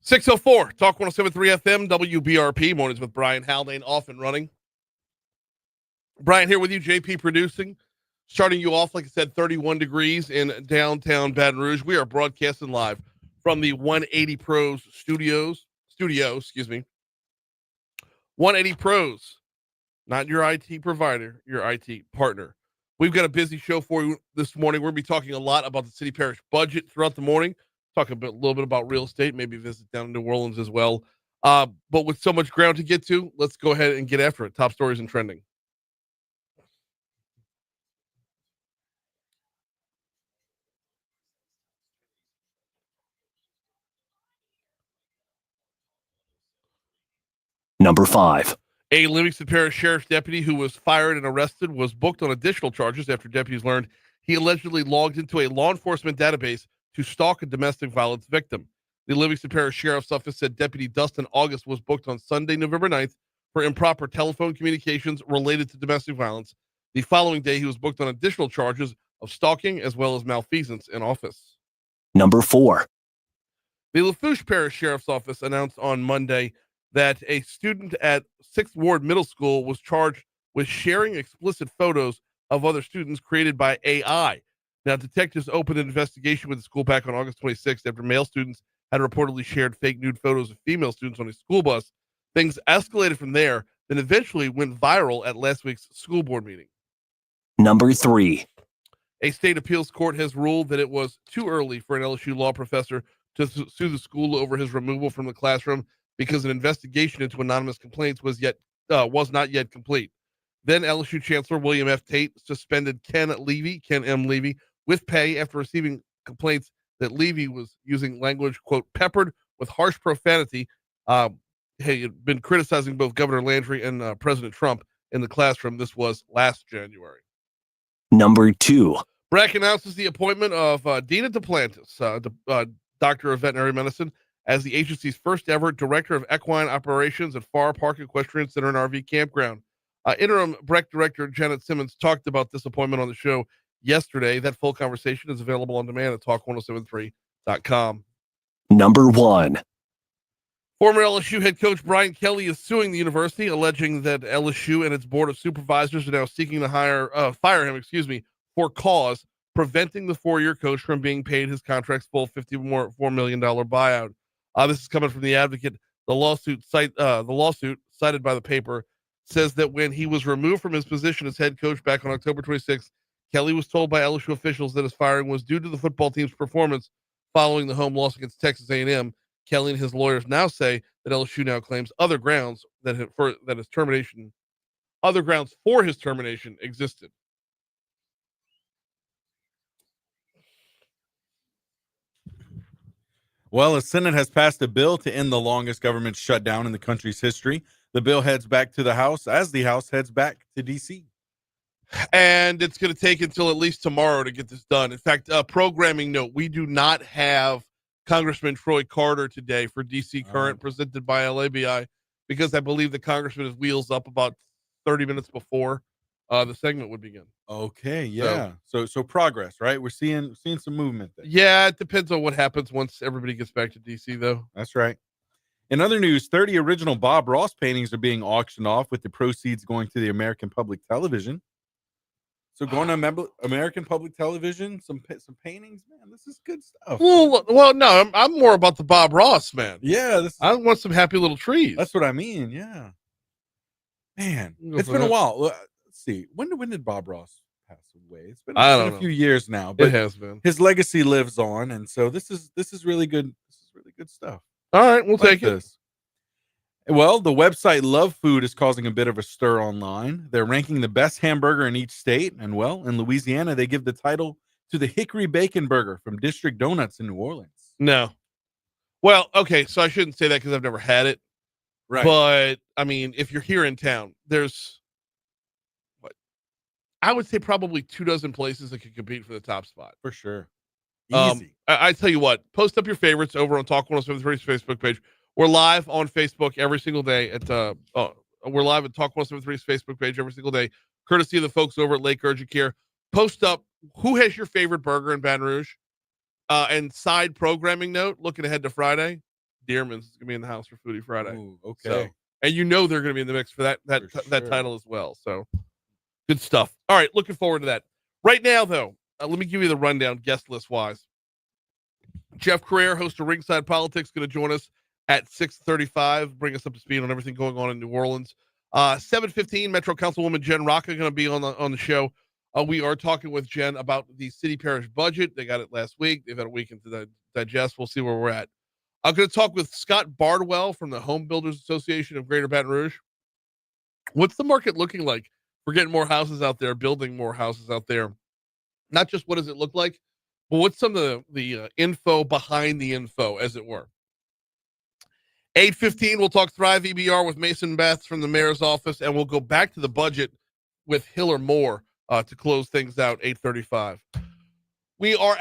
604, Talk 107.3 FM, WBRP, mornings with Brian Haldane, off and running. Brian here with you, JP producing. Starting you off, like I said, 31 degrees in downtown Baton Rouge. We are broadcasting live from the 180 Pros studio, 180 Pros, not your IT provider, your IT partner. We've got a busy show for you this morning. We're going to be talking a lot about the city parish budget throughout the morning. Talk a little bit about real estate, maybe visit down in New Orleans as well. But with so much ground to get to, let's go ahead and get after it. Top stories and trending. Number 5. A Livingston Parish Sheriff's deputy who was fired and arrested was booked on additional charges after deputies learned he allegedly logged into a law enforcement database to stalk a domestic violence victim. The Livingston Parish Sheriff's Office said Deputy Dustin August was booked on Sunday, November 9th for improper telephone communications related to domestic violence. The following day, he was booked on additional charges of stalking as well as malfeasance in office. Number 4. The Lafourche Parish Sheriff's Office announced on Monday that a student at 6th Ward Middle School was charged with sharing explicit photos of other students created by AI. Now, detectives opened an investigation with the school back on August 26th after male students had reportedly shared fake nude photos of female students on a school bus. Things escalated from there, then eventually went viral at last week's school board meeting. Number 3. A state appeals court has ruled that it was too early for an LSU law professor to sue the school over his removal from the classroom because an investigation into anonymous complaints was not yet complete. Then LSU Chancellor William F. Tate suspended Ken M. Levy, with pay after receiving complaints that Levy was using language, quote, peppered with harsh profanity. He had been criticizing both Governor Landry and President Trump in the classroom. This was last January. Number 2. BRAC announces the appointment of Dina Duplantis, Doctor of Veterinary Medicine, as the agency's first ever Director of Equine Operations at Farr Park Equestrian Center and RV Campground. Interim BRAC Director Janet Simmons talked about this appointment on the show yesterday. That full conversation is available on demand at talk1073.com. Number 1. Former LSU head coach Brian Kelly is suing the university, alleging that LSU and its board of supervisors are now seeking to fire him, for cause, preventing the four-year coach from being paid his contract's full $54 million buyout. This is coming from the Advocate. The lawsuit cited by the paper says that when he was removed from his position as head coach back on October 26th, Kelly was told by LSU officials that his firing was due to the football team's performance following the home loss against Texas A&M. Kelly and his lawyers now say that LSU now claims other grounds for his termination existed. Well, the Senate has passed a bill to end the longest government shutdown in the country's history. The bill heads back to the House as the House heads back to D.C. And it's going to take until at least tomorrow to get this done. In fact, programming note, we do not have Congressman Troy Carter today for D.C. Current presented by LABI because I believe the congressman is wheels up about 30 minutes before the segment would begin. Okay, yeah. So progress, right? We're seeing some movement there. Yeah, it depends on what happens once everybody gets back to D.C., though. That's right. In other news, 30 original Bob Ross paintings are being auctioned off with the proceeds going to the American Public Television. So going to American Public Television, some paintings, man, this is good stuff. Well, no, I'm more about the Bob Ross, man. Yeah. I want some happy little trees. That's what I mean, yeah. Man, it's been a while. Let's see. When did Bob Ross pass away? It's been a few years now, but it has been. His legacy lives on, and so this is really good. This is really good stuff. All right, we'll take it. Well, the website Love Food is causing a bit of a stir online. They're ranking the best hamburger in each state, and well, in Louisiana, they give the title to the Hickory Bacon Burger from District Donuts in New Orleans. No. Well, okay, so I shouldn't say that because I've never had it. Right. But, I mean, if you're here in town, there's, I would say probably 24 places that could compete for the top spot. For sure. Easy. I tell you what, post up your favorites over on Talk 107.3's Facebook page. We're live on Facebook every single day we're live at Talk 107.3's Facebook page every single day, courtesy of the folks over at Lake Urgent Care. Post up who has your favorite burger in Baton Rouge, and side programming note, looking ahead to Friday, Dearman's is gonna be in the house for Foodie Friday. Ooh, okay. So, and you know they're gonna be in the mix for that For sure. title as well. So good stuff. All right, looking forward to that. Right now, though, let me give you the rundown guest list wise. Jeff Crouere, host of Ringside Politics, going to join us at 6:35. Bring us up to speed on everything going on in New Orleans. 7:15, Metro Councilwoman Jenn Racca going to be on the show. We are talking with Jen about the city parish budget. They got it last week. They've had a weekend to digest. We'll see where we're at. I'm going to talk with Scott Bardwell from the Home Builders Association of Greater Baton Rouge. What's the market looking like for getting more houses out there, building more houses out there? Not just what does it look like, but what's some of the info behind the info, as it were. 8:15, we'll talk Thrive EBR with Mason Beth from the mayor's office, and we'll go back to the budget with Hillar Moore to close things out. 8:35. We are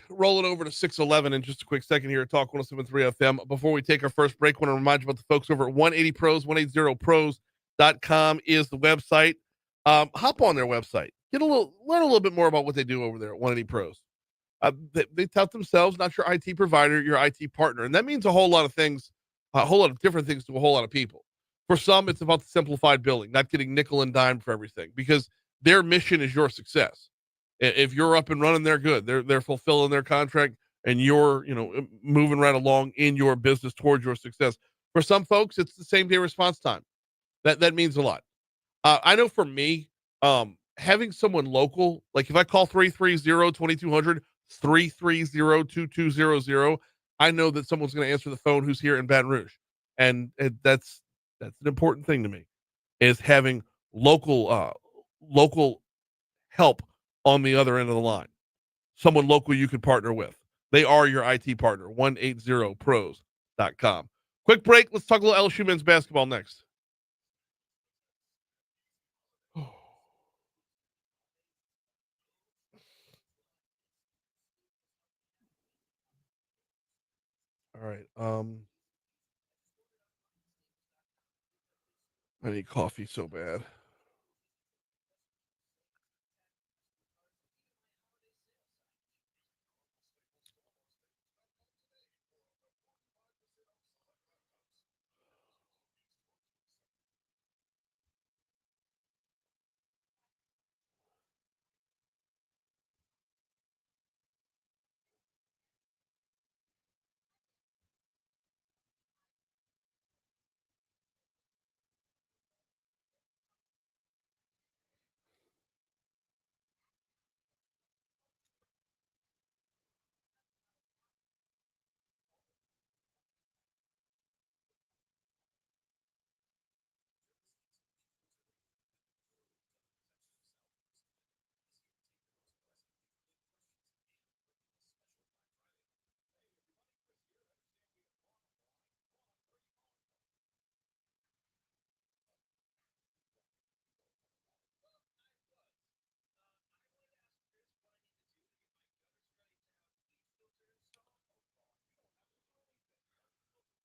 rolling over to 6:11 in just a quick second here at Talk 107.3 FM. Before we take our first break, I want to remind you about the folks over at 180 Pros. 180pros.com is the website. Hop on their website. Learn a little bit more about what they do over there at 180 Pros. They tout themselves, not your IT provider, your IT partner. And that means a whole lot of things, a whole lot of different things to a whole lot of people. For some, it's about the simplified billing, not getting nickel and dime for everything, because their mission is your success. If you're up and running, they're good. They're fulfilling their contract, and you're moving right along in your business towards your success. For some folks, it's the same day response time. That means a lot. I know for me, having someone local, like if I call 330-2200, 330-2200, I know that someone's going to answer the phone who's here in Baton Rouge. And that's an important thing to me, is having local help on the other end of the line. Someone local you could partner with. They are your IT partner. 180pros.com. Quick break. Let's talk a little LSU men's basketball next. All right. I need coffee so bad.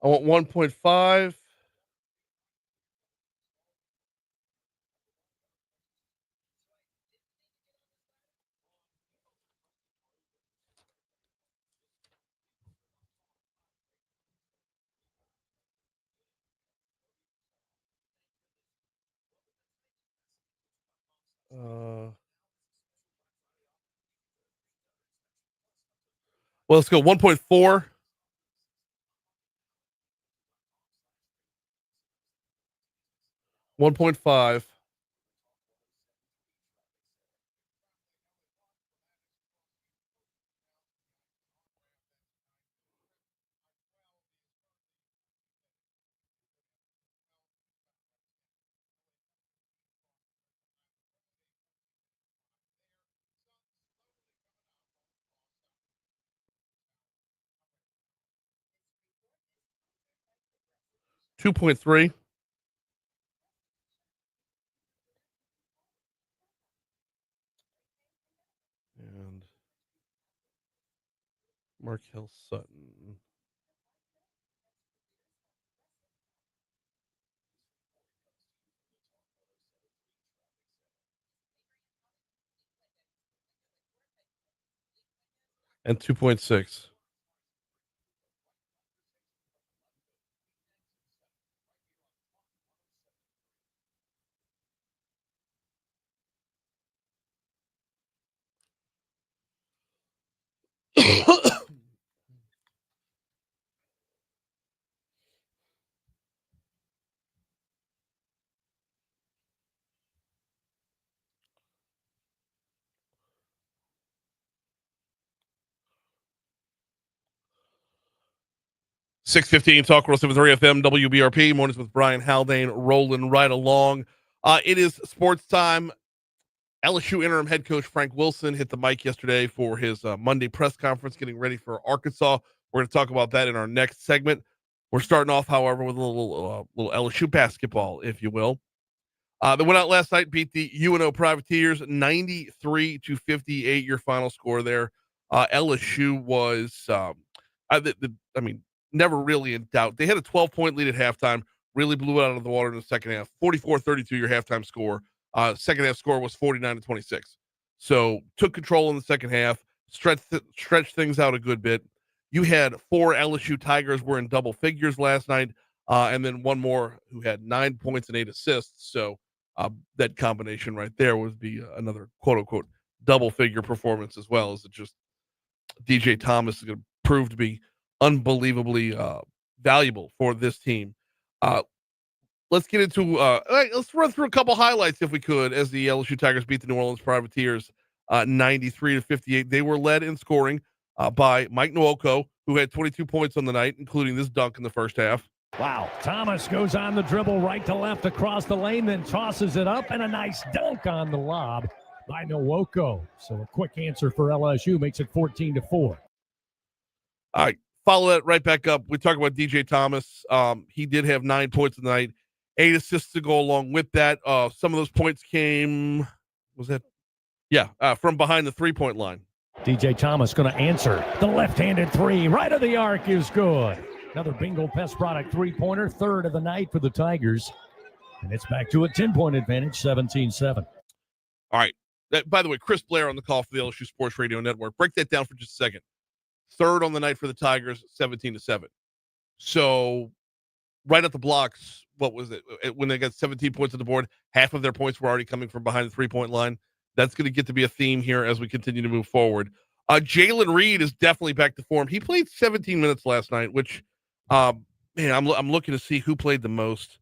I want 1.5. Well, let's go 1.4. 1.5. $2.3. And Markel Sutton. And 2.6. 6:15 Talk 107.3 FM WBRP. Mornings with Brian Haldane rolling right along. It is sports time. LSU interim head coach Frank Wilson hit the mic yesterday for his Monday press conference, getting ready for Arkansas. We're going to talk about that in our next segment. We're starting off, however, with a little LSU basketball, if you will. They went out last night, beat the UNO Privateers 93-58. Your final score there. LSU was, never really in doubt. They had a 12-point lead at halftime, really blew it out of the water in the second half. 44-32, your halftime score. Second half score was 49-26. So took control in the second half, stretched things out a good bit. You had 4 LSU Tigers were in double figures last night, and then one more who had 9 points and 8 assists. So that combination right there would be another quote-unquote double-figure performance, as well as it just DJ Thomas is going to prove to be unbelievably valuable for this team. Let's get into let's run through a couple highlights, if we could, as the LSU Tigers beat the New Orleans Privateers 93-58. They were led in scoring by Mike Nwoko, who had 22 points on the night, including this dunk in the first half. Wow. Thomas goes on the dribble right to left across the lane, then tosses it up, and a nice dunk on the lob by Nwoko. So a quick answer for LSU makes it 14-4. All right. Follow that right back up. We talk about DJ Thomas. He did have 9 points in the night, 8 assists to go along with that. Some of those points came, from behind the 3-point line. DJ Thomas going to answer. The left-handed three right of the arc is good. Another Bingo Pest Product three-pointer, third of the night for the Tigers. And it's back to a 10-point advantage, 17-7. All right. By the way, Chris Blair on the call for the LSU Sports Radio Network. Break that down for just a second. Third on the night for the Tigers, 17-7. So right at the blocks, what was it? When they got 17 points on the board, half of their points were already coming from behind the 3-point line. That's going to get to be a theme here as we continue to move forward. Jalen Reed is definitely back to form. He played 17 minutes last night, which, I'm looking to see who played the most.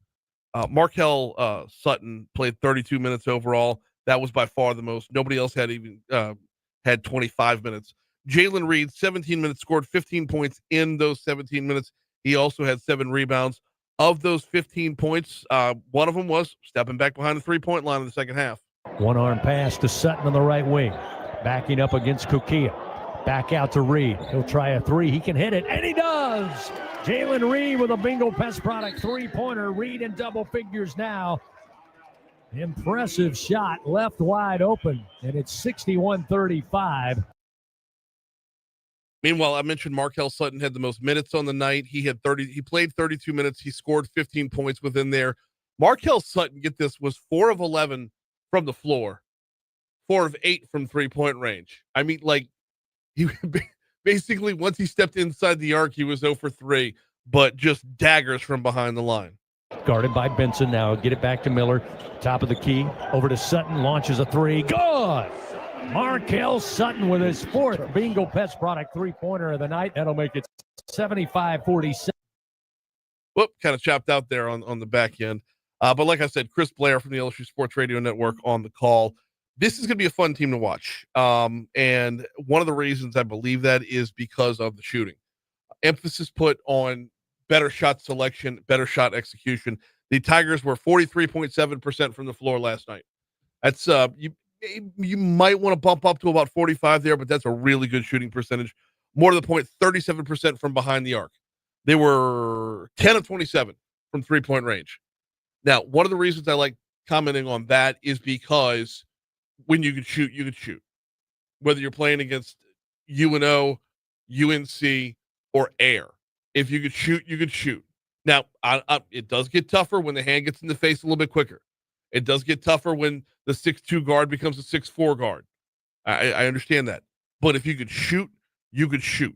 Markel Sutton played 32 minutes overall. That was by far the most. Nobody else had even had 25 minutes. Jalen Reed, 17 minutes, scored 15 points in those 17 minutes. He also had 7 rebounds. Of those 15 points, one of them was stepping back behind the 3-point line in the second half. One-arm pass to Sutton on the right wing. Backing up against Kukia. Back out to Reed. He'll try a three. He can hit it, and he does! Jalen Reed with a Bingo Pest Product three-pointer. Reed in double figures now. Impressive shot, left wide open, and it's 61-35. Meanwhile, I mentioned Markel Sutton had the most minutes on the night. He played 32 minutes. He scored 15 points within there. Markel Sutton, get this, was 4 of 11 from the floor, 4 of 8 from 3-point range. I mean, like, he basically, once he stepped inside the arc, he was 0 for 3, but just daggers from behind the line. Guarded by Benson now. Get it back to Miller. Top of the key. Over to Sutton. Launches a three. Good! Markel Sutton with his 4th Bingo Pest Product three-pointer of the night. That'll make it 75-47. Whoop, kind of chopped out there on the back end. But like I said, Chris Blair from the LSU Sports Radio Network on the call. This is going to be a fun team to watch. And one of the reasons I believe that is because of the shooting. Emphasis put on better shot selection, better shot execution. The Tigers were 43.7% from the floor last night. That's you might want to bump up to about 45 there, but that's a really good shooting percentage. More to the point, 37% from behind the arc. They were 10 of 27 from 3-point range. Now, one of the reasons I like commenting on that is because when you can shoot, you can shoot. Whether you're playing against UNO, UNC, or Air. If you could shoot, you could shoot. Now, it does get tougher when the hand gets in the face a little bit quicker. It does get tougher when the 6'2 guard becomes a 6'4 guard. I understand that. But if you could shoot, you could shoot.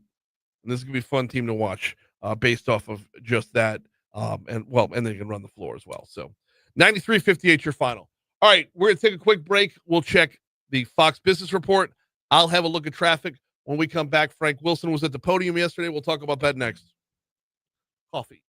And this is going to be a fun team to watch based off of just that. And then you can run the floor as well. So 93-58 your final. All right, we're going to take a quick break. We'll check the Fox Business Report. I'll have a look at traffic. When we come back, Frank Wilson was at the podium yesterday. We'll talk about that next. Coffee.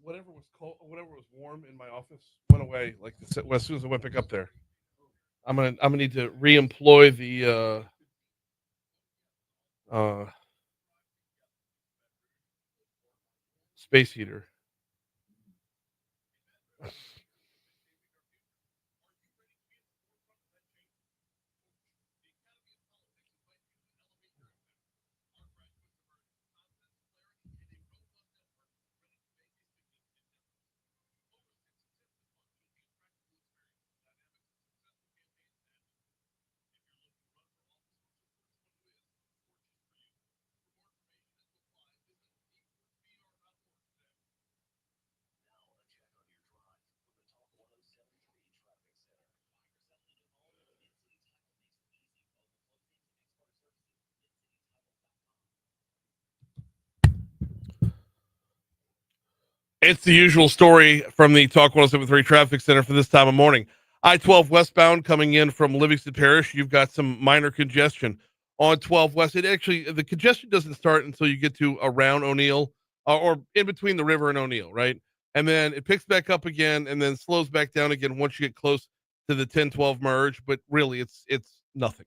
whatever was cold, whatever was warm in my office went away. Like as soon as I went back up there, I'm gonna need to re-employ the space heater. It's the usual story from the Talk 1073 Traffic Center for this time of morning. I-12 westbound coming in from Livingston Parish, you've got some minor congestion on 12 West. The congestion doesn't start until you get to around O'Neill or in between the river and O'Neill, right? And then it picks back up again and then slows back down again once you get close to the 10-12 merge. But really, it's nothing.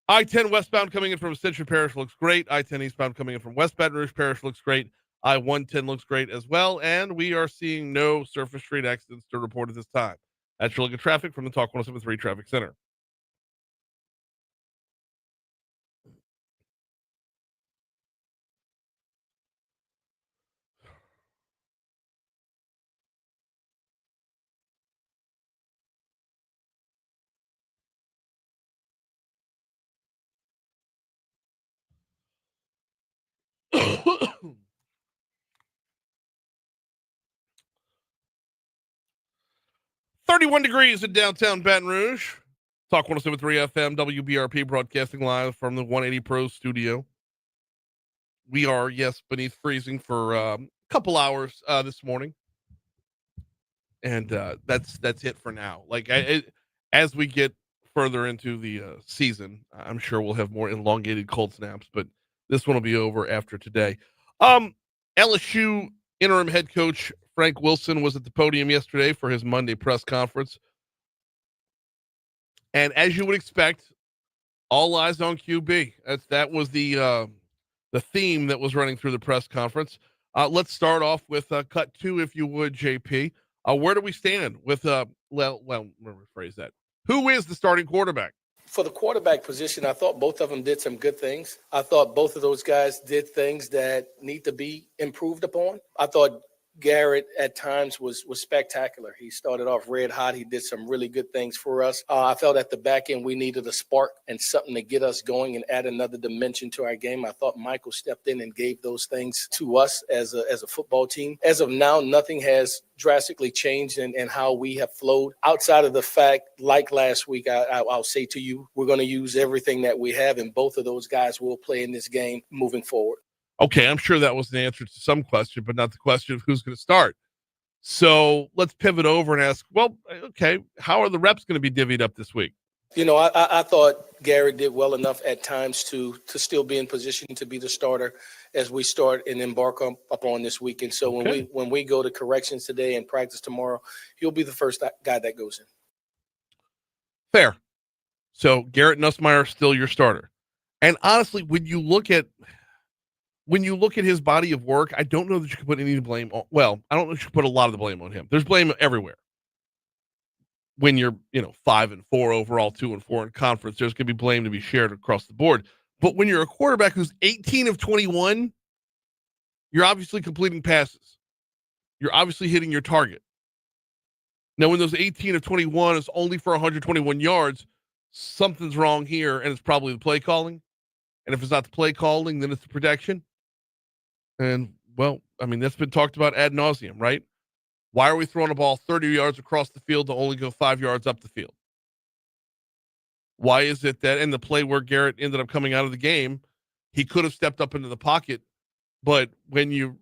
I-10 westbound coming in from Century Parish looks great. I-10 eastbound coming in from West Baton Rouge Parish looks great. I-110 looks great as well, and we are seeing no surface street accidents to report at this time. That's your look at traffic from the Talk 1073 Traffic Center. .31 degrees in downtown Baton Rouge. Talk 1073 FM, WBRP, broadcasting live from the 180 Pro studio. We are, yes, beneath freezing for a couple hours this morning. And that's it for now. Like, as we get further into the season, I'm sure we'll have more elongated cold snaps, but this one will be over after today. LSU interim head coach Frank Wilson was at the podium yesterday for his Monday press conference. And as you would expect, all eyes on QB. That was the theme that was running through the press conference. Let's start off with cut two, if you would, JP. Where do we stand with, let me rephrase that. Who is the starting quarterback? For the quarterback position, I thought both of them did some good things. I thought both of those guys did things that need to be improved upon. I thought Garrett at times was spectacular. He started off red hot. He did some really good things for us. I felt at the back end we needed a spark and something to get us going and add another dimension to our game. I thought Michael stepped in and gave those things to us as a football team. As of now, nothing has drastically changed in how we have flowed. Outside of the fact, like last week, I'll say to you, we're going to use everything that we have, and both of those guys will play in this game moving forward. Okay, I'm sure that was the answer to some question, but not the question of who's going to start. So let's pivot over and ask, well, okay, how are the reps going to be divvied up this week? You know, I thought Garrett did well enough at times to still be in position to be the starter as we start and embark upon this weekend. So when we go to corrections today and practice tomorrow, he'll be the first guy that goes in. Fair. So Garrett Nussmeier still your starter. And honestly, when you look at his body of work, I don't know that you can put any of the blame on. Well, I don't know that you can put a lot of the blame on him. There's blame everywhere. When you're, 5-4 overall, 2-4 in conference, there's going to be blame to be shared across the board. But when you're a quarterback who's 18 of 21, you're obviously completing passes. You're obviously hitting your target. Now, when those 18 of 21 is only for 121 yards, something's wrong here, and it's probably the play calling. And if it's not the play calling, then it's the protection. And, well, I mean, that's been talked about ad nauseum, right? Why are we throwing a ball 30 yards across the field to only go 5 yards up the field? Why is it that in the play where Garrett ended up coming out of the game, he could have stepped up into the pocket, but when you're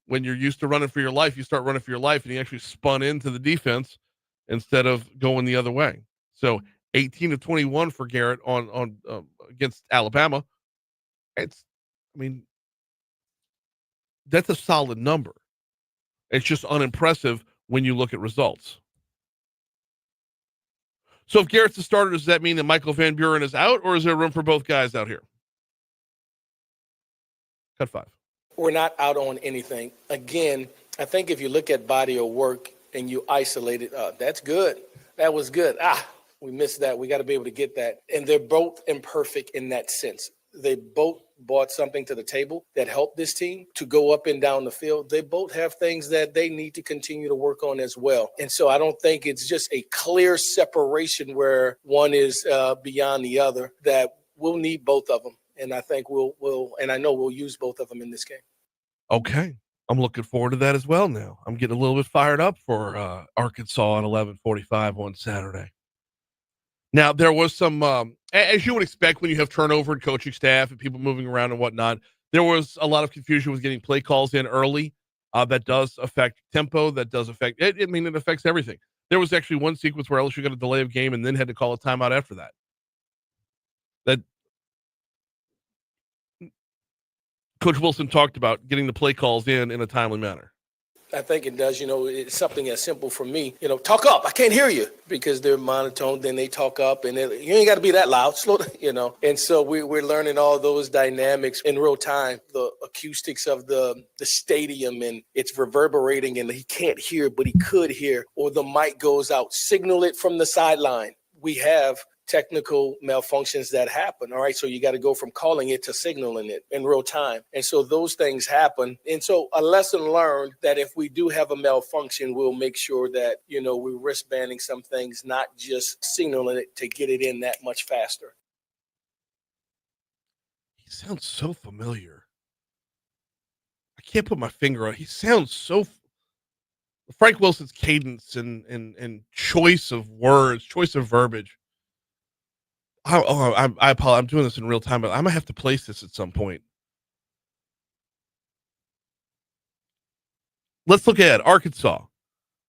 used to running for your life, you start running for your life, and he actually spun into the defense instead of going the other way. So 18 of 21 for Garrett on against Alabama. That's a solid number. It's just unimpressive when you look at results. So if Garrett's the starter, does that mean that Michael Van Buren is out, or is there room for both guys out here? Cut 5. We're not out on anything. Again, I think if you look at body of work and you isolate it, that's good. That was good. We missed that. We got to be able to get that. And they're both imperfect in that sense. They both brought something to the table that helped this team to go up and down the field. They both have things that they need to continue to work on as well. And so I don't think it's just a clear separation where one is beyond the other, that we'll need both of them. And I think and I know we'll use both of them in this game. Okay. I'm looking forward to that as well now. I'm getting a little bit fired up for Arkansas at 11:45 on Saturday. Now, there was some, as you would expect when you have turnover in coaching staff and people moving around and whatnot, there was a lot of confusion with getting play calls in early. That does affect tempo. That does affect it. I mean, it affects everything. There was actually one sequence where LSU got a delay of game and then had to call a timeout after that. That Coach Wilson talked about getting the play calls in a timely manner. I think it does. It's something as simple for me. Talk up. I can't hear you, because they're monotone. Then they talk up, and you ain't got to be that loud. Slow, And so we're learning all those dynamics in real time. The acoustics of the stadium, and it's reverberating, and he can't hear, but he could hear. Or the mic goes out. Signal it from the sideline. We have technical malfunctions that happen. All right. So you got to go from calling it to signaling it in real time. And so those things happen. And so a lesson learned that if we do have a malfunction, we'll make sure that, we're wristbanding some things, not just signaling it to get it in that much faster. He sounds so familiar. I can't put my finger on it. He sounds so Frank Wilson's cadence and choice of words, choice of verbiage. I apologize. I'm doing this in real time, but I'm gonna have to place this at some point. Let's look at Arkansas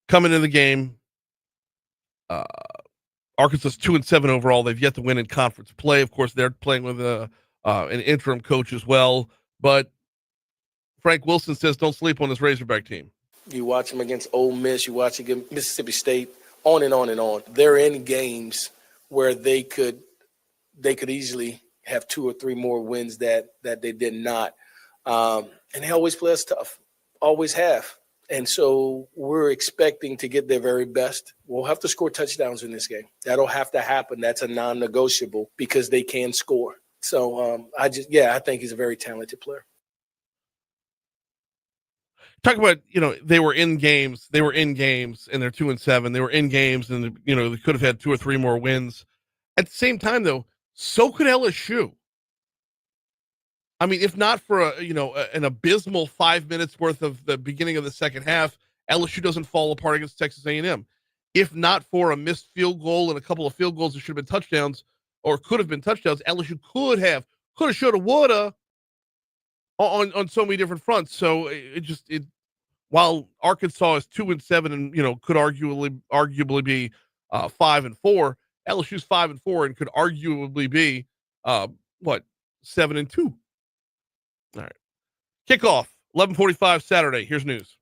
coming in the game. Arkansas's 2-7 overall. They've yet to win in conference play. Of course, they're playing with an interim coach as well. But Frank Wilson says, "Don't sleep on this Razorback team." You watch them against Ole Miss. You watch against Mississippi State. On and on and on. They're in games where they could easily have 2 or 3 more wins that they did not. And they always play us tough, always have. And so we're expecting to get their very best. We'll have to score touchdowns in this game. That'll have to happen. That's a non-negotiable, because they can score. So I think he's a very talented player. Talk about, they were in games and they're 2-7. They were in games and, they could have had 2 or 3 more wins. At the same time, though, so could LSU. I mean, if not for an abysmal 5 minutes worth of the beginning of the second half, LSU doesn't fall apart against Texas A&M. If not for a missed field goal and a couple of field goals that should have been touchdowns or could have been touchdowns, LSU could have, shoulda, woulda on so many different fronts. So while Arkansas is 2-7 and could arguably be 5-4. LSU's 5-4 and could arguably be 7-2. All right. Kickoff 11:45 Saturday. Here's news.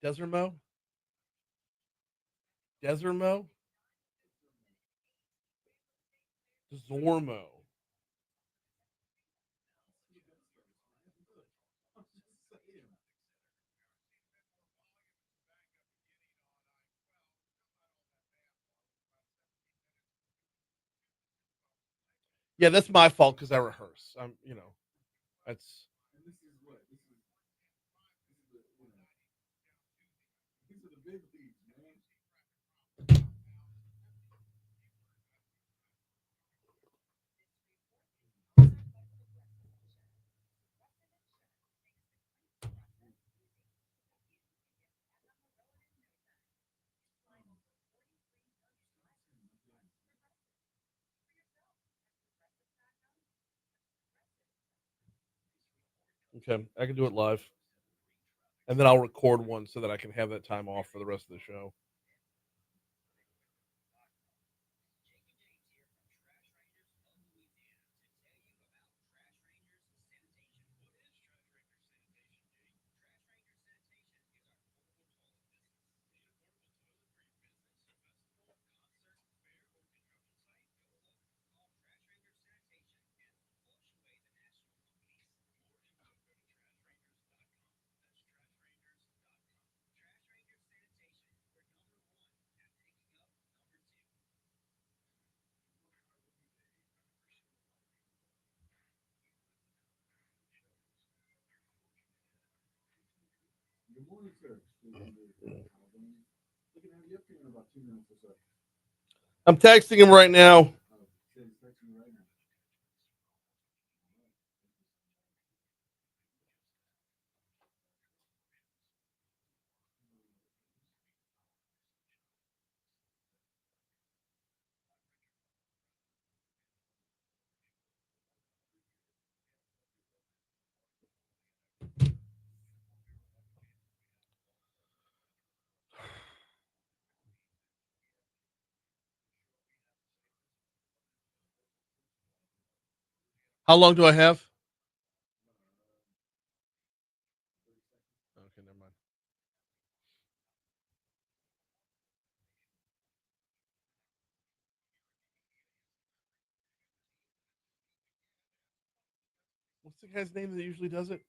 Desermo? Desermo? Zormo. Yeah, that's my fault because I rehearse. That's okay. I can do it live. And then I'll record one so that I can have that time off for the rest of the show. I'm texting him right now. How long do I have? Okay, never mind. What's the guy's name that usually does it?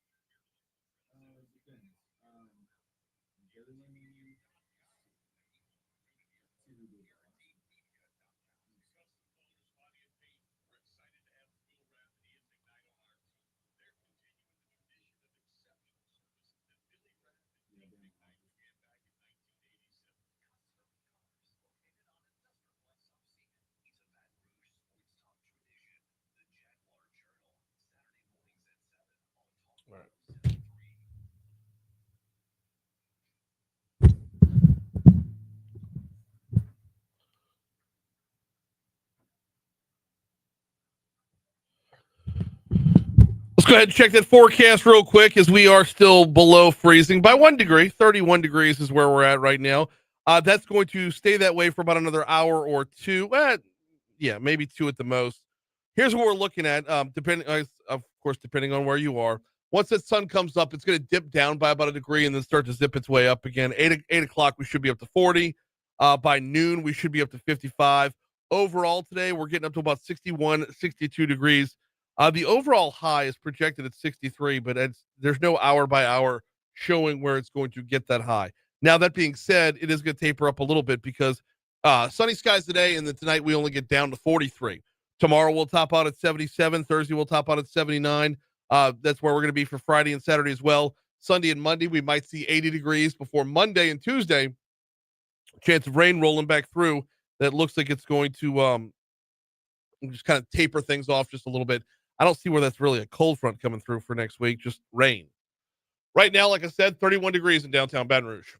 All right. Let's go ahead and check that forecast real quick as we are still below freezing by 1 degree. 31 degrees is where we're at right now. That's going to stay that way for about another hour or two. Yeah, maybe two at the most. Here's what we're looking at. Depending, of course, depending on where you are. Once that sun comes up, it's going to dip down by about a degree and then start to zip its way up again. 8 o'clock, we should be up to 40. By noon, we should be up to 55. Overall today, we're getting up to about 61, 62 degrees. The overall high is projected at 63, but there's no hour by hour showing where it's going to get that high. Now, that being said, it is going to taper up a little bit because sunny skies today, and then tonight we only get down to 43. Tomorrow we'll top out at 77. Thursday we'll top out at 79. That's where we're going to be for Friday and Saturday as well. Sunday and Monday we might see 80 degrees before Monday and Tuesday. Chance of rain rolling back through. That looks like it's going to just kind of taper things off just a little bit. I don't see where that's really a cold front coming through for next week, just rain. Right now, like I said, 31 degrees in downtown Baton Rouge.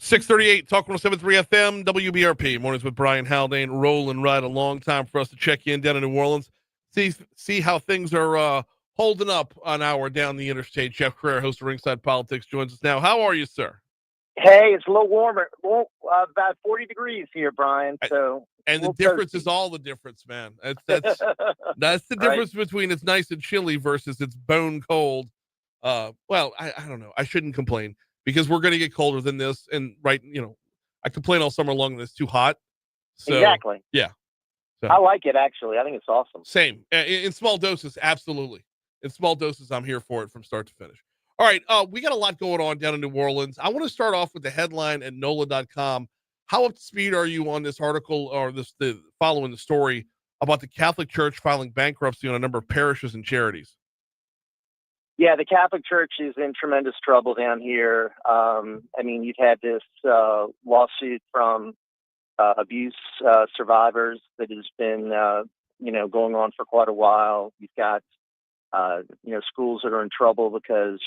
.638 Talk 107.3 FM WBRP mornings with Brian Haldane rolling right along. Time for us to check in down in New Orleans. see how things are holding up on our Down the Interstate. Jeff Crouere, host of Ringside Politics, joins us now. How are you, sir? Hey, it's a little warmer. Well, about 40 degrees here, Brian. So, and the difference is all the difference, man. That's the difference between it's nice and chilly versus it's bone cold. Well, I don't know. I shouldn't complain because we're going to get colder than this. And I complain all summer long that it's too hot. So, exactly. Yeah. So, I like it, actually. I think it's awesome. Same. In small doses, absolutely. In small doses, I'm here for it from start to finish. All right, we got a lot going on down in New Orleans. I want to start off with the headline at NOLA.com. How up to speed are you on this article or following the story about the Catholic Church filing bankruptcy on a number of parishes and charities? Yeah, the Catholic Church is in tremendous trouble down here. You've had this lawsuit from abuse survivors that has been, going on for quite a while. You've got, schools that are in trouble because,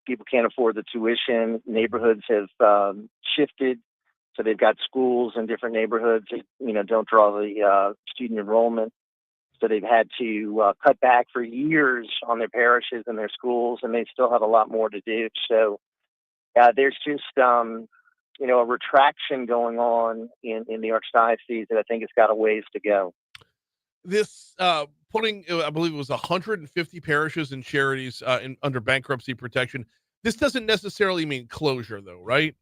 people can't afford the tuition. Neighborhoods have shifted. So they've got schools in different neighborhoods that, don't draw the student enrollment. So they've had to cut back for years on their parishes and their schools, and they still have a lot more to do. So there's just, a retraction going on in the Archdiocese that I think has got a ways to go. This putting, I believe it was 150 parishes and charities under bankruptcy protection. This doesn't necessarily mean closure, though, right?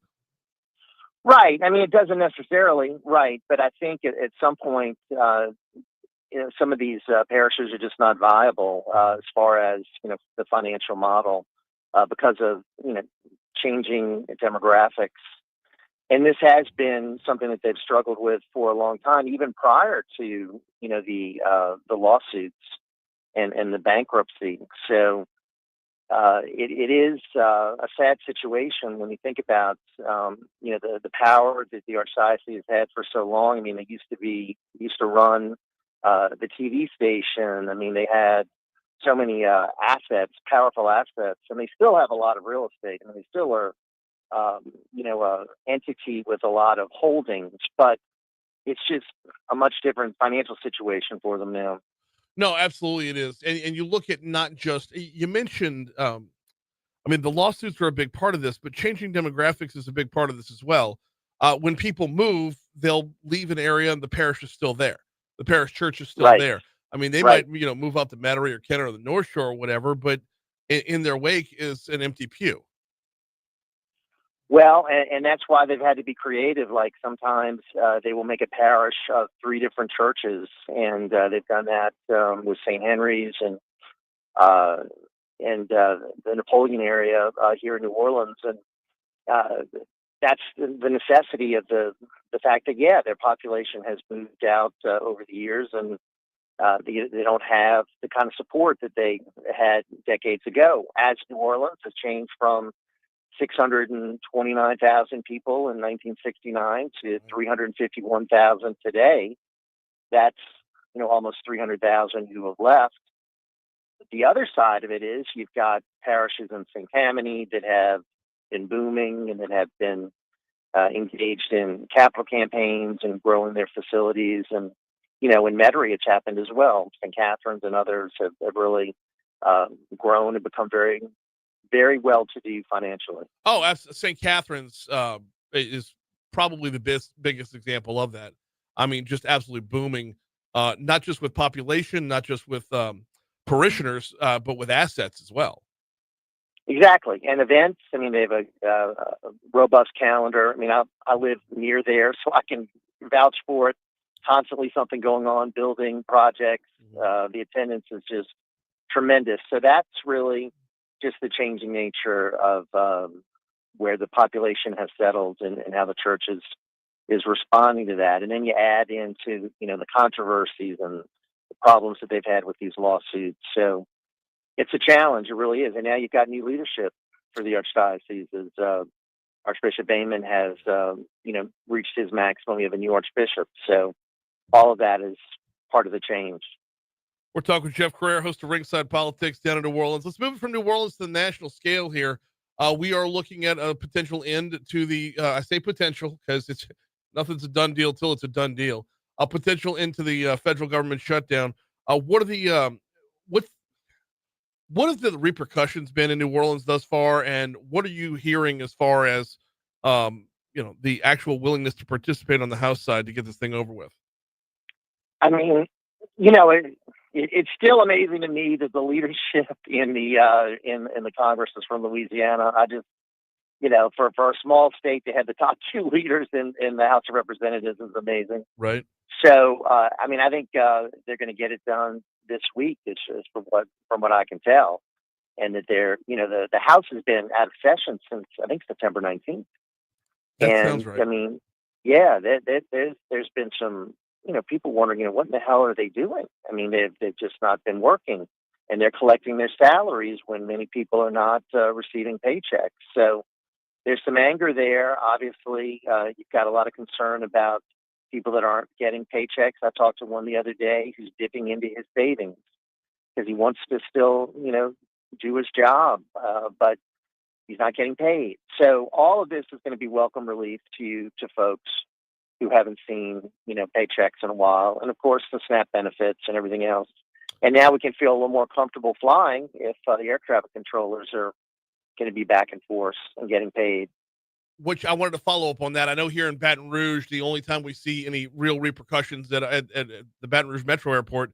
Right. It doesn't necessarily, right. But I think at some point, some of these parishes are just not viable as far as, the financial model because of, changing demographics. And this has been something that they've struggled with for a long time, even prior to, the lawsuits and the bankruptcy. So it is a sad situation when you think about, the power that the Archdiocese has had for so long. They used to run the TV station. They had so many assets, powerful assets, and they still have a lot of real estate. They still are, entity with a lot of holdings, but it's just a much different financial situation for them now. No, absolutely it is. And you look at not just, you mentioned, the lawsuits are a big part of this, but changing demographics is a big part of this as well. When people move, they'll leave an area and the parish is still there. The parish church is still there. They might, move out to Metairie or Kenner or the North Shore or whatever, but in their wake is an empty pew. Well, and that's why they've had to be creative. Like sometimes they will make a parish of 3 different churches, and they've done that with St. Henry's and the Napoleon area here in New Orleans. And that's the necessity of the fact that, their population has moved out over the years, and they don't have the kind of support that they had decades ago. As New Orleans has changed from 629,000 people in 1969 to 351,000 today. That's, almost 300,000 who have left. But the other side of it is you've got parishes in St. Tammany that have been booming and that have been engaged in capital campaigns and growing their facilities. And, in Metairie, it's happened as well. St. Catherine's and others have really grown and become very, very well-to-do financially. Oh, St. Catherine's is probably the biggest example of that. Just absolutely booming, not just with population, not just with parishioners, but with assets as well. Exactly. And events, they have a robust calendar. I live near there, so I can vouch for it. Constantly something going on, building projects. The attendance is just tremendous. So that's really just the changing nature of where the population has settled and how the church is responding to that. And then you add into, the controversies and the problems that they've had with these lawsuits. So it's a challenge. It really is. And now you've got new leadership for the Archdiocese. As Archbishop Beyman has, reached his maximum. You have a new Archbishop. So all of that is part of the change. We're talking with Jeff Crouere, host of Ringside Politics down in New Orleans. Let's move from New Orleans to the national scale here. We are looking at a potential end to the, I say potential because nothing's a done deal till it's a done deal. a potential into the federal government shutdown. What are the what have the repercussions been in New Orleans thus far, and what are you hearing as far as the actual willingness to participate on the House side to get this thing over with? I mean, it's still amazing to me that the leadership in the in the Congress is from Louisiana. I just, for a small state to have the top two leaders in the House of Representatives is amazing. Right. So, I think they're going to get it done this week. It's just from what I can tell, and that the House has been out of session since I think September 19th. That and sounds right. I mean, yeah, there's been some people wondering, what in the hell are they doing? I mean, they've just not been working, and they're collecting their salaries when many people are not receiving paychecks. So there's some anger there. Obviously, you've got a lot of concern about people that aren't getting paychecks. I talked to one the other day who's dipping into his savings because he wants to still, do his job, but he's not getting paid. So all of this is going to be welcome relief to folks who haven't seen, paychecks in a while. And of course, the SNAP benefits and everything else. And now we can feel a little more comfortable flying if the air traffic controllers are going to be back in force and getting paid. Which I wanted to follow up on that. I know here in Baton Rouge, the only time we see any real repercussions at the Baton Rouge Metro Airport,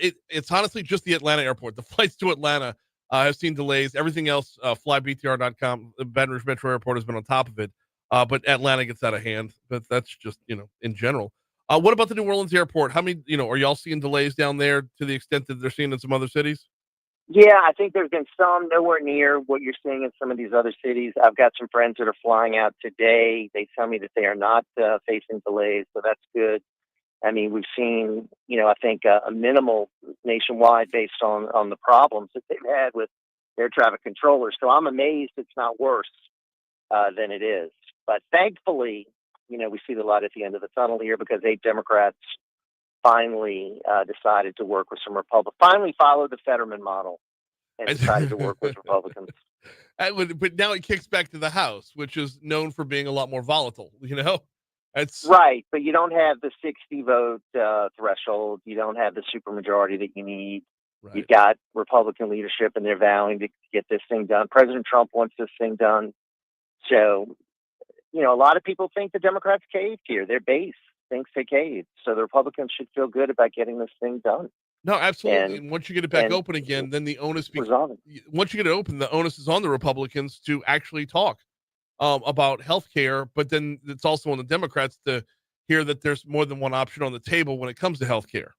it's honestly just the Atlanta airport. The flights to Atlanta have seen delays. Everything else, flybtr.com, the Baton Rouge Metro Airport has been on top of it. But Atlanta gets out of hand. But that's just, in general. What about the New Orleans airport? How many, are y'all seeing delays down there to the extent that they're seeing in some other cities? Yeah, I think there's been some, nowhere near what you're seeing in some of these other cities. I've got some friends that are flying out today. They tell me that they are not facing delays, so that's good. I mean, we've seen, I think a minimal nationwide based on the problems that they've had with air traffic controllers. So I'm amazed it's not worse than it is. But thankfully, we see the light at the end of the tunnel here because 8 Democrats finally decided to work with some Republicans, finally followed the Fetterman model and decided to work with Republicans. But now it kicks back to the House, which is known for being a lot more volatile, It's right, but you don't have the 60 vote threshold. You don't have the supermajority that you need. Right. You've got Republican leadership, and they're vowing to get this thing done. President Trump wants this thing done. So, a lot of people think the Democrats caved here. Their base thinks they caved. So the Republicans should feel good about getting this thing done. No, absolutely. And once you get it back open again, then the onus once you get it open, the onus is on the Republicans to actually talk about health care. But then it's also on the Democrats to hear that there's more than one option on the table when it comes to health care.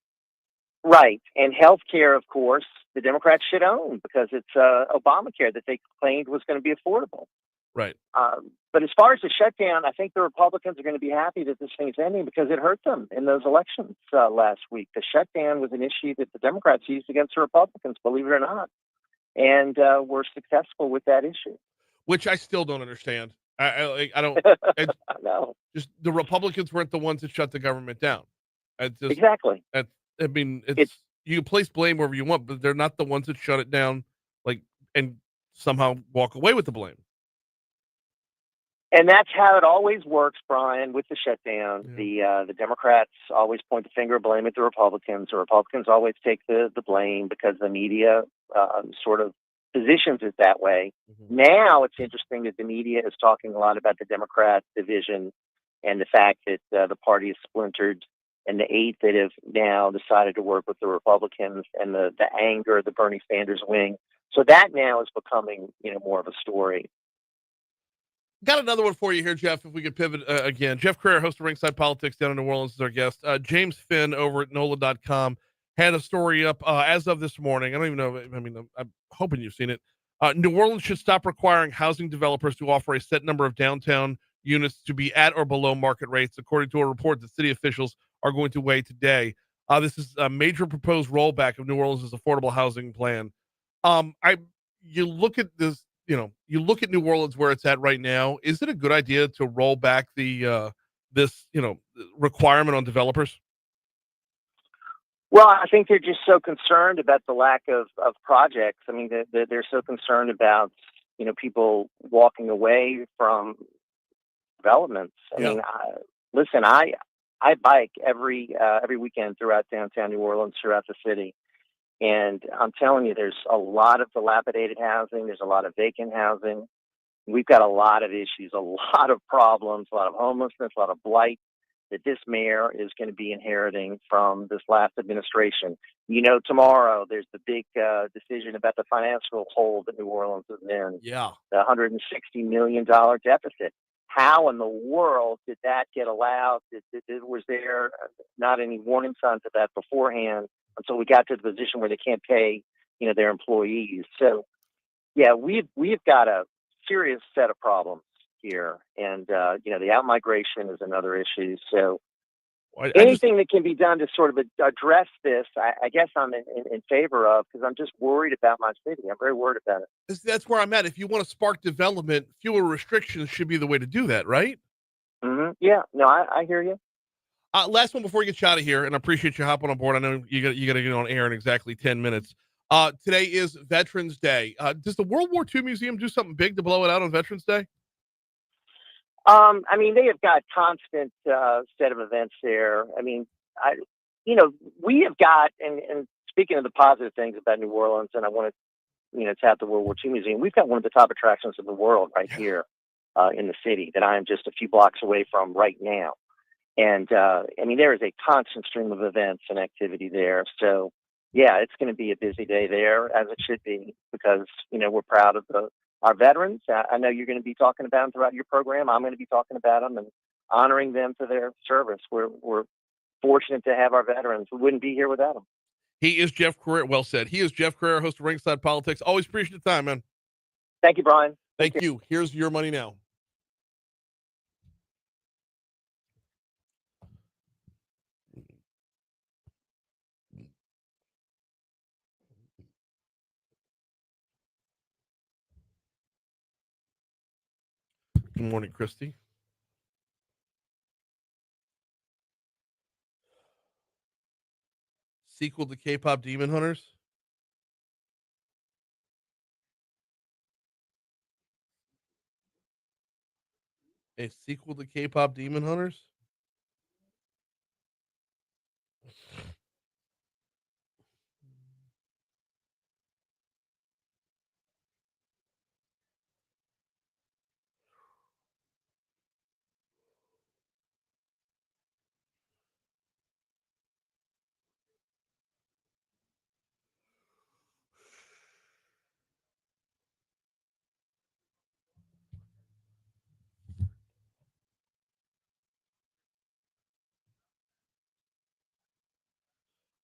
Right. And health care, of course, the Democrats should own because it's Obamacare that they claimed was going to be affordable. Right. But as far as the shutdown, I think the Republicans are going to be happy that this thing's ending because it hurt them in those elections last week. The shutdown was an issue that the Democrats used against the Republicans, believe it or not, and were successful with that issue. Which I still don't understand. I don't. I know. Just the Republicans weren't the ones that shut the government down. Exactly. It's you place blame wherever you want, but they're not the ones that shut it down, and somehow walk away with the blame. And that's how it always works, Brian, with the shutdown. Yeah. The Democrats always point the finger of blame at the Republicans. The Republicans always take the blame because the media sort of positions it that way. Mm-hmm. Now it's interesting that the media is talking a lot about the Democrat division and the fact that the party is splintered, and the 8 that have now decided to work with the Republicans, and the anger of the Bernie Sanders wing. So that now is becoming more of a story. Got another one for you here, Jeff, if we could pivot again. Jeff Crouere, host of Ringside Politics down in New Orleans, is our guest. James Finn over at NOLA.com had a story up as of this morning. I don't even know. I mean, I'm hoping you've seen it. New Orleans should stop requiring housing developers to offer a set number of downtown units to be at or below market rates, according to a report that city officials are going to weigh today. This is a major proposed rollback of New Orleans' affordable housing plan. You look at this. You look at New Orleans where it's at right now. Is it a good idea to roll back the requirement on developers? Well, I think they're just so concerned about the lack of projects. I mean, they're so concerned about people walking away from developments. I mean, I bike every weekend throughout downtown New Orleans, throughout the city. And I'm telling you, there's a lot of dilapidated housing. There's a lot of vacant housing. We've got a lot of issues, a lot of problems, a lot of homelessness, a lot of blight that this mayor is going to be inheriting from this last administration. You know, tomorrow there's the big decision about the financial hole that New Orleans is in. Yeah. The $160 million deficit. How in the world did that get allowed? Was there not any warning signs of that beforehand until we got to the position where they can't pay, their employees? So, yeah, we've got a serious set of problems here, and the outmigration is another issue. So, anything that can be done to sort of address this, I guess I'm in favor of, because I'm just worried about my city. I'm very worried about it. That's where I'm at. If you want to spark development, fewer restrictions should be the way to do that, right? Mm-hmm. Yeah. No, I hear you. Last one before we get you out of here, and I appreciate you hopping on board. I know you got to get on air in exactly 10 minutes. Today is Veterans Day. Does the World War II Museum do something big to blow it out on Veterans Day? I mean, they have got constant set of events there. I mean, we have got, and speaking of the positive things about New Orleans, and I want to, tap the World War II Museum, we've got one of the top attractions of the world right here in the city that I am just a few blocks away from right now. And, I mean, there is a constant stream of events and activity there. So, yeah, it's going to be a busy day there, as it should be, because, we're proud of our veterans. I know you're going to be talking about them throughout your program. I'm going to be talking about them and honoring them for their service. We're fortunate to have our veterans. We wouldn't be here without them. He is Jeff Crouere. Well said. He is Jeff Crouere, host of Ringside Politics. Always appreciate the time, man. Thank you, Brian. Thank you. Here's your money now. Good morning, Christy. Sequel to K-pop Demon Hunters. A sequel to K-pop Demon Hunters.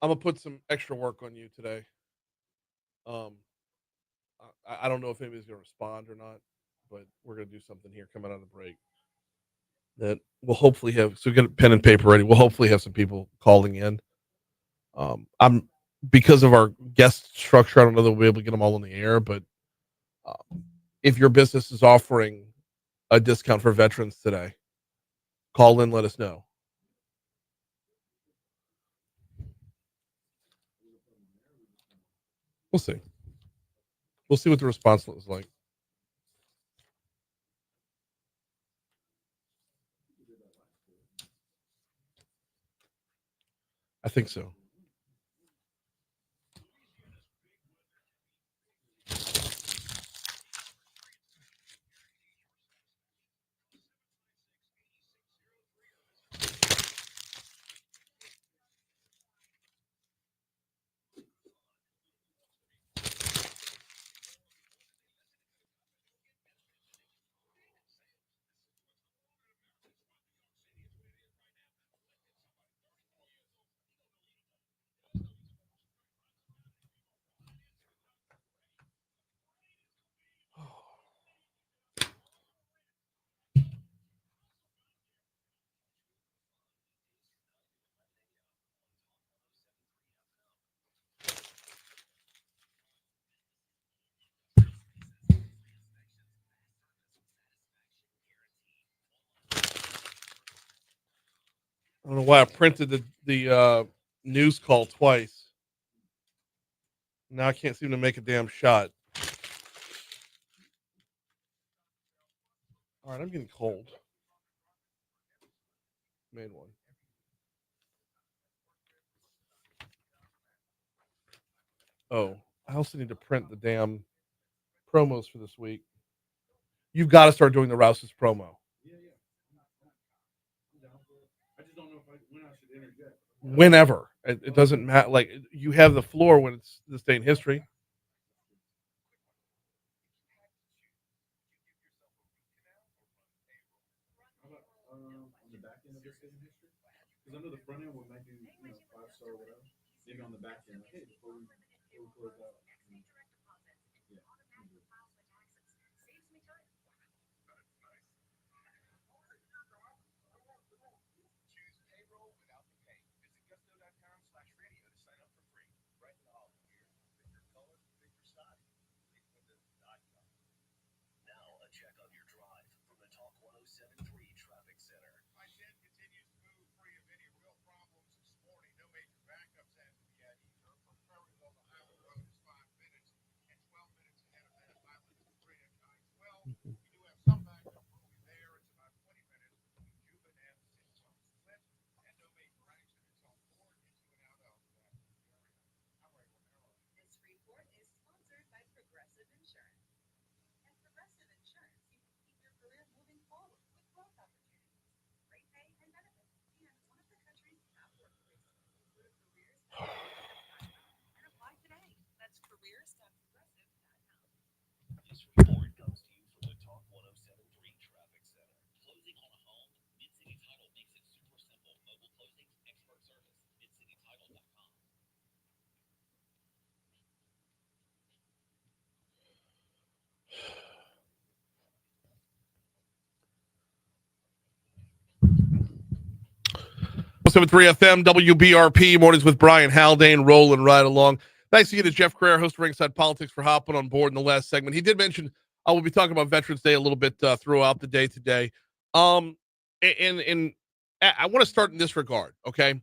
I'm gonna put some extra work on you today. I don't know if anybody's gonna respond or not, but we're gonna do something here coming out of the break that we'll hopefully have. So get a pen and paper ready. We'll hopefully have some people calling in. I'm because of our guest structure. I don't know that we'll be able to get them all on the air, but if your business is offering a discount for veterans today, call in. Let us know. We'll see. We'll see what the response is like. I think so. I don't know why I printed the news call twice. Now I can't seem to make a damn shot. All right, I'm getting cold. Made one. Oh, I also need to print the damn promos for this week. You've got to start doing the Rouse's promo. I just don't know when I should interject. Whenever. It doesn't matter. Like, you have the floor when it's this day in history. On the back end of this in history? Because under the front end, we might do 5-star or whatever. Maybe on the back end, like, hey, before we close out. Yeah. Seven three FM WBRP mornings with Brian Haldane rolling right along. Nice to get to Jeff Crouere, host of Ringside Politics, for hopping on board in the last segment. He did mention I will be talking about Veterans Day a little bit throughout the day today. And I want to start in this regard. Okay,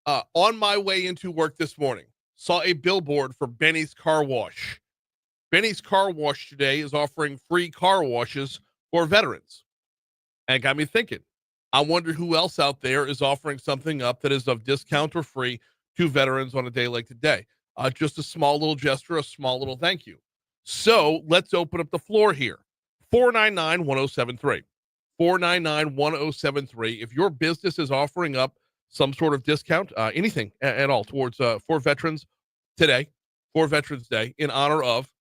on my way into work this morning, saw a billboard for Benny's Car Wash. Benny's Car Wash today is offering free car washes for veterans, and it got me thinking. I wonder who else out there is offering something up that is of discount or free to veterans on a day like today. Just a small little gesture, a small little thank you. So let's open up the floor here. 499-1073. 499-1073. If your business is offering up some sort of discount, anything at all towards for veterans today, for Veterans Day, in honor of,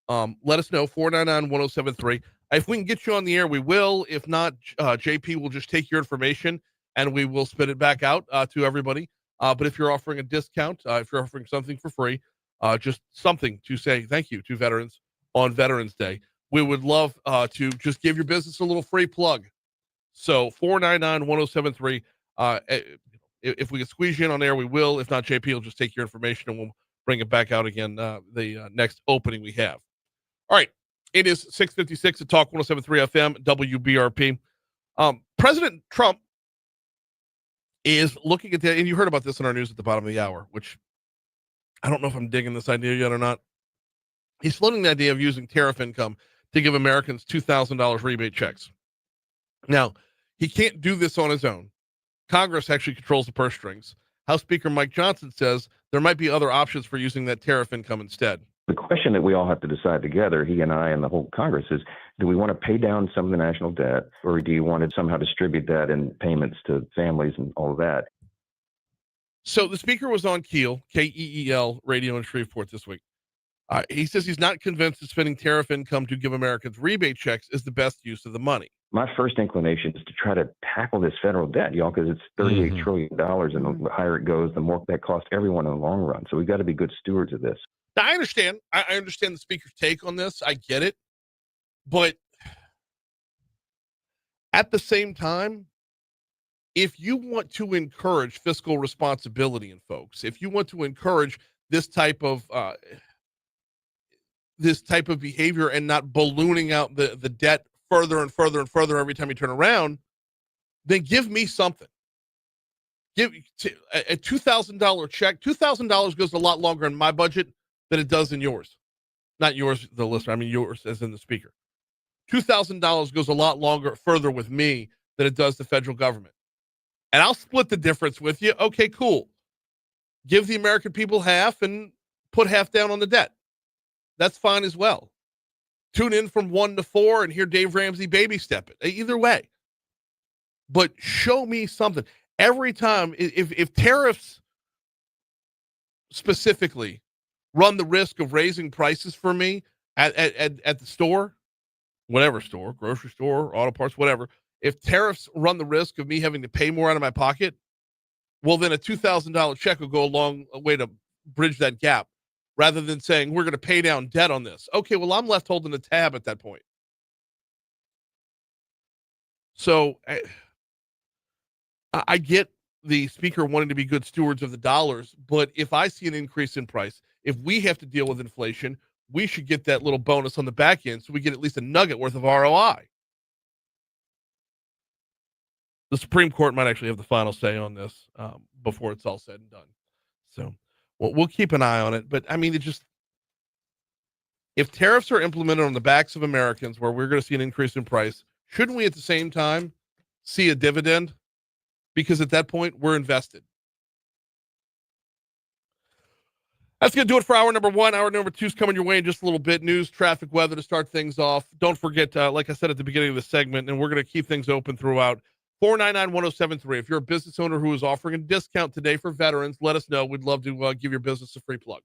let us know. 499-1073. If we can get you on the air, we will. If not, JP will just take your information and we will spit it back out to everybody. But if you're offering a discount, if you're offering something for free, just something to say thank you to veterans on Veterans Day, we would love to just give your business a little free plug. So 499-1073. If we can squeeze you in on air, we will. If not, JP will just take your information and we'll bring it back out again the next opening we have. All right. It is 6:56 at Talk 107.3 FM, WBRP. President Trump is looking at that, and you heard about this in our news at the bottom of the hour, which I don't know if I'm digging this idea yet or not. He's floating the idea of using tariff income to give Americans $2,000 rebate checks. Now, he can't do this on his own. Congress actually controls the purse strings. House Speaker Mike Johnson says there might be other options for using that tariff income instead. The question that we all have to decide together, he and I and the whole Congress, is do we want to pay down some of the national debt, or do you want to somehow distribute that in payments to families and all of that? So the speaker was on Keel, KEEL radio in Shreveport this week. He says he's not convinced that spending tariff income to give Americans rebate checks is the best use of the money. My first inclination is to try to tackle this federal debt, y'all, because it's $38 trillion, and the higher it goes, the more that costs everyone in the long run. So we've got to be good stewards of this. Now, I understand. I understand the speaker's take on this. I get it. But at the same time, if you want to encourage fiscal responsibility in folks, if you want to encourage this type of behavior and not ballooning out the debt further and further and further every time you turn around, then give me something. Give a $2,000 check. $2,000 goes a lot longer in my budget than it does in yours. Not yours, the listener. I mean yours as in the speaker. $2,000 goes a lot longer, further with me than it does the federal government. And I'll split the difference with you. Okay, cool. Give the American people half and put half down on the debt. That's fine as well. Tune in from 1 to 4 and hear Dave Ramsey baby step it. Either way. But show me something. Every time, if tariffs specifically run the risk of raising prices for me at the store, whatever store, grocery store, auto parts, whatever, if tariffs run the risk of me having to pay more out of my pocket, well, then a $2,000 check will go a long way to bridge that gap rather than saying we're going to pay down debt on this. Okay, well, I'm left holding the tab at that point. So I get the speaker wanting to be good stewards of the dollars, but if I see an increase in price, if we have to deal with inflation, we should get that little bonus on the back end so we get at least a nugget worth of ROI. The Supreme Court might actually have the final say on this before it's all said and done. So we'll keep an eye on it. But I mean, if tariffs are implemented on the backs of Americans where we're going to see an increase in price, shouldn't we at the same time see a dividend? Because at that point, we're invested. That's going to do it for hour number 1. Hour number 2 is coming your way in just a little bit. News, traffic, weather to start things off. Don't forget, like I said at the beginning of the segment, and we're going to keep things open throughout, 499-1073. If you're a business owner who is offering a discount today for veterans, let us know. We'd love to give your business a free plug.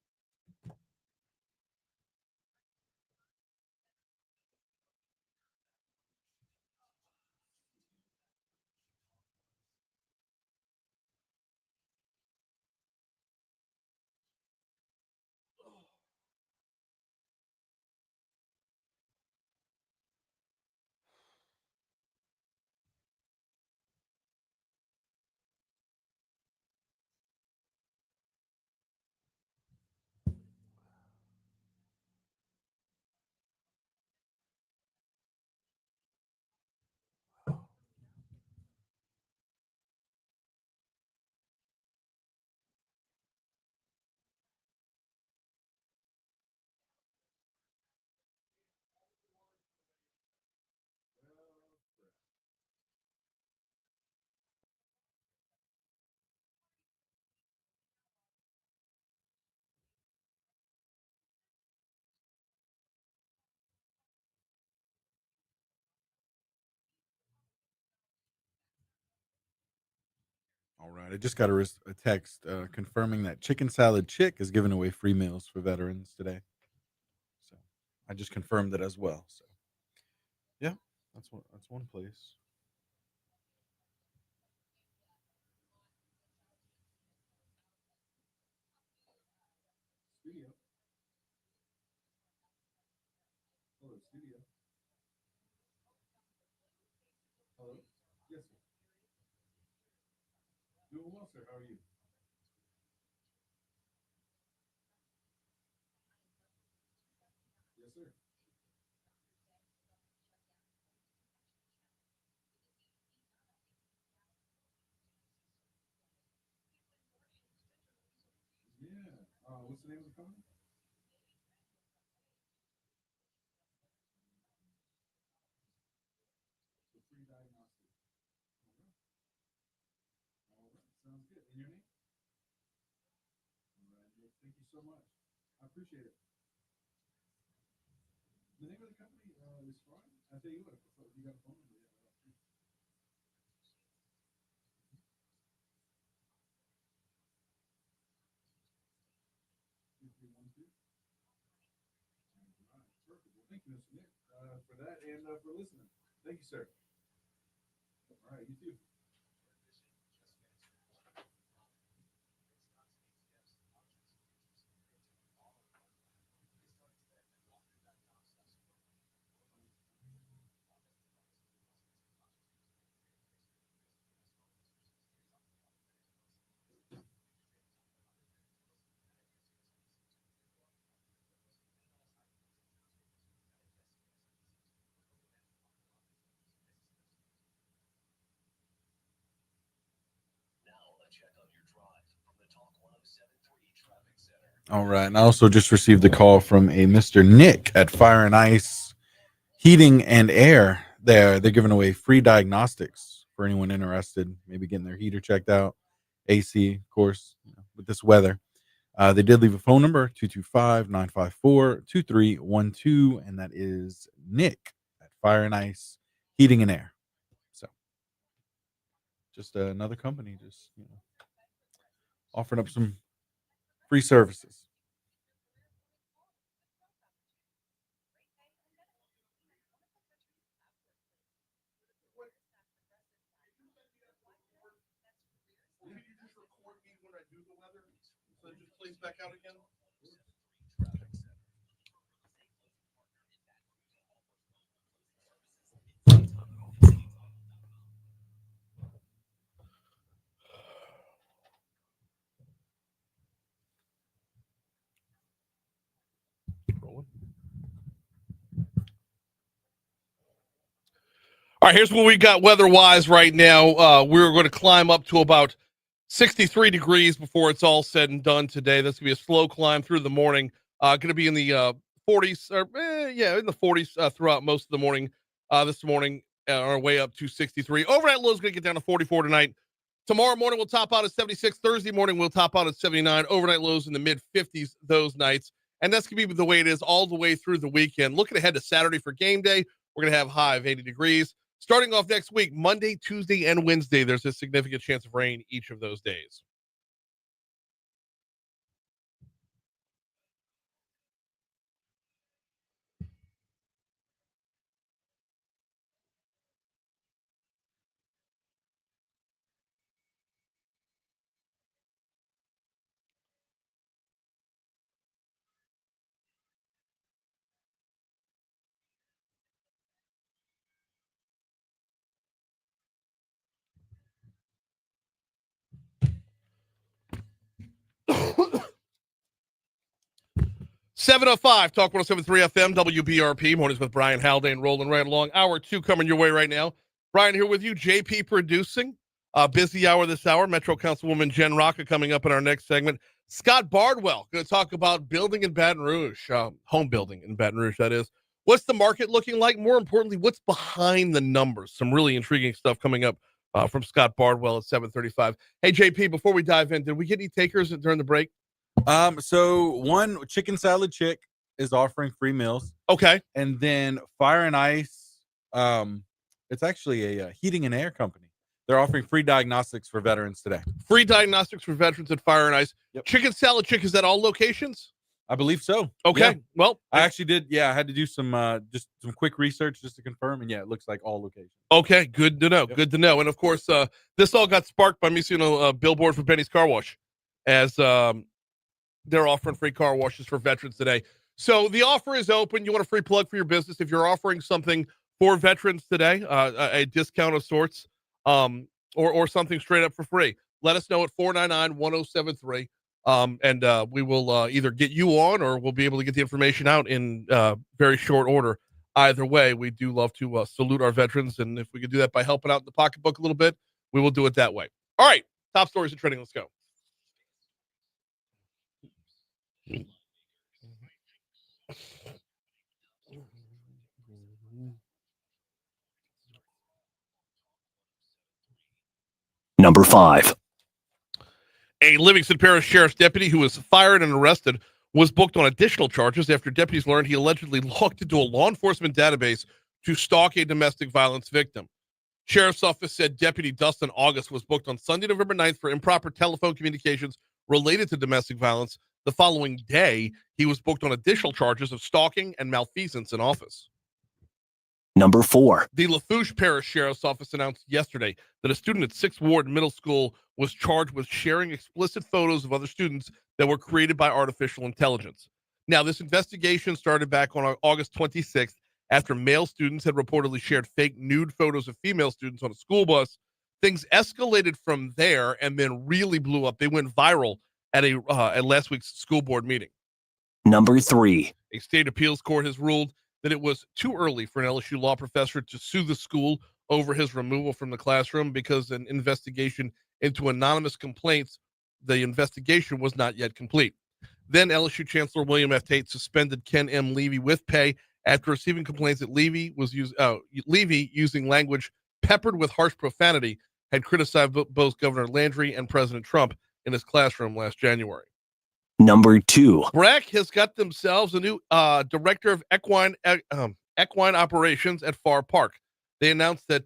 All right. I just got a text confirming that Chicken Salad Chick is giving away free meals for veterans today. So I just confirmed it as well. So yeah, that's one place. Studio. Hello, studio. Hello. Yes, sir. Doing well, sir. How are you? Yes, sir. Yeah. What's the name of the company? The free diagnostic. All right. Sounds good. And your name? All right. Thank you so much. I appreciate it. The name of the company is fine. I'll tell you what, if you got a phone number, yeah. Perfect. Well, thank you, Mr. Nick, for that and for listening. Thank you, sir. All right, you too. All right. And I also just received a call from a Mr. Nick at Fire and Ice Heating and Air. They're giving away free diagnostics for anyone interested, maybe getting their heater checked out, AC, of course, with this weather. They did leave a phone number, 225-954-2312, and that is Nick at Fire and Ice Heating and Air. So just another company just offering up some free services. Back out again. All right, here's what we got weather-wise right now. We're going to climb up to about 63 degrees before it's all said and done today. That's going to be a slow climb through the morning. Going to be in the 40s, in the 40s throughout most of the morning. This morning, on our way up to 63. Overnight low is going to get down to 44 tonight. Tomorrow morning, we'll top out at 76. Thursday morning, we'll top out at 79. Overnight lows in the mid-50s those nights. And that's going to be the way it is all the way through the weekend. Looking ahead to Saturday for game day, we're going to have high of 80 degrees. Starting off next week, Monday, Tuesday, and Wednesday, there's a significant chance of rain each of those days. .705 Talk 107.3 FM WBRP mornings with Brian Haldane rolling right along. Hour 2 coming your way right now. Brian here with you. JP producing. Busy hour this hour. Metro Councilwoman Jenn Racca coming up in our next segment. Scott Bardwell going to talk about building in Baton Rouge, home building in Baton Rouge. That is. What's the market looking like? More importantly, what's behind the numbers? Some really intriguing stuff coming up from Scott Bardwell at 7:35. Hey JP, before we dive in, did we get any takers during the break? So one chicken salad chick is offering free meals. Okay. And then Fire and Ice, it's actually a heating and air company. They're offering free diagnostics for veterans today. Free diagnostics for veterans at Fire and Ice. Yep. Chicken salad chick, is that all locations? I believe so. Okay. Yeah. Well, I actually did. Yeah, I had to do some quick research just to confirm. And yeah, it looks like all locations. Okay, good to know. Yep. Good to know. And of course, this all got sparked by me seeing a billboard for Benny's Car Wash, as they're offering free car washes for veterans today. So the offer is open. You want a free plug for your business? If you're offering something for veterans today, a discount of sorts, or something straight up for free, let us know at 499-1073. And we will either get you on, or we'll be able to get the information out in very short order. Either way, we do love to salute our veterans. And if we can do that by helping out in the pocketbook a little bit, we will do it that way. All right. Top stories and trending. Let's go. Number 5. A Livingston Parish Sheriff's deputy who was fired and arrested was booked on additional charges after deputies learned he allegedly logged into a law enforcement database to stalk a domestic violence victim. Sheriff's office said Deputy Dustin August was booked on Sunday, November 9th for improper telephone communications related to domestic violence. The following day, he was booked on additional charges of stalking and malfeasance in office. Number 4. The Lafourche Parish Sheriff's Office announced yesterday that a student at 6th Ward Middle School was charged with sharing explicit photos of other students that were created by artificial intelligence. Now, this investigation started back on August 26th after male students had reportedly shared fake nude photos of female students on a school bus. Things escalated from there and then really blew up. They went viral at last week's school board meeting. Number 3. A state appeals court has ruled that it was too early for an LSU law professor to sue the school over his removal from the classroom because an investigation into anonymous complaints, the investigation was not yet complete. Then LSU Chancellor William F. Tate suspended Ken M. Levy with pay after receiving complaints that Levy using language peppered with harsh profanity had criticized both Governor Landry and President Trump in his classroom last January. Number 2. Breck has got themselves a new director of equine operations at Farr Park. They announced that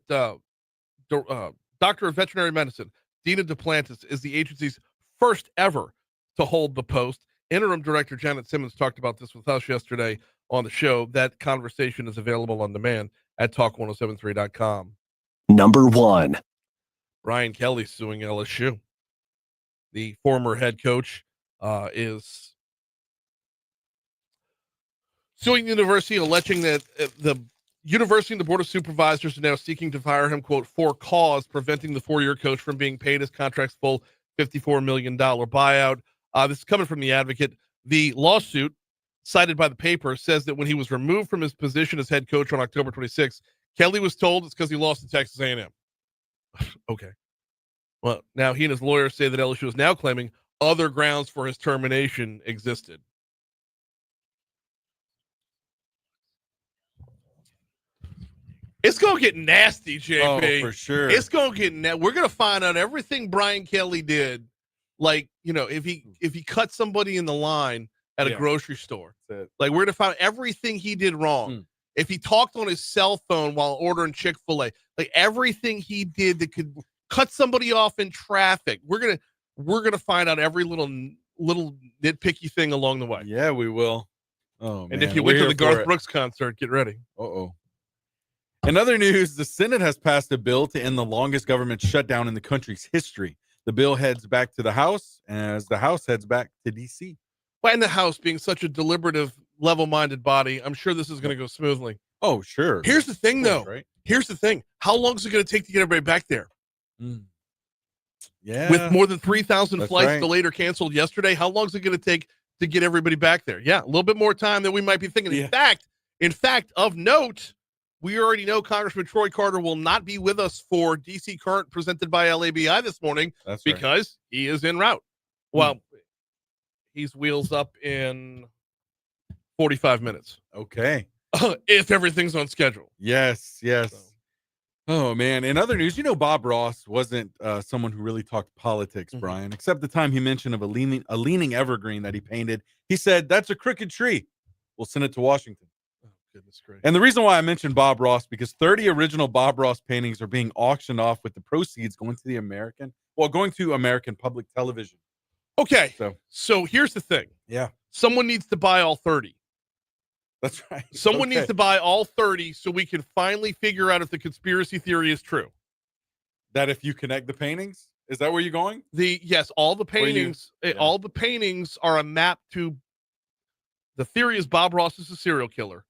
Doctor of Veterinary Medicine, Dina Duplantis, is the agency's first ever to hold the post. Interim Director Janet Simmons talked about this with us yesterday on the show. That conversation is available on demand at talk1073.com. Number 1. Brian Kelly suing LSU. The former head coach is suing the university, alleging that the university and the board of supervisors are now seeking to fire him, quote, for cause, preventing the four-year coach from being paid his contract's full $54 million buyout. This is coming from the Advocate. The lawsuit cited by the paper says that when he was removed from his position as head coach on October 26th, Kelly was told it's because he lost to Texas A&M. Okay. Well, now he and his lawyers say that LSU is now claiming other grounds for his termination existed. It's going to get nasty, JP. Oh, for sure. It's going to get we're going to find out everything Brian Kelly did. Like, you know, if he cut somebody in the line at a grocery store, like we're going to find everything he did wrong. If he talked on his cell phone while ordering Chick-fil-A, like everything he did that could cut somebody off in traffic, we're going to find out every little nitpicky thing along the way. Yeah, we will. Oh, man. And if you went to the Garth Brooks concert, get ready. Uh-oh. In other news, the Senate has passed a bill to end the longest government shutdown in the country's history. The bill heads back to the House as the House heads back to D.C. Well, and the House being such a deliberative, level-minded body, I'm sure this is going to go smoothly. Oh, sure. Here's the thing, though. Right? Here's the thing. How long is it going to take to get everybody back there? Yeah. With more than 3,000 flights right. delayed or canceled yesterday, how long is it going to take to get everybody back there? Yeah, a little bit more time than we might be thinking. In fact, of note, we already know Congressman Troy Carter will not be with us for DC Current presented by LABI this morning. That's because he is en route. Well, he's wheels up in 45 minutes. Okay. If everything's on schedule. Yes. Oh, man. In other news, you know, Bob Ross wasn't someone who really talked politics, Brian, except the time he mentioned of a leaning evergreen that he painted. He said, that's a crooked tree. We'll send it to Washington. Goodness gracious. And the reason why I mentioned Bob Ross, because 30 original Bob Ross paintings are being auctioned off with the proceeds going to American public television. Okay. So here's the thing. Yeah. Someone needs to buy all 30. That's right. Someone needs to buy all 30 so we can finally figure out if the conspiracy theory is true. That if you connect the paintings, is that where you're going? All the paintings, all the paintings are a map to the theory is Bob Ross is a serial killer.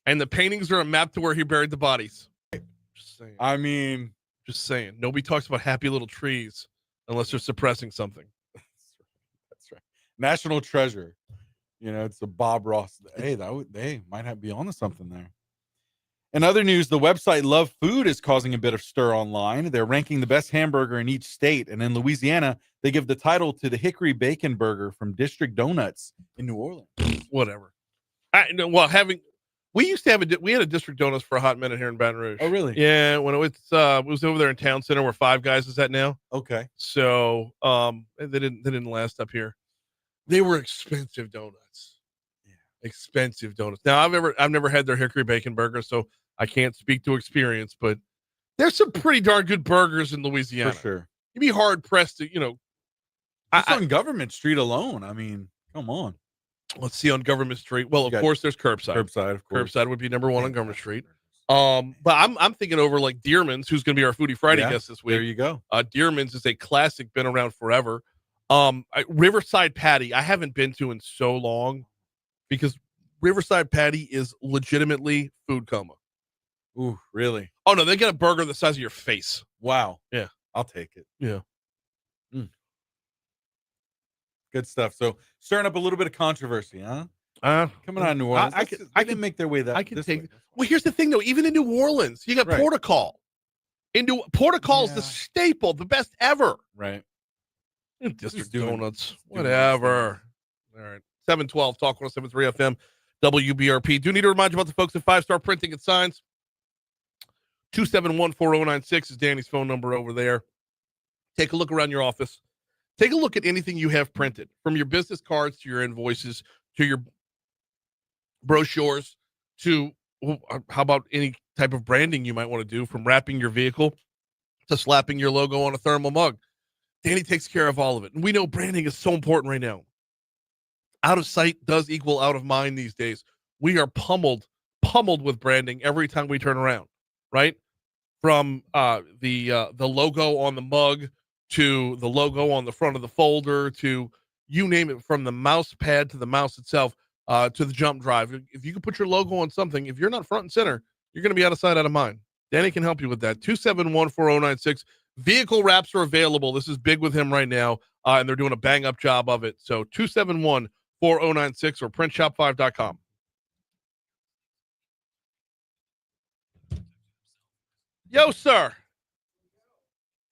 And the paintings are a map to where he buried the bodies. Just saying. Just saying. Nobody talks about happy little trees unless they're suppressing something. That's right. National treasure. You know, it's a Bob Ross. Hey, they might be onto something there. In other news, the website Love Food is causing a bit of stir online. They're ranking the best hamburger in each state. And in Louisiana, they give the title to the Hickory Bacon Burger from District Donuts in New Orleans. Whatever. We used to have we had a District Donuts for a hot minute here in Baton Rouge. Oh, really? Yeah, when it was over there in Town Center where Five Guys is at now. Okay. So they didn't last up here. They were expensive donuts. Yeah, expensive donuts. Now I've never had their Hickory Bacon Burger, so I can't speak to experience, but there's some pretty darn good burgers in Louisiana. For sure. You'd be hard pressed to, Just on Government Street alone. I mean, come on. Let's see on Government Street. Well, of course, there's Curbside. Curbside, of course. Curbside would be number one on Government Street. But I'm thinking over like Dearman's, who's going to be our Foodie Friday guest this week. There you go. Dearman's is a classic, been around forever. Riverside Patty, I haven't been to in so long because Riverside Patty is legitimately food coma. Ooh, really? Oh no, they got a burger the size of your face. Wow. Yeah, I'll take it. Yeah. Good stuff. So stirring up a little bit of controversy, huh? Coming out of New Orleans. I can make their way that. I can take. Well, here's the thing, though. Even in New Orleans, you got Portugal. Portugal's the staple, the best ever. Right. District Donuts, whatever. All right. 712 Talk 107.3 FM, WBRP. Do need to remind you about the folks at 5 Star Printing and Signs. 271-4096 is Danny's phone number over there. Take a look around your office. Take a look at anything you have printed, from your business cards to your invoices to your brochures to how about any type of branding you might want to do, from wrapping your vehicle to slapping your logo on a thermal mug. Danny takes care of all of it. And we know branding is so important right now. Out of sight does equal out of mind these days. We are pummeled with branding every time we turn around, right? From the logo on the mug to the logo on the front of the folder to you name it, from the mouse pad to the mouse itself, to the jump drive. If you can put your logo on something, if you're not front and center, you're going to be out of sight, out of mind. Danny can help you with that. 271-4096. Vehicle wraps are available. This is big with him right now, and they're doing a bang-up job of it. So 271-4096 or printshop5.com. Yo, sir.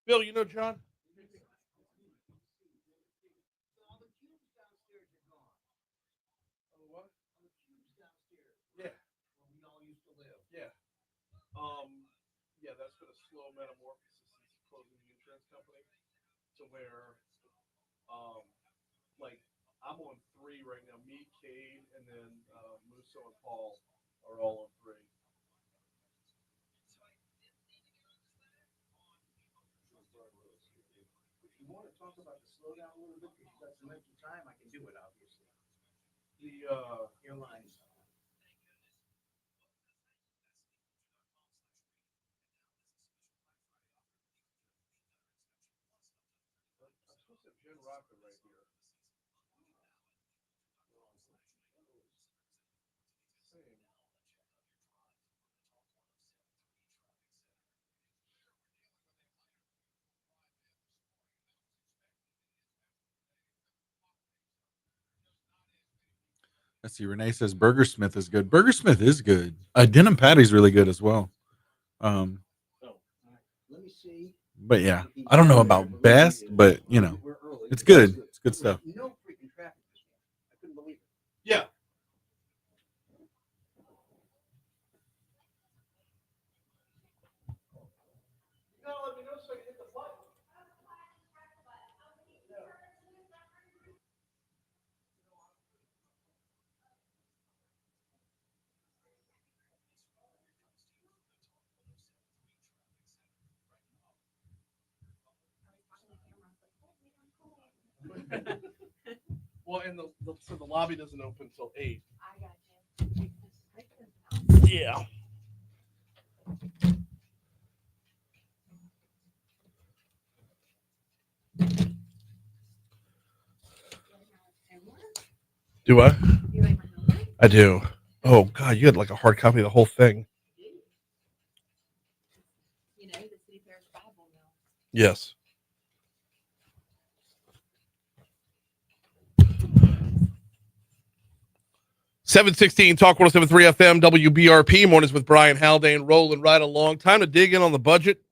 Bill, you know John? Yeah, that's been a slow metamorphosis since closing the insurance company to where, like, I'm on 3 right now. Me, Cade, and then Musso and Paul are all on 3. If you want to talk about the slowdown a little bit, because you've got some extra time, I can do it, obviously. Your lines. I'm supposed to have Jenn Racca right here. Same. Let's see. Renee says Burger Smith is good. Burger Smith is good. Denim Patty's really good as well. Let me see. But yeah, I don't know about best, but you know, it's good. It's good stuff. No freaking traffic this morning. I couldn't believe it. Yeah. You gotta let me know so I can hit the button. Well, and so the lobby doesn't open until 8. I got you. Yeah. Do I? You like my homework? I do. Oh God, you had like a hard copy of the whole thing. You know, the City Parish Bible now. Yes. .716 Talk 107.3 FM WBRP. Mornings with Brian Haldane, rolling right along. Time to dig in on the budget.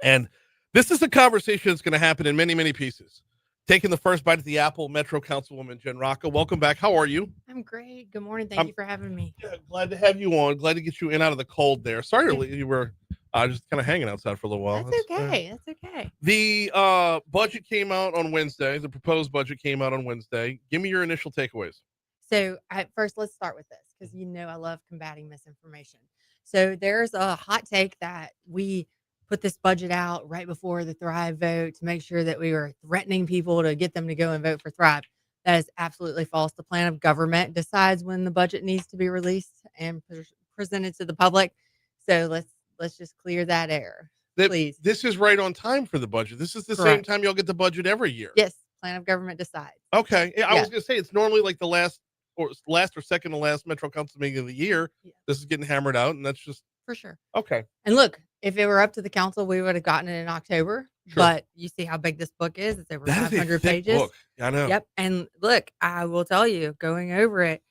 And this is a conversation that's going to happen in many, many pieces. Taking the first bite at the apple, Metro Councilwoman Jenn Racca. Welcome back. How are you? I'm great. Good morning. Thank you for having me. Yeah, glad to have you on. Glad to get you in out of the cold there. Sorry you were just kind of hanging outside for a little while. That's okay. That's okay. The budget came out on Wednesday. The proposed budget came out on Wednesday. Give me your initial takeaways. So first, let's start with this because you know I love combating misinformation. So there's a hot take that we put this budget out right before the Thrive vote to make sure that we were threatening people to get them to go and vote for Thrive. That is absolutely false. The plan of government decides when the budget needs to be released and presented to the public. So let's just clear that air, please. This is right on time for the budget. This is the same time y'all get the budget every year. Yes, plan of government decides. Okay, I was going to say it's normally like the last or second to last Metro Council meeting of the year. Yeah. This is getting hammered out, and that's just For sure. okay. And look, if it were up to the council, we would have gotten it in October. Sure. But you see how big this book is. It's over 500 pages. Book. I know. Yep. And look, I will tell you, going over it,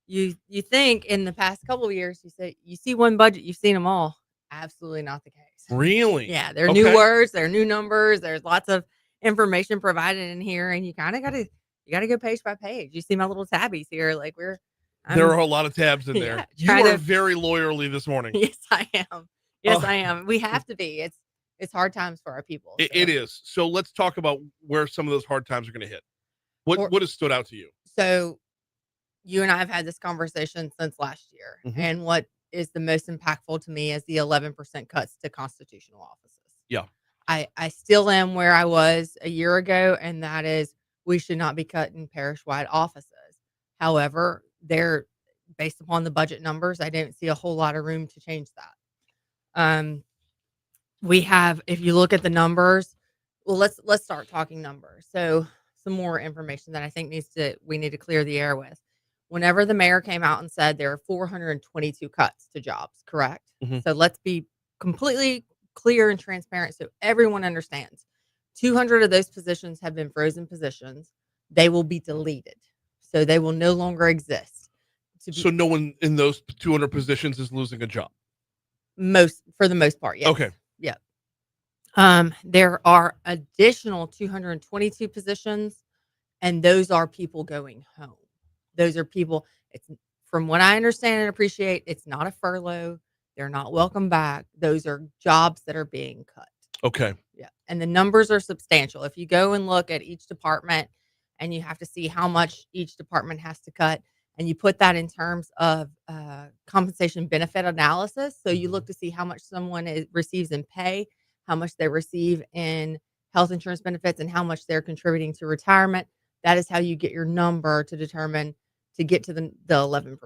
you think in the past couple of years, you see one budget, you've seen them all. Absolutely not the case. Really? Yeah. There are new words, there are new numbers, there's lots of information provided in here, and you kind of gotta go page by page. You see my little tabbies here, like there are a lot of tabs in there. You are very lawyerly this morning. Yes, I am. Yes, I am. We have to be. it's hard times for our people. It is. So let's talk about where some of those hard times are going to hit. What has stood out to you? So you and I have had this conversation since last year. And what is the most impactful to me is the 11% cuts to constitutional offices. Yeah. I still am where I was a year ago, and that is we should not be cutting parish-wide offices. However, they're based upon the budget numbers. I don't see a whole lot of room to change that. We have, if you look at the numbers, well, let's start talking numbers. So some more information that I think we need to clear the air with. Whenever the mayor came out and said there are 422 cuts to jobs, correct? So let's be completely clear and transparent so everyone understands. 200 of those positions have been frozen positions. They will be deleted. So they will no longer exist. So no one in those 200 positions is losing a job? For the most part, yes. Okay. Yeah. There are additional 222 positions, and those are people going home. Those are people, it's from what I understand and appreciate, it's not a furlough. They're not welcome back. Those are jobs that are being cut. Okay. Yeah. And the numbers are substantial. If you go and look at each department and you have to see how much each department has to cut, and you put that in terms of compensation benefit analysis. So you look to see how much someone receives in pay, how much they receive in health insurance benefits, and how much they're contributing to retirement. That is how you get your number to determine to get to the 11%.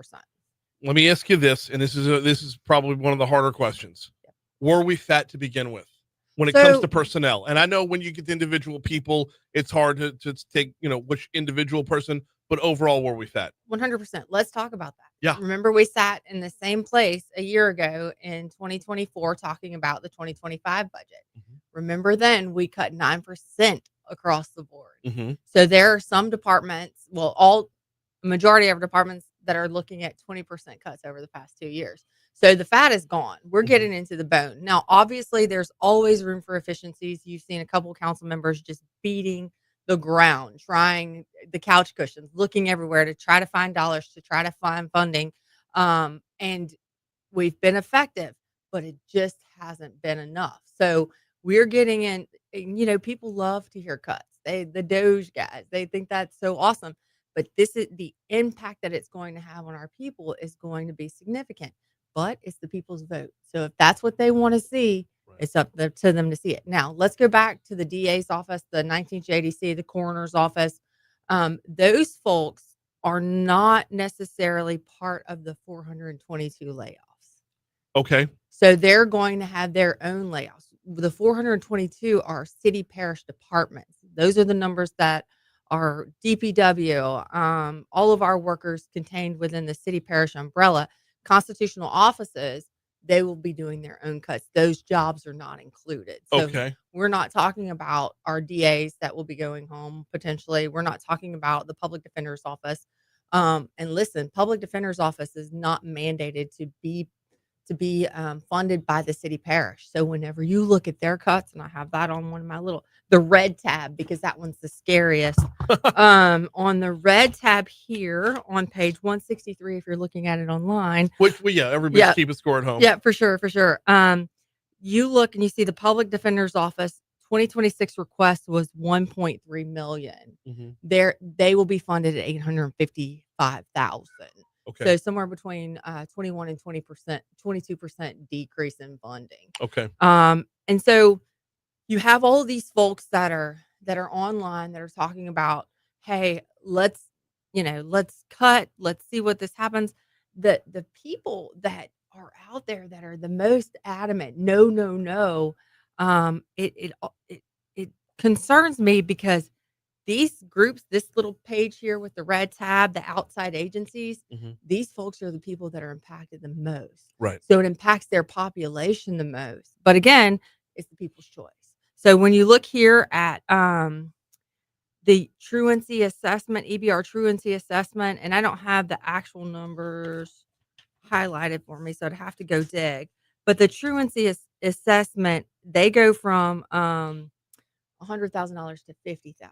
Let me ask you this, and this is probably one of the harder questions. Were we fat to begin with when it comes to personnel? And I know when you get to individual people, it's hard to take, which individual person, but overall, were we fat? 100%. Let's talk about that. Yeah. Remember, we sat in the same place a year ago in 2024 talking about the 2025 budget. Remember then we cut 9% across the board. So there are some departments, majority of our departments that are looking at 20% cuts over the past 2 years. So the fat is gone. We're getting into the bone. Now, obviously, there's always room for efficiencies. You've seen a couple of council members just beating the ground, trying the couch cushions, looking everywhere to try to find dollars, to try to find funding. And we've been effective, but it just hasn't been enough. So we're getting in, people love to hear cuts. The Doge guys, they think that's so awesome. But this is the impact that it's going to have on our people is going to be significant. But it's the people's vote. So if that's what they want to see, it's up to them to see it. Now, let's go back to the DA's office, the 19th JDC, the coroner's office. Those folks are not necessarily part of the 422 layoffs. Okay. So they're going to have their own layoffs. The 422 are city parish departments. Those are the numbers that are DPW, all of our workers contained within the city parish umbrella. Constitutional offices, they will be doing their own cuts. Those jobs are not included. So we're not talking about our DAs that will be going home potentially. We're not talking about the public defender's office. And listen, public defender's office is not mandated to be funded by the city parish. So whenever you look at their cuts, and I have that on one of my the red tab, because that one's the scariest. On the red tab here on page 163, if you're looking at it online. Which everybody's keeping score at home. Yeah, for sure. You look and you see the public defender's office 2026 request was 1.3 million. They will be funded at 855,000. Okay. So somewhere between 21 and 22% decrease in funding. Okay. And so you have all of these folks that are online that are talking about, hey, let's cut, let's see what this happens. The people that are out there that are the most adamant, no, it concerns me because these groups, this little page here with the red tab, the outside agencies, these folks are the people that are impacted the most. Right. So it impacts their population the most. But again, it's the people's choice. So when you look here at the truancy assessment, EBR truancy assessment, and I don't have the actual numbers highlighted for me, so I'd have to go dig. But the truancy assessment, they go from $100,000 to $50,000.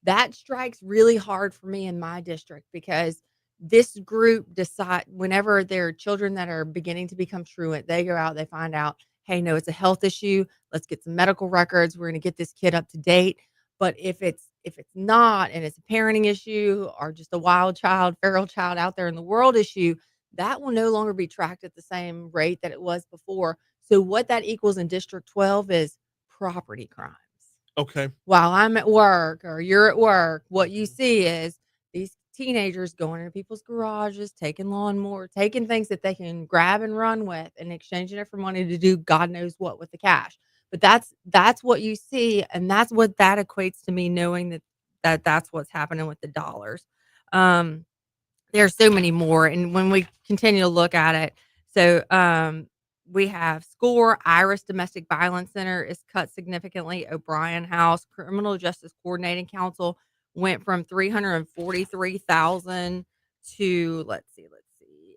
That strikes really hard for me in my district because this group decide whenever there are children that are beginning to become truant, they go out, they find out, hey, no, it's a health issue. Let's get some medical records. We're going to get this kid up to date. But if it's not, and it's a parenting issue or just a wild child, feral child out there in the world issue, that will no longer be tracked at the same rate that it was before. So what that equals in District 12 is property crimes. Okay. While I'm at work or you're at work, what you see is these teenagers going into people's garages, taking lawnmower, taking things that they can grab and run with and exchanging it for money to do God knows what with the cash. But that's what you see, and that's what that equates to me, knowing that's what's happening with the dollars. There's so many more, and when we continue to look at it, so we have SCORE, Iris Domestic Violence Center is cut significantly. O'Brien House, Criminal Justice Coordinating Council went from 343,000 to let's see,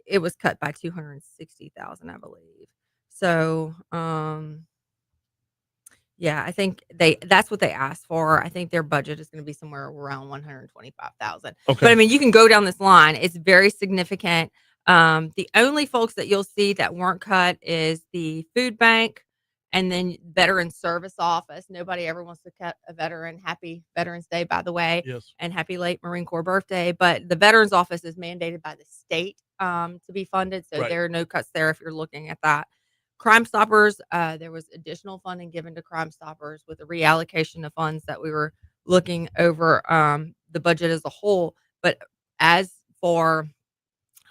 it was cut by 260,000, I believe. So yeah, I think that's what they asked for. I think their budget is going to be somewhere around 125,000. Okay. But I mean, you can go down this line. It's very significant. The only folks that you'll see that weren't cut is the food bank and then Veteran Service Office. Nobody ever wants to cut a veteran. Happy Veterans Day, by the way. Yes. And happy late Marine Corps birthday. But the Veterans Office is mandated by the state to be funded. So Right. there are no cuts there if you're looking at that. Crime Stoppers, there was additional funding given to Crime Stoppers with a reallocation of funds that we were looking over the budget as a whole. But as for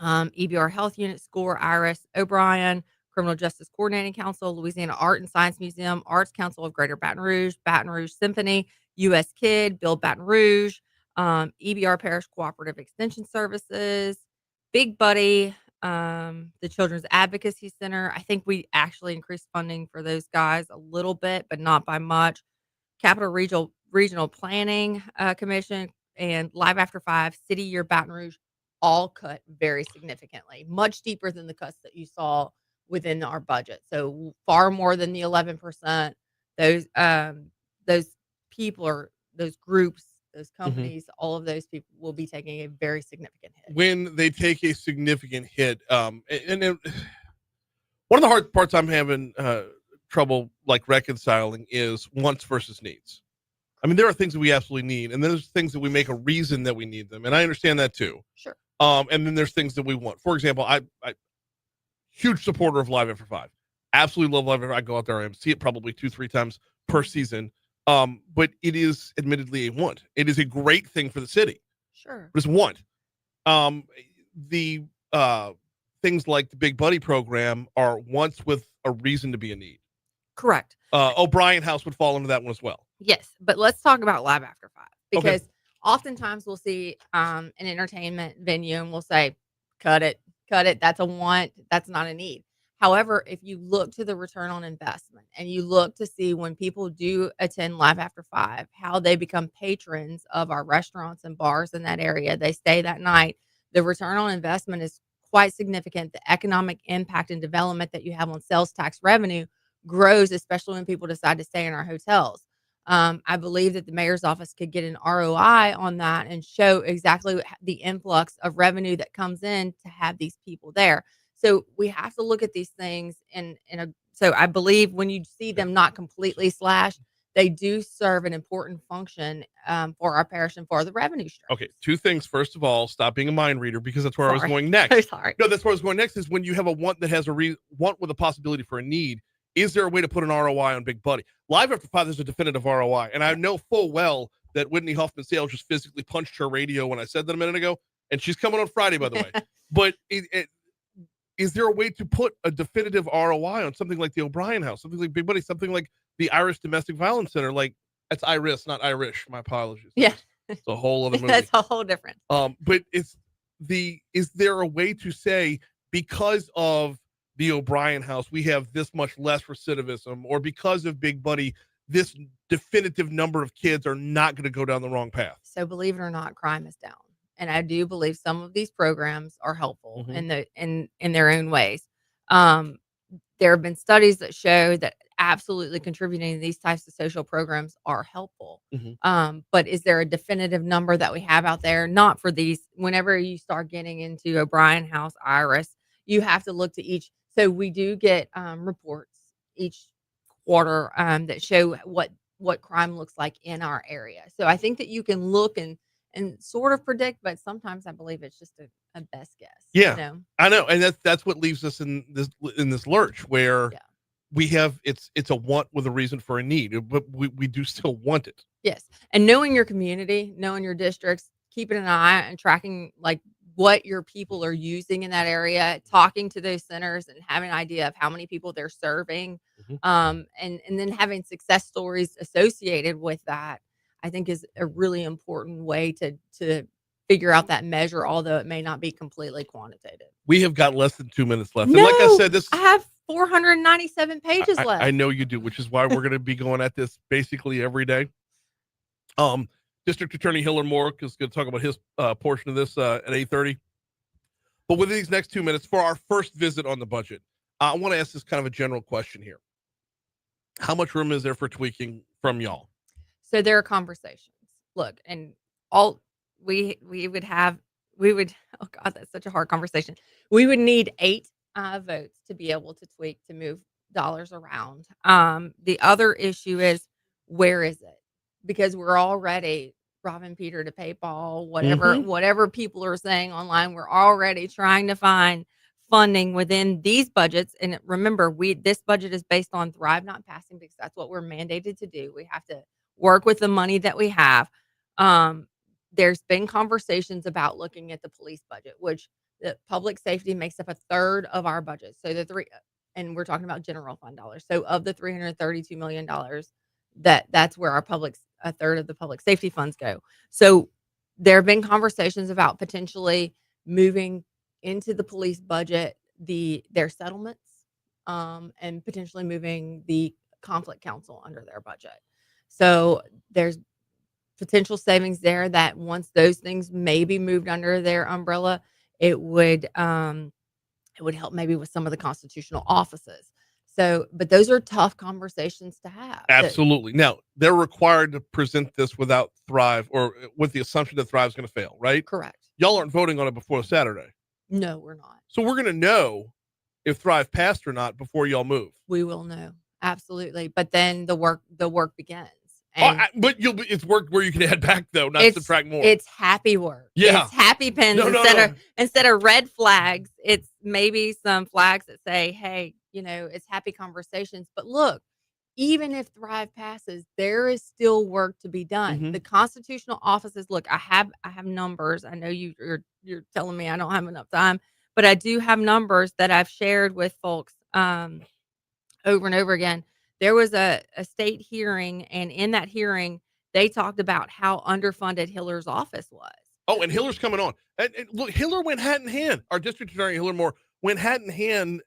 EBR Health Unit, SCORE, Iris, O'Brien, Criminal Justice Coordinating Council, Louisiana Art and Science Museum, Arts Council of Greater Baton Rouge Symphony, U.S. Kid, Build Baton Rouge, EBR Parish Cooperative Extension Services, Big Buddy, the Children's Advocacy Center. I think we actually increased funding for those guys a little bit, but not by much. Capital Regional Planning Commission and Live After 5, City Year Baton Rouge, all cut very significantly, much deeper than the cuts that you saw within our budget. So far more than the 11%. Those people or those groups, those companies, all of those people will be taking a very significant hit. When they take a significant hit, one of the hard parts I'm having trouble like reconciling is wants versus needs. I mean, there are things that we absolutely need, and there's things that we make a reason that we need them, and I understand that too. Sure. And then there's things that we want. For example, I huge supporter of Live After 5. Absolutely love Live After 5. I go out there and see it probably 2-3 times per season. But it is admittedly a want. It is a great thing for the city. Sure. But it's a want. The things like the Big Buddy program are wants with a reason to be a need. Correct. O'Brien House would fall into that one as well. Yes, but let's talk about Live After 5 because Okay. oftentimes we'll see an entertainment venue and we'll say, cut it. That's a want. That's not a need. However, if you look to the return on investment and you look to see when people do attend Live After 5, how they become patrons of our restaurants and bars in that area, they stay that night, the return on investment is quite significant. The economic impact and development that you have on sales tax revenue grows, especially when people decide to stay in our hotels. I believe that the mayor's office could get an ROI on that and show exactly the influx of revenue that comes in to have these people there. So we have to look at these things so I believe when you see them not completely slashed, they do serve an important function for our parish and for the revenue stream. Okay, two things. First of all, stop being a mind reader because that's where I was going next. So sorry. No, that's where I was going next is when you have a want that has a want with a possibility for a need. Is there a way to put an ROI on Big Buddy? Live After 5 is a definitive ROI. And I know full well that Whitney Hoffman Sales just physically punched her radio when I said that a minute ago. And she's coming on Friday, by the way. But is there a way to put a definitive ROI on something like the O'Brien House, something like Big Buddy, something like the Irish Domestic Violence Center? Like, that's Iris, not Irish. My apologies. Yeah. It's a whole other movie. That's a whole different. But is there a way to say because of the O'Brien House, we have this much less recidivism, or because of Big Buddy, this definitive number of kids are not going to go down the wrong path? So believe it or not, crime is down. And I do believe some of these programs are helpful in their own ways. There have been studies that show that absolutely contributing to these types of social programs are helpful. But is there a definitive number that we have out there? Not for these. Whenever you start getting into O'Brien House, Iris, you have to look to each. So we do get reports each quarter that show what crime looks like in our area. So I think that you can look and sort of predict, but sometimes I believe it's just a best guess. Yeah, you know? I know, and that's what leaves us in this lurch where Yeah. we have it's a want with a reason for a need, but we do still want it. Yes, and knowing your community, knowing your districts, keeping an eye and tracking like what your people are using in that area, talking to those centers and having an idea of how many people they're serving, and then having success stories associated with that, I think is a really important way to figure out that measure, although it may not be completely quantitative. We have got less than 2 minutes left, No, and like I said, this I have 497 pages left. I know you do, which is why we're going to be going at this basically every day. District Attorney Hillar Moore is going to talk about his portion of this at 8:30. But within these next 2 minutes, for our first visit on the budget, I want to ask this kind of a general question here. How much room is there for tweaking from y'all? So there are conversations. Look, and all we would oh God, that's such a hard conversation. We would need 8 votes to be able to tweak to move dollars around. The other issue is, where is it? Because we're already robbing Peter to pay Paul, whatever people are saying online, we're already trying to find funding within these budgets. And remember, this budget is based on Thrive not passing because that's what we're mandated to do. We have to work with the money that we have. There's been conversations about looking at the police budget, which the public safety makes up a third of our budget. So and we're talking about general fund dollars. So of the $332 million, that's where a third of the public safety funds go. So there have been conversations about potentially moving into the police budget their settlements, and potentially moving the conflict counsel under their budget. So there's potential savings there that once those things may be moved under their umbrella, it would help maybe with some of the constitutional offices. So, but those are tough conversations to have. Absolutely. Now, they're required to present this without Thrive or with the assumption that Thrive is going to fail, right? Correct. Y'all aren't voting on it before Saturday. No, we're not. So we're going to know if Thrive passed or not before y'all move. We will know. Absolutely. But then the work begins. And it's work where you can add back though, not subtract more. It's happy work. Yeah. It's happy pins instead of red flags. It's maybe some flags that say, hey, it's happy conversations. But look, even if Thrive passes, there is still work to be done. The constitutional offices, look, I have numbers. I know you're telling me I don't have enough time, but I do have numbers that I've shared with folks over and over again. There was a state hearing, and in that hearing, they talked about how underfunded Hillar's office was. Oh, and Hillar's coming on. And look, Hillar went hat in hand. Our district attorney, Hillar Moore, went hat in hand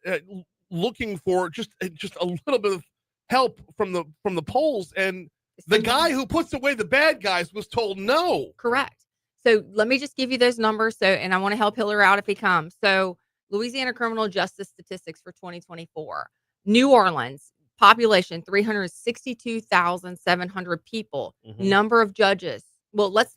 looking for just a little bit of help from the polls. And the guy who puts away the bad guys was told no. Correct. So let me just give you those numbers. And I want to help Hillar out if he comes. So Louisiana criminal justice statistics for 2024. New Orleans. Population 362,700 people. Number of judges. Well, let's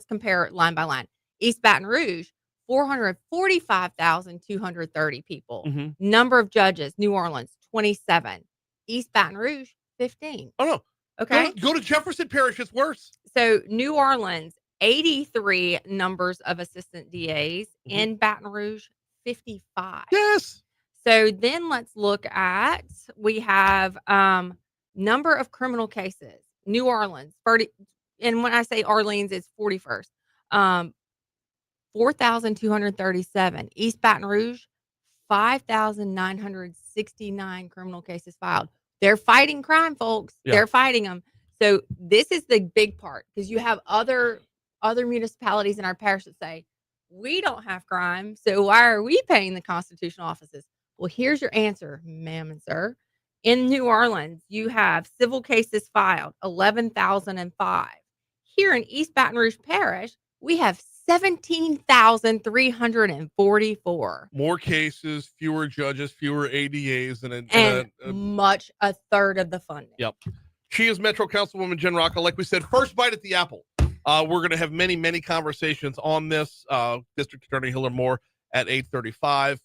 compare line by line. East Baton Rouge, 445,230 people. Number of judges. New Orleans, 27. East Baton Rouge, 15. Oh no. Okay. Go to Jefferson Parish. It's worse. So New Orleans, 83 numbers of assistant DAs. In Baton Rouge, 55. Yes. So then let's look at, we have number of criminal cases. New Orleans, 30, and when I say Orleans, it's 41st. 4,237. East Baton Rouge, 5,969 criminal cases filed. They're fighting crime, folks. Yeah. They're fighting them. So this is the big part, because you have other municipalities in our parish that say, we don't have crime, so why are we paying the constitutional offices? Well, here's your answer, ma'am and sir. In New Orleans, you have civil cases filed, 11,005. Here in East Baton Rouge Parish, we have 17,344. More cases, fewer judges, fewer ADAs, and a third of the funding. Yep. She is Metro Councilwoman Jenn Racca. Like we said, first bite at the apple. We're going to have many, many conversations on this. District Attorney Hillar Moore at 8:35.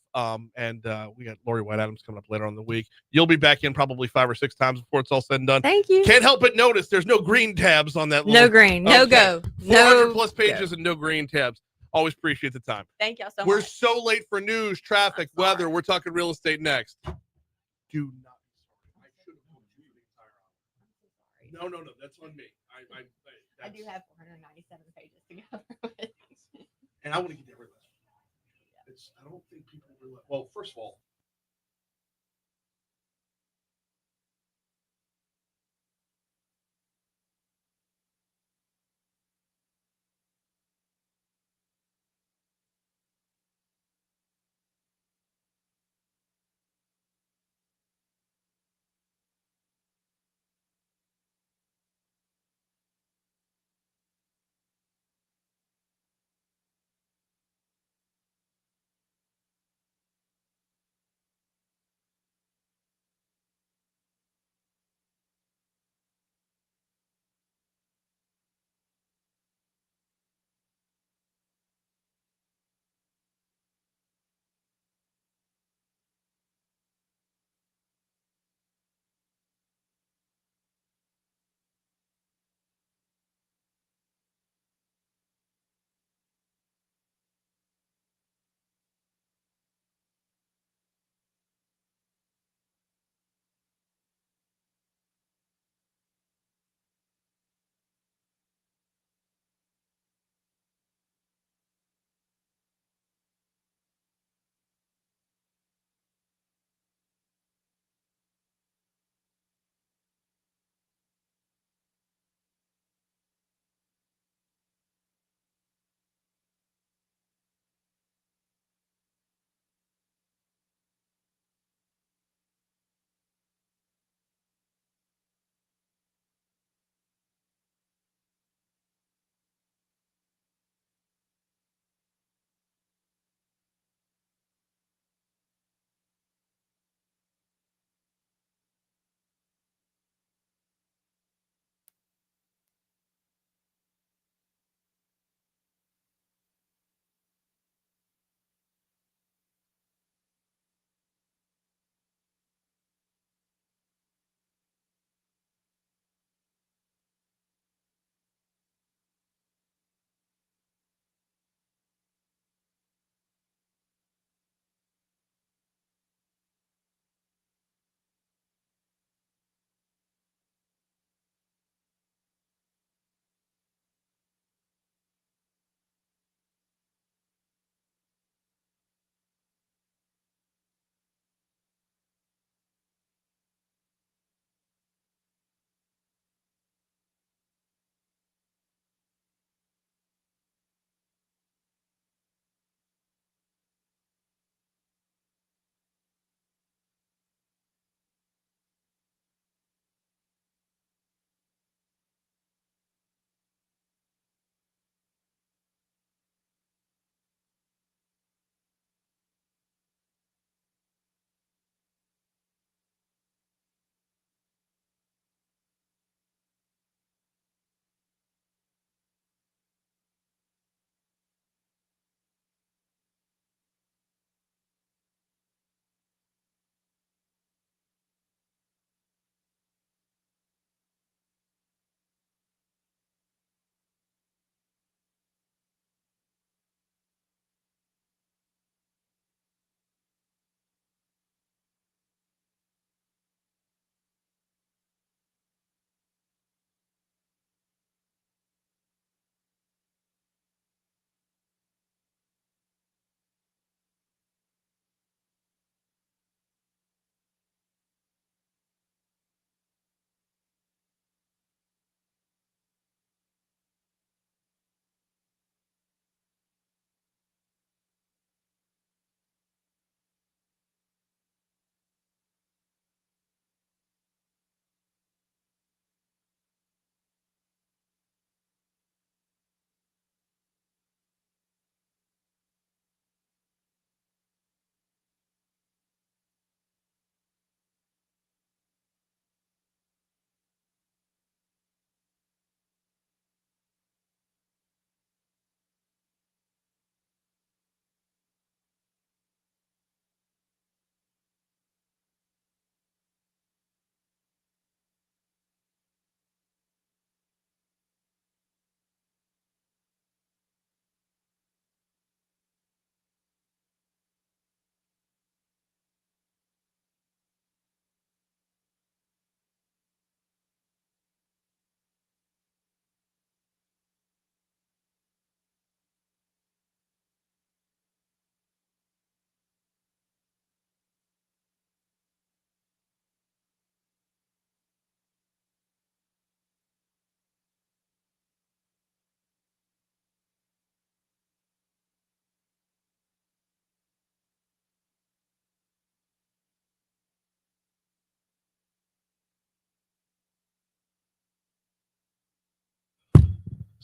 And we got Lori White Adams coming up later on in the week. You'll be back in probably 5 or 6 times before it's all said and done. Thank you. Can't help but notice there's no green tabs on that. No green. No Okay. go. 400 No plus pages go. and no green tabs. Always appreciate the time. Thank y'all so We're much. so late for news, traffic, I'm sorry. weather. We're talking real estate next. Do not be sorry. I should have told you for the entire hour. I'm so sorry. No. That's on me. I do have 497 pages to go. And I want to get every last one. I don't think people realize. Well, first of all,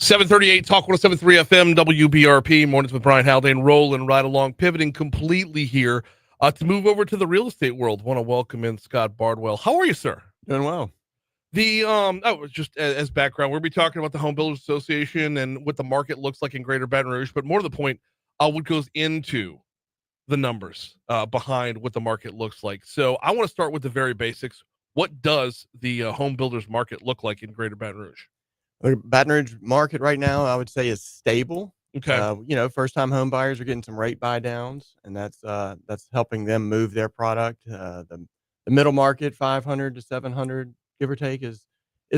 738 Talk 1073 FM WBRP mornings with Brian Haldane, rolling right along, pivoting completely here to move over to the real estate world. Want to welcome in Scott Bardwell. How are you, sir? Doing well. Just as background, we'll be talking about the Home Builders Association and what the market looks like in Greater Baton Rouge, but more to the point, what goes into the numbers behind what the market looks like. So I want to start with the very basics. What does the home builders market look like in Greater Baton Rouge? The Baton Rouge market right now, I would say, is stable. Okay. First-time home buyers are getting some rate buy downs, and that's helping them move their product. The middle market, 500 to 700, give or take, is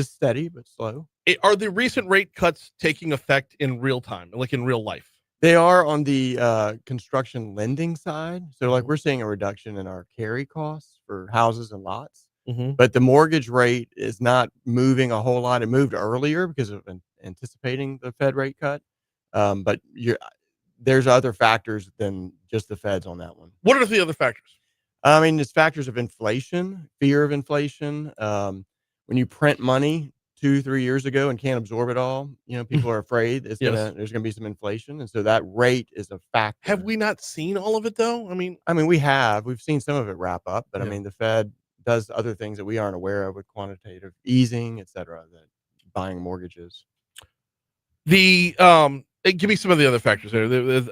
steady but slow. Are the recent rate cuts taking effect in real time, like in real life? They are on the construction lending side. So, like, we're seeing a reduction in our carry costs for houses and lots. Mm-hmm. But the mortgage rate is not moving a whole lot. It moved earlier because of anticipating the Fed rate cut. But there's other factors than just the Feds on that one. What are the other factors? I mean, it's factors of inflation, fear of inflation. When you print money 2-3 years ago and can't absorb it all, people are afraid there's gonna be some inflation, and so that rate is a factor. Have we not seen all of it though? We've seen some of it wrap up, but Yeah. the Fed does other things that we aren't aware of with quantitative easing, et cetera, that buying mortgages. Give me some of the other factors there,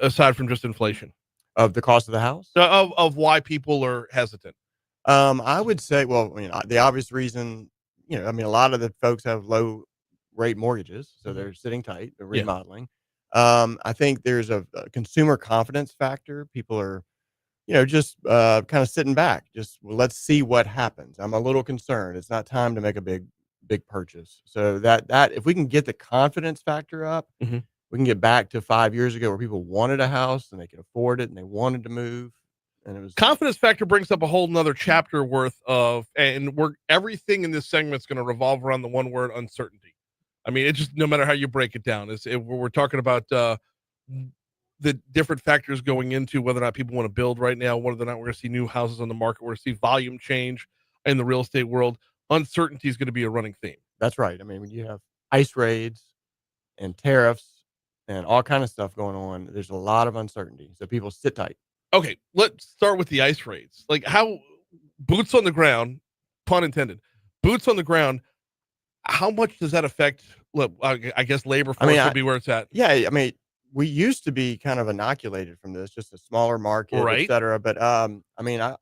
aside from just inflation. Of the cost of the house? Of why people are hesitant. I would say, the obvious reason, a lot of the folks have low rate mortgages, so they're sitting tight, they're remodeling. I think there's a consumer confidence factor. People are just kind of sitting back. Let's see what happens. I'm a little concerned. It's not time to make a big purchase. So that if we can get the confidence factor up, Mhm. we can get back to 5 years ago where people wanted a house and they could afford it and they wanted to move. And it was Confidence factor brings up a whole nother chapter worth of, and everything in this segment is going to revolve around the one word uncertainty. I mean, it just, no matter how you break it down, we're talking about the different factors going into whether or not people want to build right now, whether or not we're going to see new houses on the market, we're going to see volume change in the real estate world. Uncertainty is going to be a running theme. That's right. When you have ICE raids and tariffs and all kind of stuff going on, there's a lot of uncertainty. So people sit tight. Okay, let's start with the ICE raids. Like, how boots on the ground, pun intended, boots on the ground, how much does that affect, I guess labor force would be where it's at. Yeah, we used to be kind of inoculated from this, just a smaller market, Right. et cetera. But I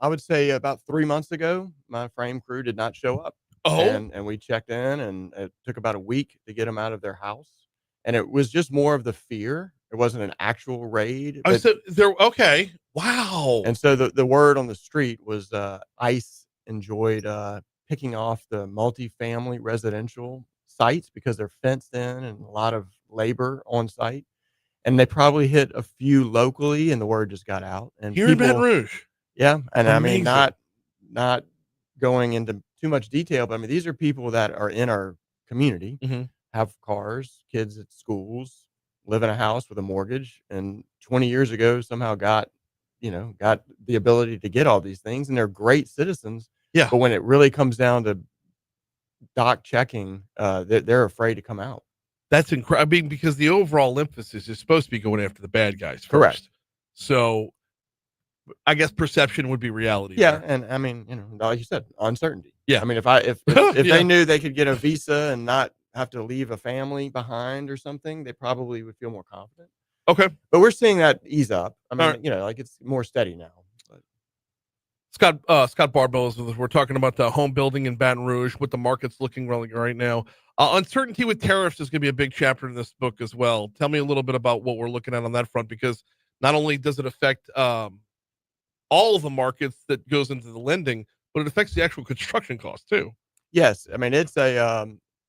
would say about 3 months ago, my frame crew did not show up. Oh, And we checked in, and it took about a week to get them out of their house. And it was just more of the fear. It wasn't an actual raid. okay. Wow. And so the word on the street was ICE enjoyed picking off the multifamily residential sites because they're fenced in and a lot of labor on site. And they probably hit a few locally, and the word just got out. And Here in Baton Rouge. Yeah, and Amazing. not going into too much detail, but these are people that are in our community, have cars, kids at schools, live in a house with a mortgage, and 20 years ago somehow got the ability to get all these things, and they're great citizens. Yeah. But when it really comes down to doc checking, they're afraid to come out. That's incredible. Because the overall emphasis is supposed to be going after the bad guys first. Correct. So I guess perception would be reality. Yeah, there. and like you said, uncertainty. Yeah. If Yeah. they knew they could get a visa and not have to leave a family behind or something, they probably would feel more confident. Okay. But we're seeing that ease up. Right. It's more steady now. But Scott Bardwell is with us. We're talking about the home building in Baton Rouge, what the market's looking really right now. Uncertainty with tariffs is going to be a big chapter in this book as well. Tell me a little bit about what we're looking at on that front, because not only does it affect all of the markets that goes into the lending, but it affects the actual construction costs too. yes,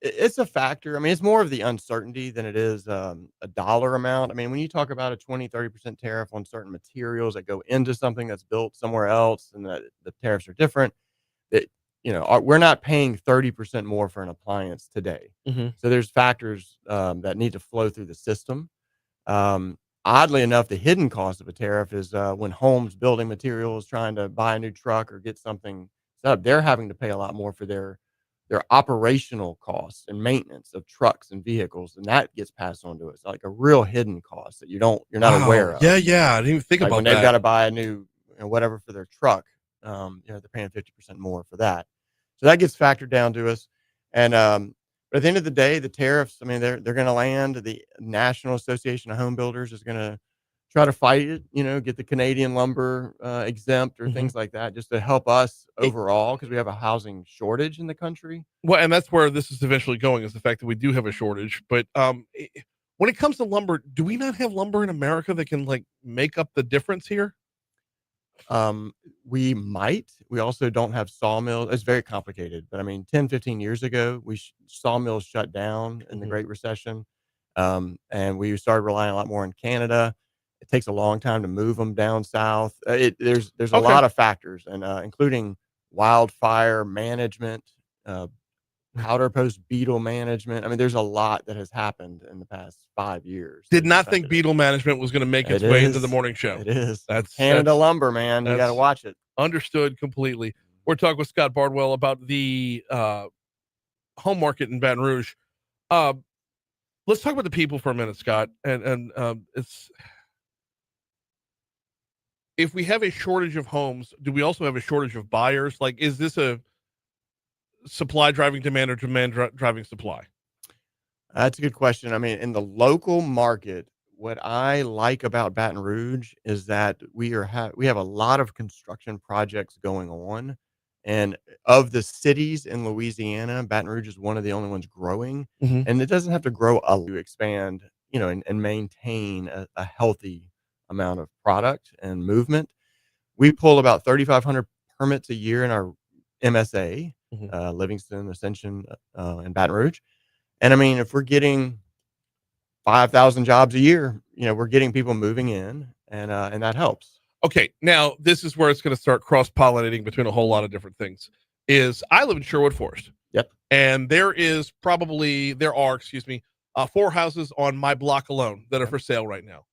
it's a factor. It's more of the uncertainty than it is a dollar amount. When you talk about a 20-30% tariff on certain materials that go into something that's built somewhere else, and that the tariffs are different, that we're not paying 30% more for an appliance today. Mhm. So there's factors that need to flow through the system. Oddly enough, the hidden cost of a tariff is when homes building materials trying to buy a new truck or get something set up, they're having to pay a lot more for their their operational costs and maintenance of trucks and vehicles, and that gets passed on to us, like a real hidden cost that you're not aware of. Yeah. I didn't even think Like about when they've that. got to buy a new whatever for their truck, they're paying 50% more for that. So that gets factored down to us. And but at the end of the day, the tariffs, I mean, they're going to land. The National Association of Home Builders is going to try to fight it, get the Canadian lumber exempt or things like that, just to help us overall, because we have a housing shortage in the country. Well, and that's where this is eventually going, is the fact that we do have a shortage. But when it comes to lumber, do we not have lumber in America that can like make up the difference here? We might. We also don't have sawmills. It's very complicated. But I mean, 10, 15 years ago, sawmills shut down in the Great Recession. And we started relying a lot more on Canada. It takes a long time to move them down south. There's a lot of factors, and including wildfire management, powder post beetle management. I mean, there's a lot that has happened in the past 5 years. Did not think beetle management was going to make its way into the morning show. It is. That's Canada lumber, man. You got to watch it. Understood completely. We're talking with Scott Bardwell about the home market in Baton Rouge. Let's talk about the people for a minute, Scott. And it's, if we have a shortage of homes, do we also have a shortage of buyers? Like, is this a supply driving demand or demand driving supply? That's a good question. I mean, in the local market, what I like about Baton Rouge is that we have a lot of construction projects going on, and of the cities in Louisiana, Baton Rouge is one of the only ones growing, and it doesn't have to grow to expand, and maintain a healthy amount of product and movement. We pull about 3,500 permits a year in our MSA, Livingston, Ascension, and Baton Rouge. And I mean, if we're getting 5,000 jobs a year, we're getting people moving in, and that helps. Okay, now this is where it's going to start cross-pollinating between a whole lot of different things. I live in Sherwood Forest. Yep. And there are 4 houses on my block alone that are for sale right now.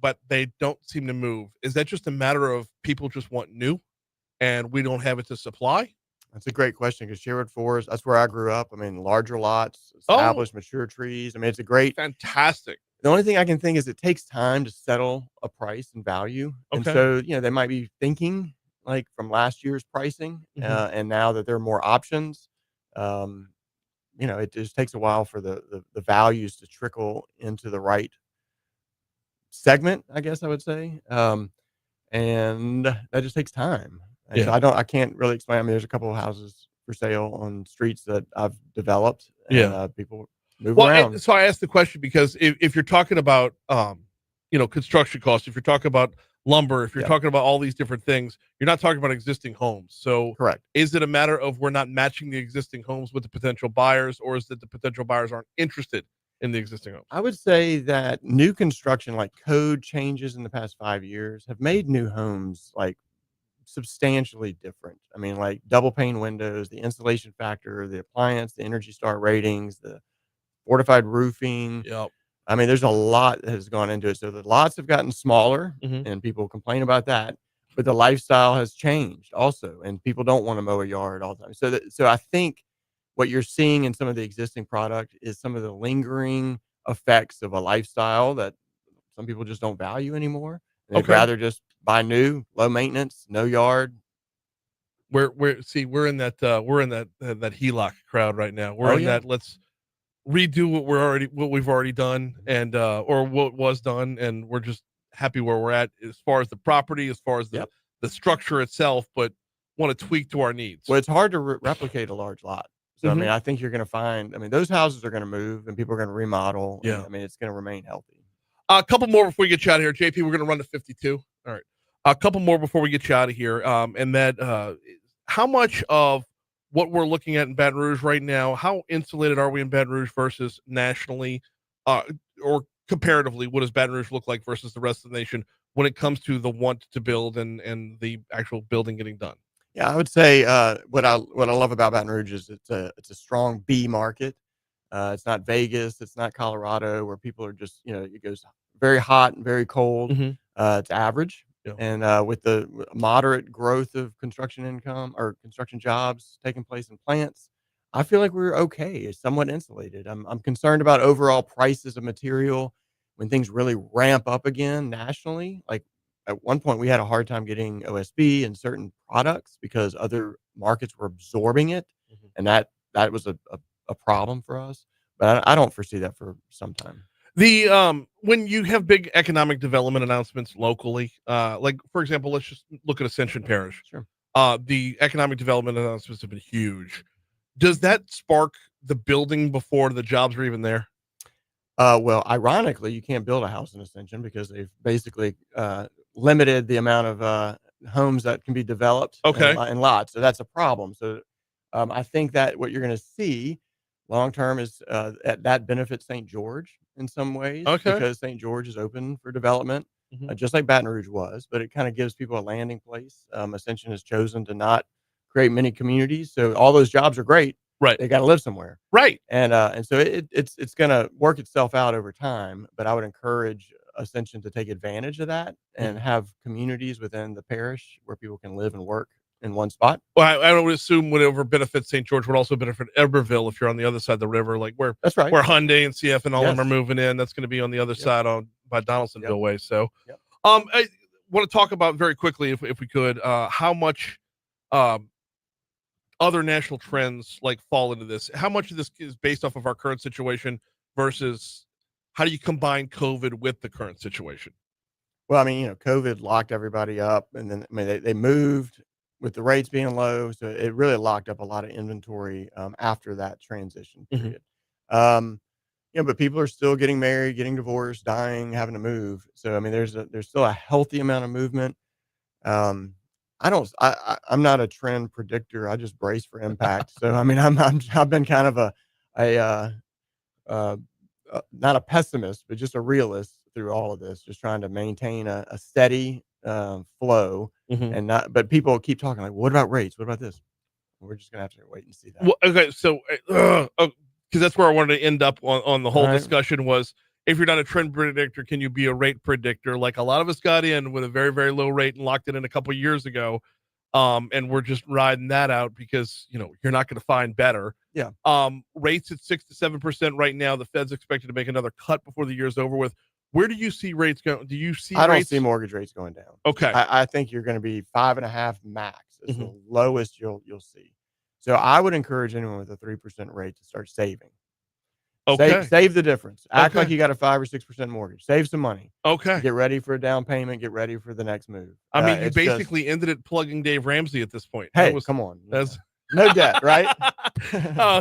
But they don't seem to move. Is that just a matter of people just want new and we don't have it to supply? That's a great question, because Sherwood Forest, that's where I grew up. I mean, larger lots, established, mature trees. I mean, it's a great. Fantastic. The only thing I can think is it takes time to settle a price and value. And so, they might be thinking like from last year's pricing, and now that there are more options, it just takes a while for the values to trickle into the right segment, I guess I would say. And that just takes time. And so I can't really explain. I mean, there's a couple of houses for sale on streets that I've developed. And, people move around. So I asked the question because if you're talking about, construction costs, if you're talking about lumber, if you're talking about all these different things, you're not talking about existing homes. So correct. Is it a matter of we're not matching the existing homes with the potential buyers, or is that the potential buyers aren't interested in the existing homes? I would say that new construction, like code changes in the past 5 years, have made new homes like substantially different. I mean, like double pane windows, the insulation factor, the appliance, the Energy Star ratings, the fortified roofing. Yep. I mean, there's a lot that has gone into it. So the lots have gotten smaller, and people complain about that. But the lifestyle has changed also, and people don't want to mow a yard all the time. So I think what you're seeing in some of the existing product is some of the lingering effects of a lifestyle that some people just don't value anymore. They'd rather just buy new, low maintenance, no yard. We're in that HELOC crowd right now. We're in that let's redo what we've already done, and or what was done, and we're just happy where we're at as far as the property, as far as the structure itself, but want to tweak to our needs. Well, it's hard to replicate a large lot. So I mean, I think you're going to find. I mean, those houses are going to move, and people are going to remodel. Yeah. I mean, it's going to remain healthy. A couple more before we get you out of here, JP. We're going to run to 52. All right. A couple more before we get you out of here. And that, how much of what we're looking at in Baton Rouge right now, how insulated are we in Baton Rouge versus nationally, or comparatively, what does Baton Rouge look like versus the rest of the nation when it comes to the want to build and the actual building getting done? Yeah, I would say what I love about Baton Rouge is it's a strong B market. It's not Vegas, it's not Colorado, where people are just, it goes very hot and very cold. It's average. Yeah. And with the moderate growth of construction income or construction jobs taking place in plants, I feel like we're okay. It's somewhat insulated. I'm concerned about overall prices of material when things really ramp up again nationally. Like at one point, we had a hard time getting OSB and certain products because other markets were absorbing it, and that was a problem for us. But I don't foresee that for some time. The when you have big economic development announcements locally, like for example, let's just look at Ascension Parish. Sure. The economic development announcements have been huge. Does that spark the building before the jobs are even there? Well, ironically, you can't build a house in Ascension because they've basically limited the amount of homes that can be developed in lots. So that's a problem. So I think that what you're going to see long term is that benefits St. George in some ways because St. George is open for development, just like Baton Rouge was, but it kind of gives people a landing place. Ascension has chosen to not create many communities. So all those jobs are great. Right. They got to live somewhere. Right. And so it's going to work itself out over time, but I would encourage Ascension to take advantage of that and have communities within the parish where people can live and work in one spot. Well, I would assume whatever benefits St. George would also benefit Eberville if you're on the other side of the river, like where that's right, where Hyundai and CF and all of them are moving in. That's going to be on the other side by Donaldsonville way. So, I want to talk about very quickly, if we could, how much other national trends like fall into this. How much of this is based off of our current situation versus how do you combine COVID with the current situation? Well, I mean, COVID locked everybody up, and then they moved with the rates being low, so it really locked up a lot of inventory after that transition period. But people are still getting married, getting divorced, dying, having to move. So I mean, there's still a healthy amount of movement. I'm not a trend predictor. I just brace for impact. So I mean, I've been kind of not a pessimist, but just a realist through all of this, just trying to maintain a steady flow and not. But people keep talking like, "What about rates? What about this?" We're just gonna have to wait and see that. Well, okay, so because that's where I wanted to end up on the whole discussion was, if you're not a trend predictor, can you be a rate predictor? Like a lot of us got in with a very, very low rate and locked it in a couple of years ago. And we're just riding that out because, you're not going to find better. Yeah. Rates at 6 to 7% right now. The Fed's expected to make another cut before the year's over with. Where do you see rates going? Do you see I don't see mortgage rates going down. Okay. I think you're going to be 5.5 max. It's the lowest you'll see. So I would encourage anyone with a 3% rate to start saving. Okay. Save the difference. Act like you got a 5 or 6% mortgage. Save some money. Okay. Get ready for a down payment. Get ready for the next move. I mean, you basically ended it plugging Dave Ramsey at this point. Hey, come on. That's no debt, right?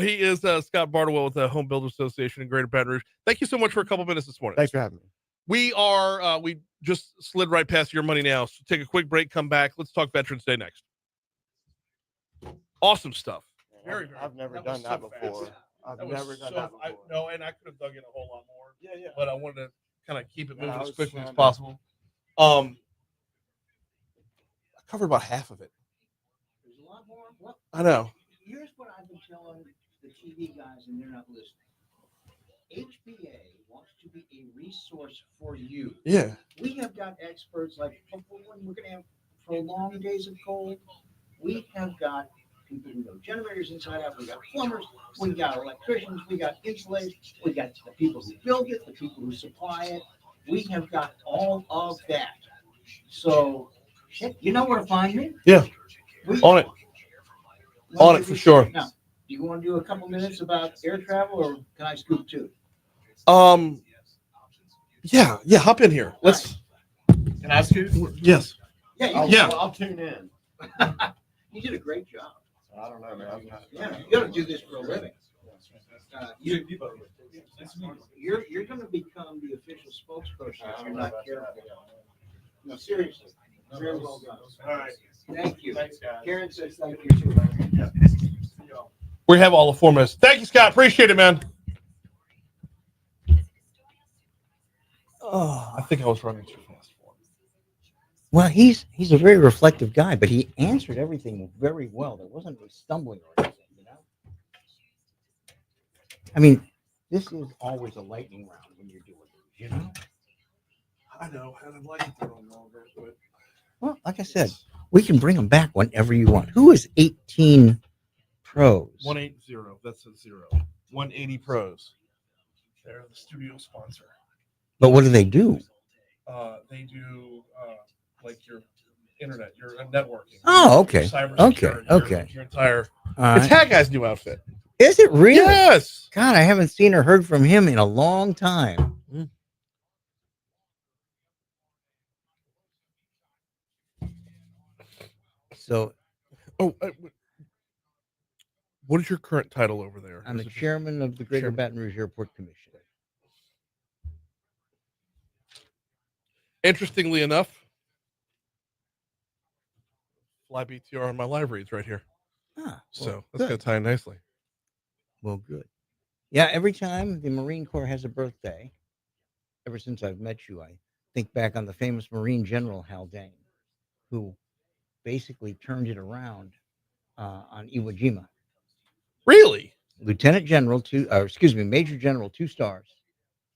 He is Scott Bardwell with the Home Builders Association in Greater Baton Rouge. Thank you so much for a couple minutes this morning. Thanks for having me. We just slid right past your money now. So take a quick break, come back. Let's talk Veterans Day next. Awesome stuff. I've never done that before. I've never done that before. No, and I could have dug in a whole lot more. Yeah. But I wanted to kind of keep it moving as quickly as possible. I covered about half of it. There's a lot more. Well, I know. Here's what I've been telling the TV guys, and they're not listening. HBA wants to be a resource for you. Yeah. We have got experts like when we're going to have prolonged days of cold. We have got people who know generators inside out. We got plumbers. We got electricians. We got insulators. We got the people who build it, the people who supply it. We have got all of that. So, you know where to find me? Yeah. On it. On it for sure. Now, do you want to do a couple minutes about air travel, or can I scoop too? Yeah. Hop in here. Let's. Can I scoop? Yes. Yeah. I'll tune in. You did a great job. I don't know, man. Yeah, you got to do this for a living. You're going to become the official spokesperson if you're not careful. No, seriously. Very well done. All right. Thank you. Thanks, guys. Karen says thank you too. We have all the 4 minutes. Thank you, Scott. Appreciate it, man. Oh, I think I was running too fast for him. Well, he's a very reflective guy, but he answered everything very well. There wasn't any stumbling or anything, I mean, this is always a lightning round when you're doing it, I know. I'd like it to run longer, but Well, like I said, we can bring them back whenever you want. Who is 18% Pros. 180. That's a 0. 180 Pros. They're the studio sponsor. But what do they do? They do like your internet, your networking. Oh, okay. Your cybersecurity, Okay. Your entire. All It's right. Hat Guy's new outfit. Is it really? Yes. God, I haven't seen or heard from him in a long time. So, what is your current title over there? I'm Is the it just chairman of the Greater chairman? Baton Rouge Airport Commission. Interestingly enough, Fly BTR on my library is right here. So that's going to tie in nicely. Well, good. Yeah, every time the Marine Corps has a birthday, ever since I've met you, I think back on the famous Marine General Haldane, who basically turned it around on Iwo Jima. Really? Major General, 2 stars.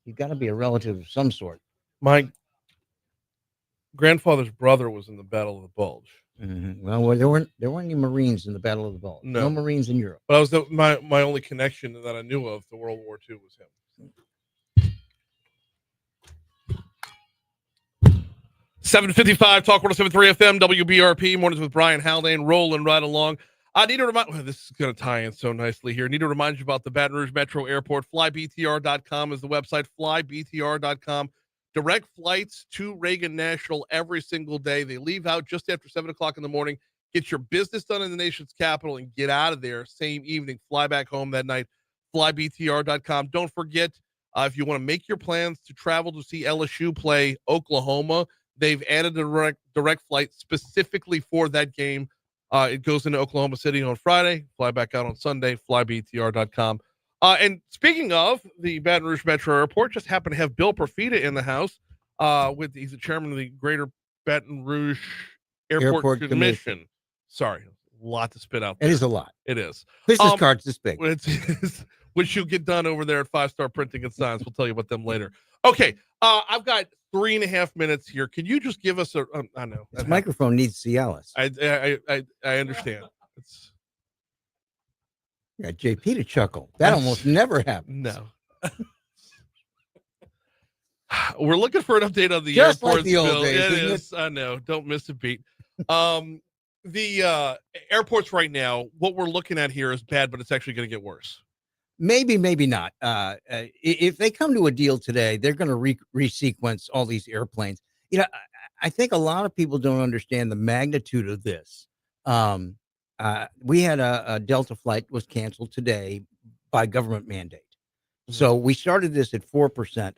You've got to be a relative of some sort. My grandfather's brother was in the Battle of the Bulge. Mm-hmm. Well, there weren't any Marines in the Battle of the Bulge. No Marines in Europe. But I was my only connection that I knew of to World War II was him. 755 Talk 107.3 FM WBRP mornings with Brian Haldane rolling right along. I need to remind this is going to tie in so nicely here. I need to remind you about the Baton Rouge Metro Airport. FlyBTR.com is the website. FlyBTR.com. Direct flights to Reagan National every single day. They leave out just after 7 o'clock in the morning. Get your business done in the nation's capital and get out of there same evening. Fly back home that night. FlyBTR.com. Don't forget, if you want to make your plans to travel to see LSU play Oklahoma, they've added a direct flight specifically for that game. It goes into Oklahoma City on Friday, fly back out on Sunday, flybtr.com. And speaking of the Baton Rouge Metro Airport, just happened to have Bill Profita in the house. He's the chairman of the Greater Baton Rouge Airport Commission. Sorry, a lot to spit out there. It is a lot. It is. Business cards this big. Which you'll get done over there at 5 Star Printing and Signs. We'll tell you about them later. Okay, I've got 3.5 minutes here. Can you just give us I know this microphone needs Cialis. I understand. It's got JP to chuckle. That almost never happens. No. We're looking for an update on the just airports, like the old Bill. days. It is. I know. Don't miss a beat. The airports right now, what we're looking at here is bad, but it's actually going to get worse. Maybe not. If they come to a deal today, they're going to resequence all these airplanes. You know, I think a lot of people don't understand the magnitude of this. We had a Delta flight was canceled today by government mandate. Mm-hmm. So we started this at 4%.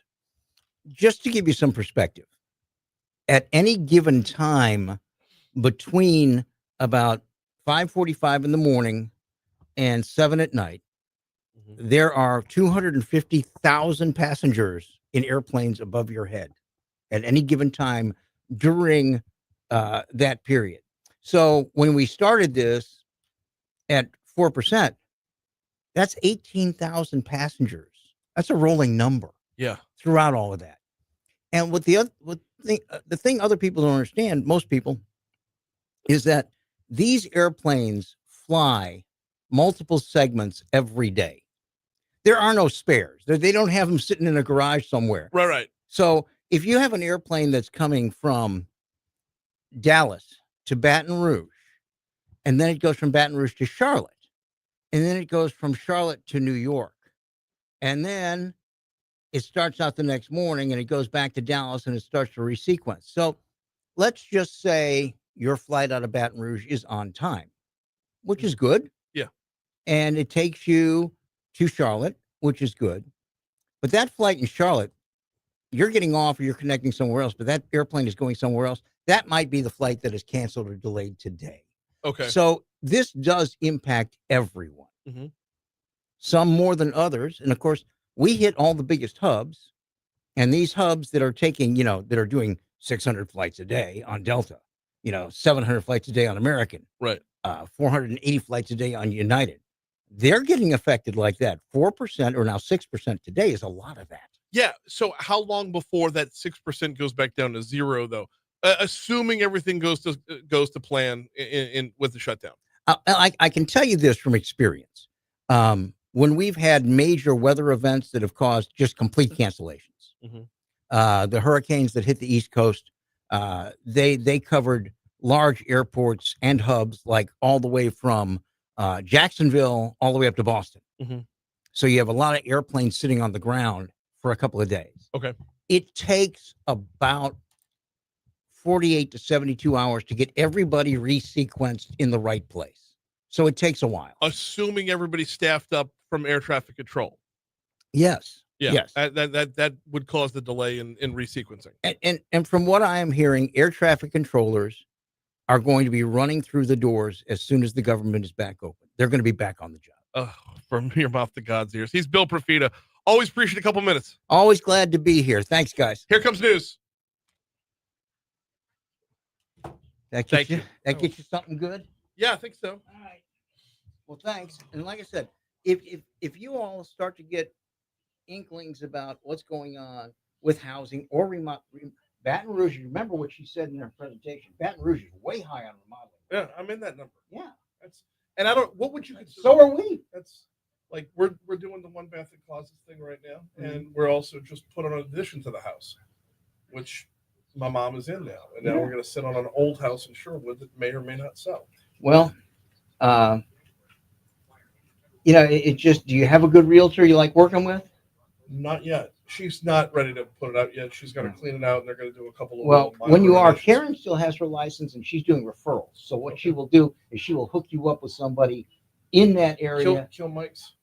Just to give you some perspective, at any given time between about 5:45 in the morning and 7 at night, there are 250,000 passengers in airplanes above your head at any given time during that period. So when we started this at 4%, that's 18,000 passengers. That's a rolling number. Yeah. Throughout all of that. And the thing other people don't understand, most people, is that these airplanes fly multiple segments every day. There are no spares. They don't have them sitting in a garage somewhere. Right. So if you have an airplane that's coming from Dallas to Baton Rouge, and then it goes from Baton Rouge to Charlotte, and then it goes from Charlotte to New York, and then it starts out the next morning and it goes back to Dallas and it starts to resequence. So let's just say your flight out of Baton Rouge is on time, which is good. Yeah. And it takes you to Charlotte, which is good. But that flight in Charlotte, you're getting off or you're connecting somewhere else, but that airplane is going somewhere else. That might be the flight that is canceled or delayed today. Okay. So this does impact everyone. Mm-hmm. Some more than others. And of course, we hit all the biggest hubs, and these hubs that are taking, that are doing 600 flights a day on Delta, 700 flights a day on American, right? 480 flights a day on United. They're getting affected like that. 4% or now 6% today is a lot of that. Yeah. So how long before that 6% goes back down to 0, though? Assuming everything goes to plan in with the shutdown. I can tell you this from experience. When we've had major weather events that have caused just complete cancellations, the hurricanes that hit the East Coast, they covered large airports and hubs, like all the way from Jacksonville all the way up to Boston. So you have a lot of airplanes sitting on the ground for a couple of days. Okay. It takes about 48 to 72 hours to get everybody resequenced in the right place. So it takes a while. Assuming everybody's staffed up from air traffic control. Yes. Yeah. Yes. That would cause the delay in resequencing. And from what I am hearing, air traffic controllers are going to be running through the doors as soon as the government is back open. They're going to be back on the job. From your mouth to God's ears. He's Bill Profita. Always appreciate a couple minutes. Always glad to be here. Thanks, guys. Here comes news. That Thank gets you. That gets you something good? Yeah, I think so. All right. Well, thanks. And like I said, if you all start to get inklings about what's going on with housing or Baton Rouge, remember what she said in her presentation. Baton Rouge is way high on remodeling. Yeah, I'm in that number. Yeah. And I don't. What would you consider? So are we. That's like we're doing the one bath and closet thing right now, and we're also just put on an addition to the house, which my mom is in now, and now we're going to sit on an old house in Sherwood that may or may not sell. Well, it just. Do you have a good realtor you like working with? Not yet. She's not ready to put it out yet. She's going to clean it out, and they're going to do a couple of. Well, minor when you are, renovations. Karen still has her license, and she's doing referrals. So what she will do is she will hook you up with somebody in that area. Kill Mike's.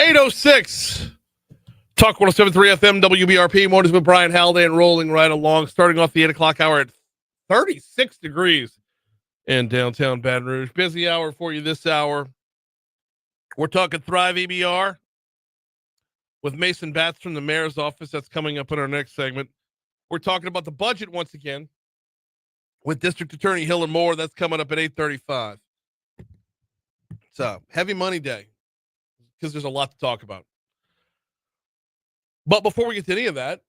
8:06. Talk 107.3 FM, WBRP. Mornings with Brian Halliday and rolling right along. Starting off the 8 o'clock hour at 36 degrees in downtown Baton Rouge. Busy hour for you this hour. We're talking Thrive EBR with Mason Batts from the mayor's office. That's coming up in our next segment. We're talking about the budget once again with District Attorney Hillar Moore. That's coming up at 8:35. It's a heavy money day because there's a lot to talk about. But before we get to any of that,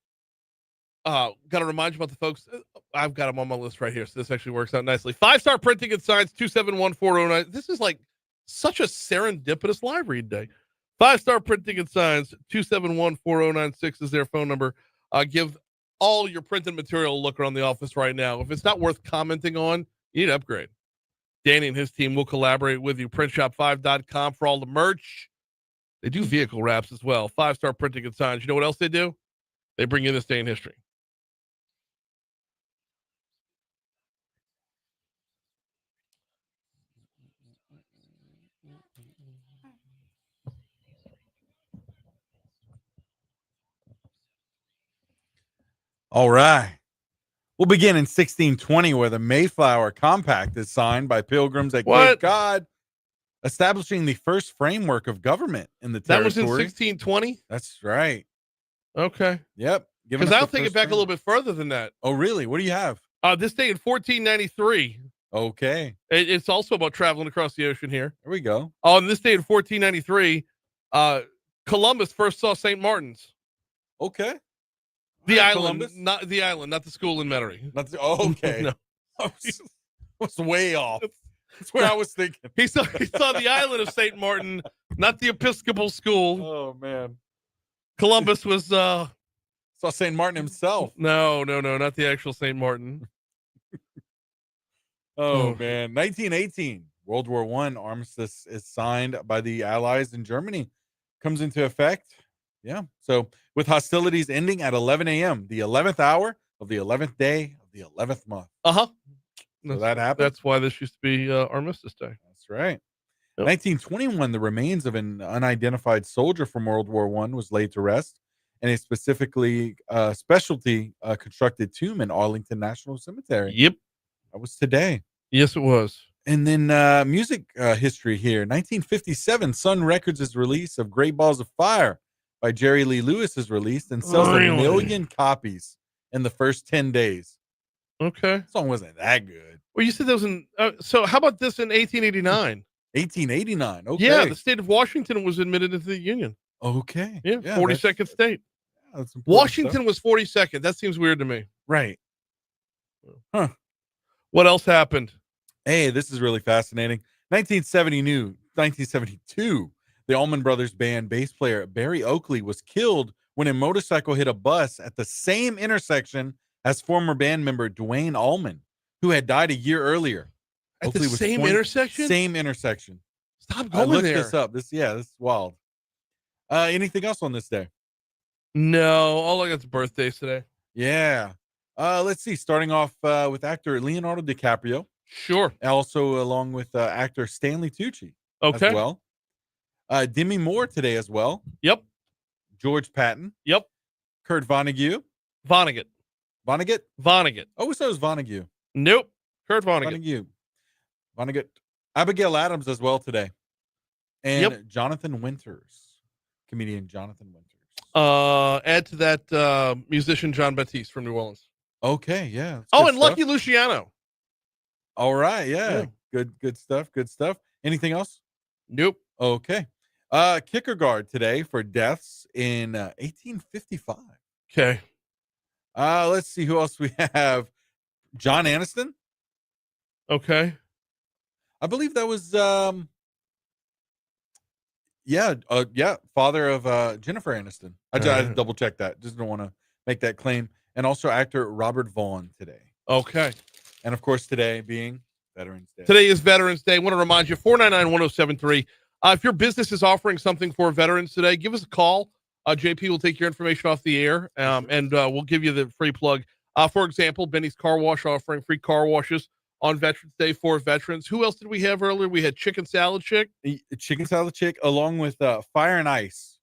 got to remind you about the folks. I've got them on my list right here, so this actually works out nicely. 5-Star Printing and Signs, 271-409. This is like such a serendipitous live read day. 5-Star Printing and Signs, 271-4096 is their phone number. Give all your printed material a look around the office right now. If it's not worth commenting on, you need to upgrade. Danny and his team will collaborate with you. Printshop5.com for all the merch. They do vehicle wraps as well. 5-Star Printing and Signs. You know what else they do? They bring you this day in history. All right. We'll begin in 1620, where the Mayflower Compact is signed by pilgrims at Cape Cod, establishing the first framework of government in the territory. That was in 1620? That's right. Okay. Yep. Because I'll take it back a little bit further than that. Oh, really? What do you have? This day in 1493. Okay. It's also about traveling across the ocean here. There we go. On this day in 1493, Columbus first saw St. Martin's. Okay. The island, Columbus? not the island, not the school in Metairie. Okay. No. I was way off. That's what I was thinking. He saw the island of St. Martin, not the Episcopal school. Oh, man. Columbus was saw St. Martin himself. No, not the actual St. Martin. Oh, man. 1918, World War I armistice is signed by the Allies in Germany. Comes into effect. Yeah. So with hostilities ending at 11 a.m., the 11th hour of the 11th day of the 11th month. Uh-huh. So that happened. That's why this used to be Armistice Day. That's right. Yep. 1921, the remains of an unidentified soldier from World War I was laid to rest in a specifically specialty constructed tomb in Arlington National Cemetery. Yep. That was today. Yes, it was. And then music history here. 1957, Sun Records' release of Great Balls of Fire by Jerry Lee Lewis is released and sells 1 million copies in the first 10 days. Okay. The song wasn't that good. Well, you said that was in. So how about this in 1889? 1889. Okay. Yeah, the state of Washington was admitted into the Union. Okay. Yeah, 42nd state. That's Washington was 42nd. That seems weird to me. Right. Huh. What else happened? Hey, this is really fascinating. 1972, the Allman Brothers Band bass player Barry Oakley was killed when a motorcycle hit a bus at the same intersection as former band member Dwayne Allman, who had died a year earlier. At Oakley the was same intersection? Same intersection. Stop I going looked there. this up. This is wild. Anything else on this day? No, all I got's birthdays today. Yeah. Let's see. Starting off with actor Leonardo DiCaprio. Sure. Also along with actor Stanley Tucci. Okay. As well. Demi Moore today as well. Yep. George Patton. Yep. Kurt Vonnegut. Vonnegut. Oh, I thought it was Vonnegut. Nope. Kurt Vonnegut. Vonnegut. Abigail Adams as well today. And Jonathan Winters. Comedian Jonathan Winters. Add to that musician John Batiste from New Orleans. Okay, yeah. Oh, and Lucky Luciano. All right, yeah. Good stuff. Anything else? Nope. Okay. Kierkegaard today for deaths in 1855. Okay. Let's see who else we have. John Aniston. Okay. I believe that was father of Jennifer Aniston. I double checked that. Just don't want to make that claim. And also actor Robert Vaughn today. Okay. And of course today being Veterans Day. Today is Veterans Day. I want to remind you, 499-1073. If your business is offering something for veterans today, give us a call. JP will take your information off the air, and we'll give you the free plug. For example, Benny's Car Wash offering free car washes on Veterans Day for veterans. Who else did we have earlier? We had Chicken Salad Chick. Chicken Salad Chick, along with Fire and Ice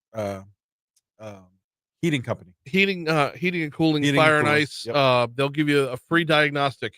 heating company. Heating and cooling, Heating Fire and and cooling. Ice. Yep. They'll give you a free diagnostic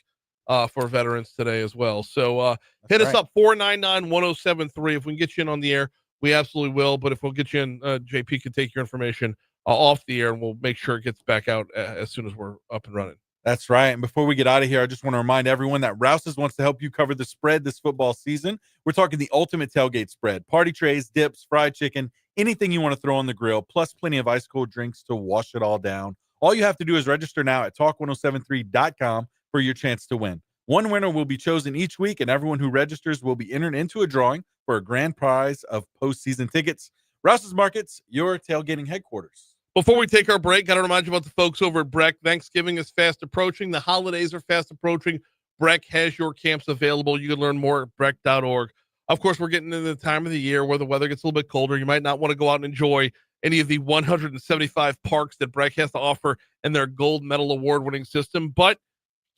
for veterans today as well. So hit That's us up, 499-1073. If we can get you in on the air, we absolutely will. But if we'll get you in, JP can take your information off the air, and we'll make sure it gets back out as soon as we're up and running. That's right. And before we get out of here, I just want to remind everyone that Rouse's wants to help you cover the spread this football season. We're talking the ultimate tailgate spread: party trays, dips, fried chicken, anything you want to throw on the grill, plus plenty of ice cold drinks to wash it all down. All you have to do is register now at talk1073.com for your chance to win. One winner will be chosen each week, and everyone who registers will be entered into a drawing for a grand prize of postseason tickets. Rouse's Markets, your tailgating headquarters. Before we take our break, got to remind you about the folks over at Breck. Thanksgiving is fast approaching. The holidays are fast approaching. Breck has your camps available. You can learn more at breck.org. Of course, we're getting into the time of the year where the weather gets a little bit colder. You might not want to go out and enjoy any of the 175 parks that Breck has to offer in their gold medal award-winning system, but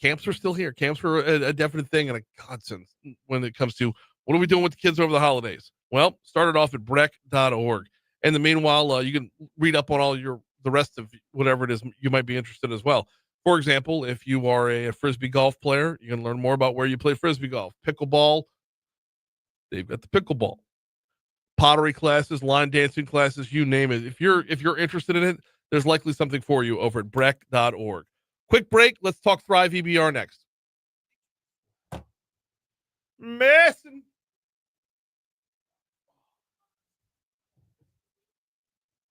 camps are still here. Camps are a definite thing and a constant when it comes to what are we doing with the kids over the holidays. Well, started off at breck.org. In the meanwhile, you can read up on all the rest of whatever it is you might be interested in as well. For example, if you are a Frisbee golf player, you can learn more about where you play Frisbee golf. Pickleball, they've got the pickleball. Pottery classes, line dancing classes, you name it. If you're interested in it, there's likely something for you over at breck.org. Quick break. Let's talk Thrive EBR next. Mason.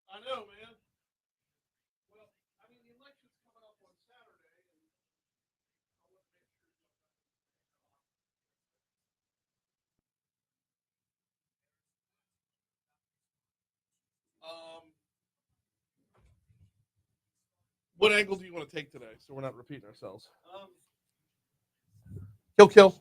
I know, man. Well, I mean, the election's coming up on Saturday, and I want to make sure what angle do you want to take today so we're not repeating ourselves? Kill.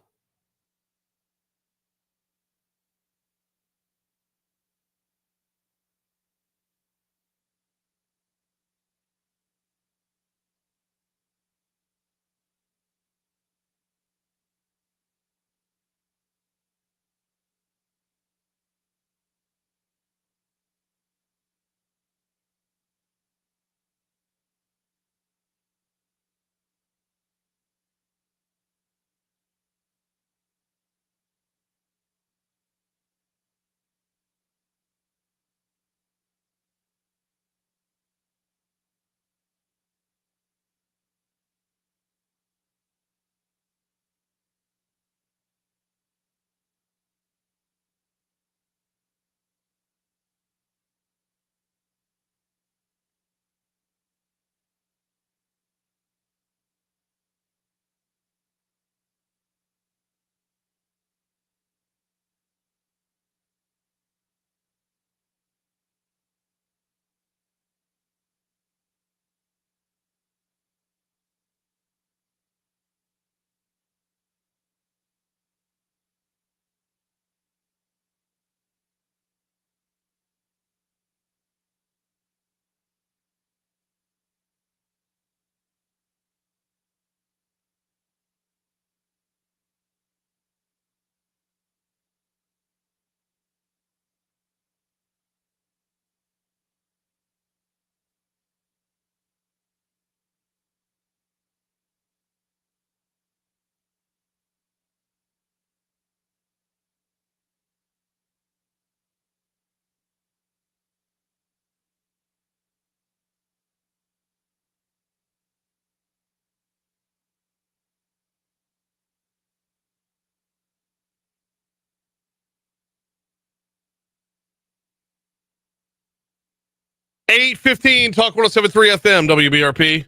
8:15, Talk 107.3 FM, WBRP.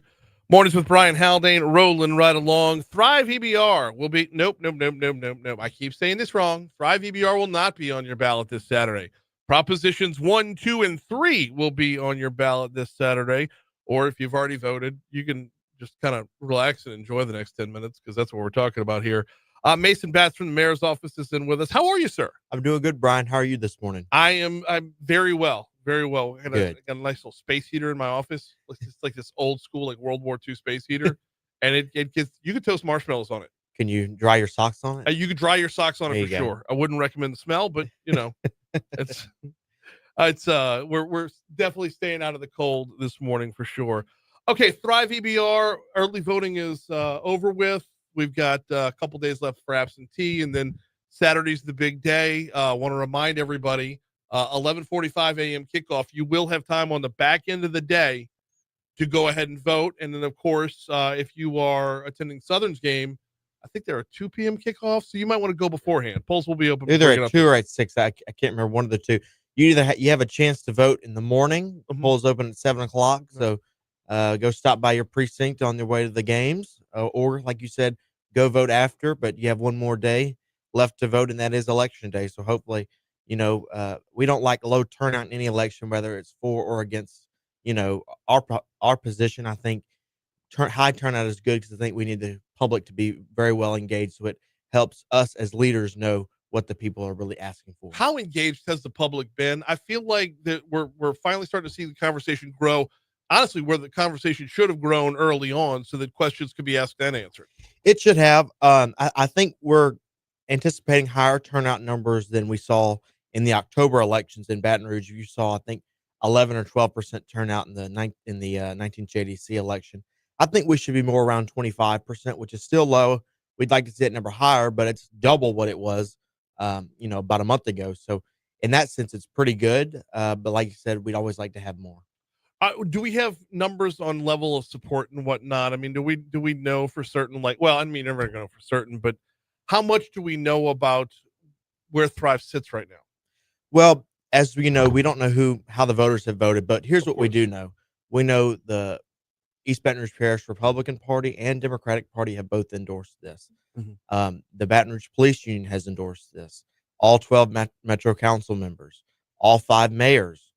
Mornings with Brian Haldane, rolling right along. Thrive EBR will be, nope. I keep saying this wrong. Thrive EBR will not be on your ballot this Saturday. Propositions 1, 2, and 3 will be on your ballot this Saturday. Or if you've already voted, you can just kind of relax and enjoy the next 10 minutes because that's what we're talking about here. Mason Batts from the mayor's office is in with us. How are you, sir? I'm doing good, Brian. How are you this morning? I'm very well. Very well. I got a nice little space heater in my office. It's like this old school, like World War II space heater. And it gets, you can toast marshmallows on it. Can you dry your socks on it? You could dry your socks on There it you for go. sure. I wouldn't recommend the smell, but it's we're definitely staying out of the cold this morning for sure. Okay, Thrive EBR early voting is over with. We've got a couple days left for absentee, and then Saturday's the big day. Want to remind everybody, 11:45 a.m. kickoff. You will have time on the back end of the day to go ahead and vote. And then, of course, if you are attending Southern's game, I think there are 2 p.m. kickoffs, so you might want to go beforehand. Polls will be open. Either before you get at up 2 there. or at 6. I can't remember, one of the two. You either you have a chance to vote in the morning. Mhm. Polls open at 7 o'clock. So go stop by your precinct on your way to the games, or like you said, go vote after. But you have one more day left to vote, and that is election day. So hopefully, we don't like low turnout in any election, whether it's for or against, our position. I think high turnout is good because I think we need the public to be very well engaged, so it helps us as leaders know what the people are really asking for. How engaged has the public been? I feel like that we're finally starting to see the conversation grow. Honestly, where the conversation should have grown early on, so that questions could be asked and answered. It should have. I think we're anticipating higher turnout numbers than we saw in the October elections in Baton Rouge. You saw, I think, 11 or 12% turnout in the 19 JDC election. I think we should be more around 25%, which is still low. We'd like to see that number higher, but it's double what it was, about a month ago. So in that sense, it's pretty good. But like you said, we'd always like to have more. Do we have numbers on level of support and whatnot? I mean, do we know for certain? Like, well, I mean, never gonna know for certain, but how much do we know about where Thrive sits right now? Well, as we know, we don't know how the voters have voted, but here's what we do know. We know the East Baton Rouge Parish Republican Party and Democratic Party have both endorsed this. Mhm. The Baton Rouge Police Union has endorsed this. All 12 Metro Council members, all 5 mayors,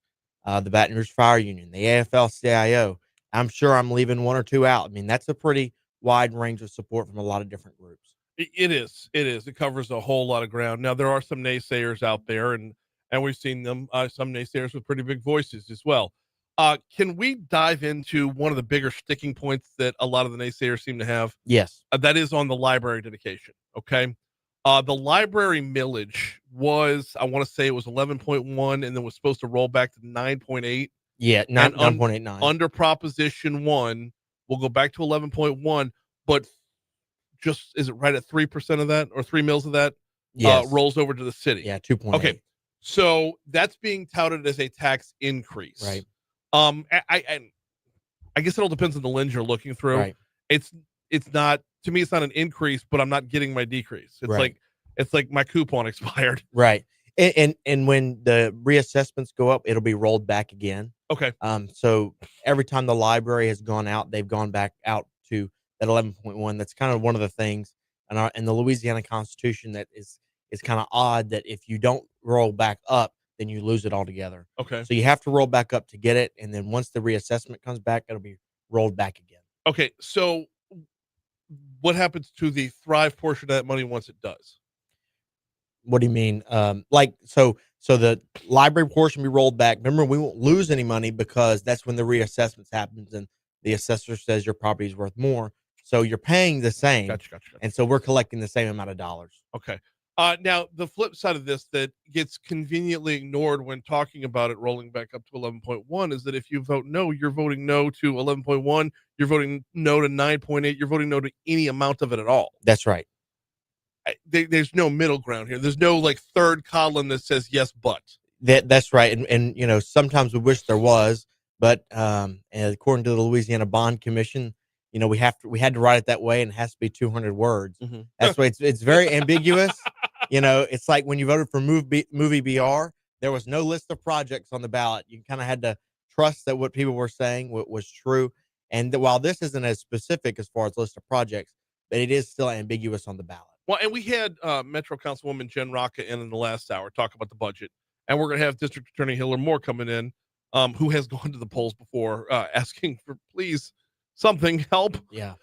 the Baton Rouge Fire Union, the AFL-CIO. I'm sure I'm leaving 1 or 2 out. I mean, that's a pretty wide range of support from a lot of different groups. It is. It covers a whole lot of ground. Now, there are some naysayers out there, and we've seen them. Some naysayers with pretty big voices as well. Can we dive into one of the bigger sticking points that a lot of the naysayers seem to have? Yes. That is on the library dedication. Okay. The library millage was, I want to say it was 11.1 and then was supposed to roll back to 9.8. Yeah, 9.89. Under Proposition 1, we'll go back to 11.1, but just, is it right at 3% of that or 3 mils of that rolls over to the city? Yeah, 2.8. Okay. So that's being touted as a tax increase. Right. I guess it all depends on the lens you're looking through. Right. It's not, to me, it's not an increase, but I'm not getting my decrease. It's like my coupon expired. Right. And when the reassessments go up, it'll be rolled back again. Okay. So every time the library has gone out, they've gone back out to that 11.1. That's kind of one of the things in the Louisiana Constitution that is kind of odd, that if you don't roll back up, then you lose it altogether. Okay. So you have to roll back up to get it, and then once the reassessment comes back, it'll be rolled back again. Okay. So what happens to the Thrive portion of that money once it does? What do you mean? So the library portion will be rolled back. Remember, we won't lose any money because that's when the reassessments happens and the assessor says your property is worth more. So you're paying the same. Gotcha. And so we're collecting the same amount of dollars. Okay. Now the flip side of this that gets conveniently ignored when talking about it rolling back up to 11.1 is that if you vote no, you're voting no to 11.1, you're voting no to 9.8, you're voting no to any amount of it at all. That's right. There's no middle ground here. There's no like third column that says yes, but. That's right. And sometimes we wish there was, but according to the Louisiana Bond Commission, we had to write it that way, and it has to be 200 words. Mm-hmm. That's why it's very ambiguous. It's like when you voted for movie BR, there was no list of projects on the ballot. You kind of had to trust that what people were saying was true. And while this isn't as specific as far as list of projects, but it is still ambiguous on the ballot. Well, and we had Metro Councilwoman Jenn Racca in the last hour talk about the budget, and we're going to have District Attorney Hillar Moore coming in, who has gone to the polls before, asking for please something help. Yeah.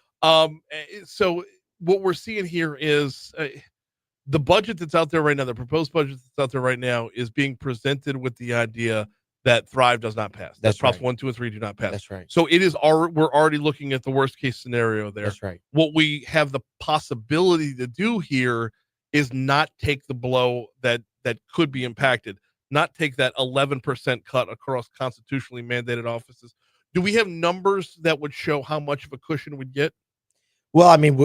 So what we're seeing here is the budget that's out there right now, the proposed budget that's out there right now, is being presented with the idea that Thrive does not pass. That's That Props right. 1, 2, and 3 do not pass. That's right. So we're already looking at the worst case scenario there. That's right. What we have the possibility to do here is not take the blow that could be impacted, not take that 11% cut across constitutionally mandated offices. Do we have numbers that would show how much of a cushion we'd get? Well, I mean,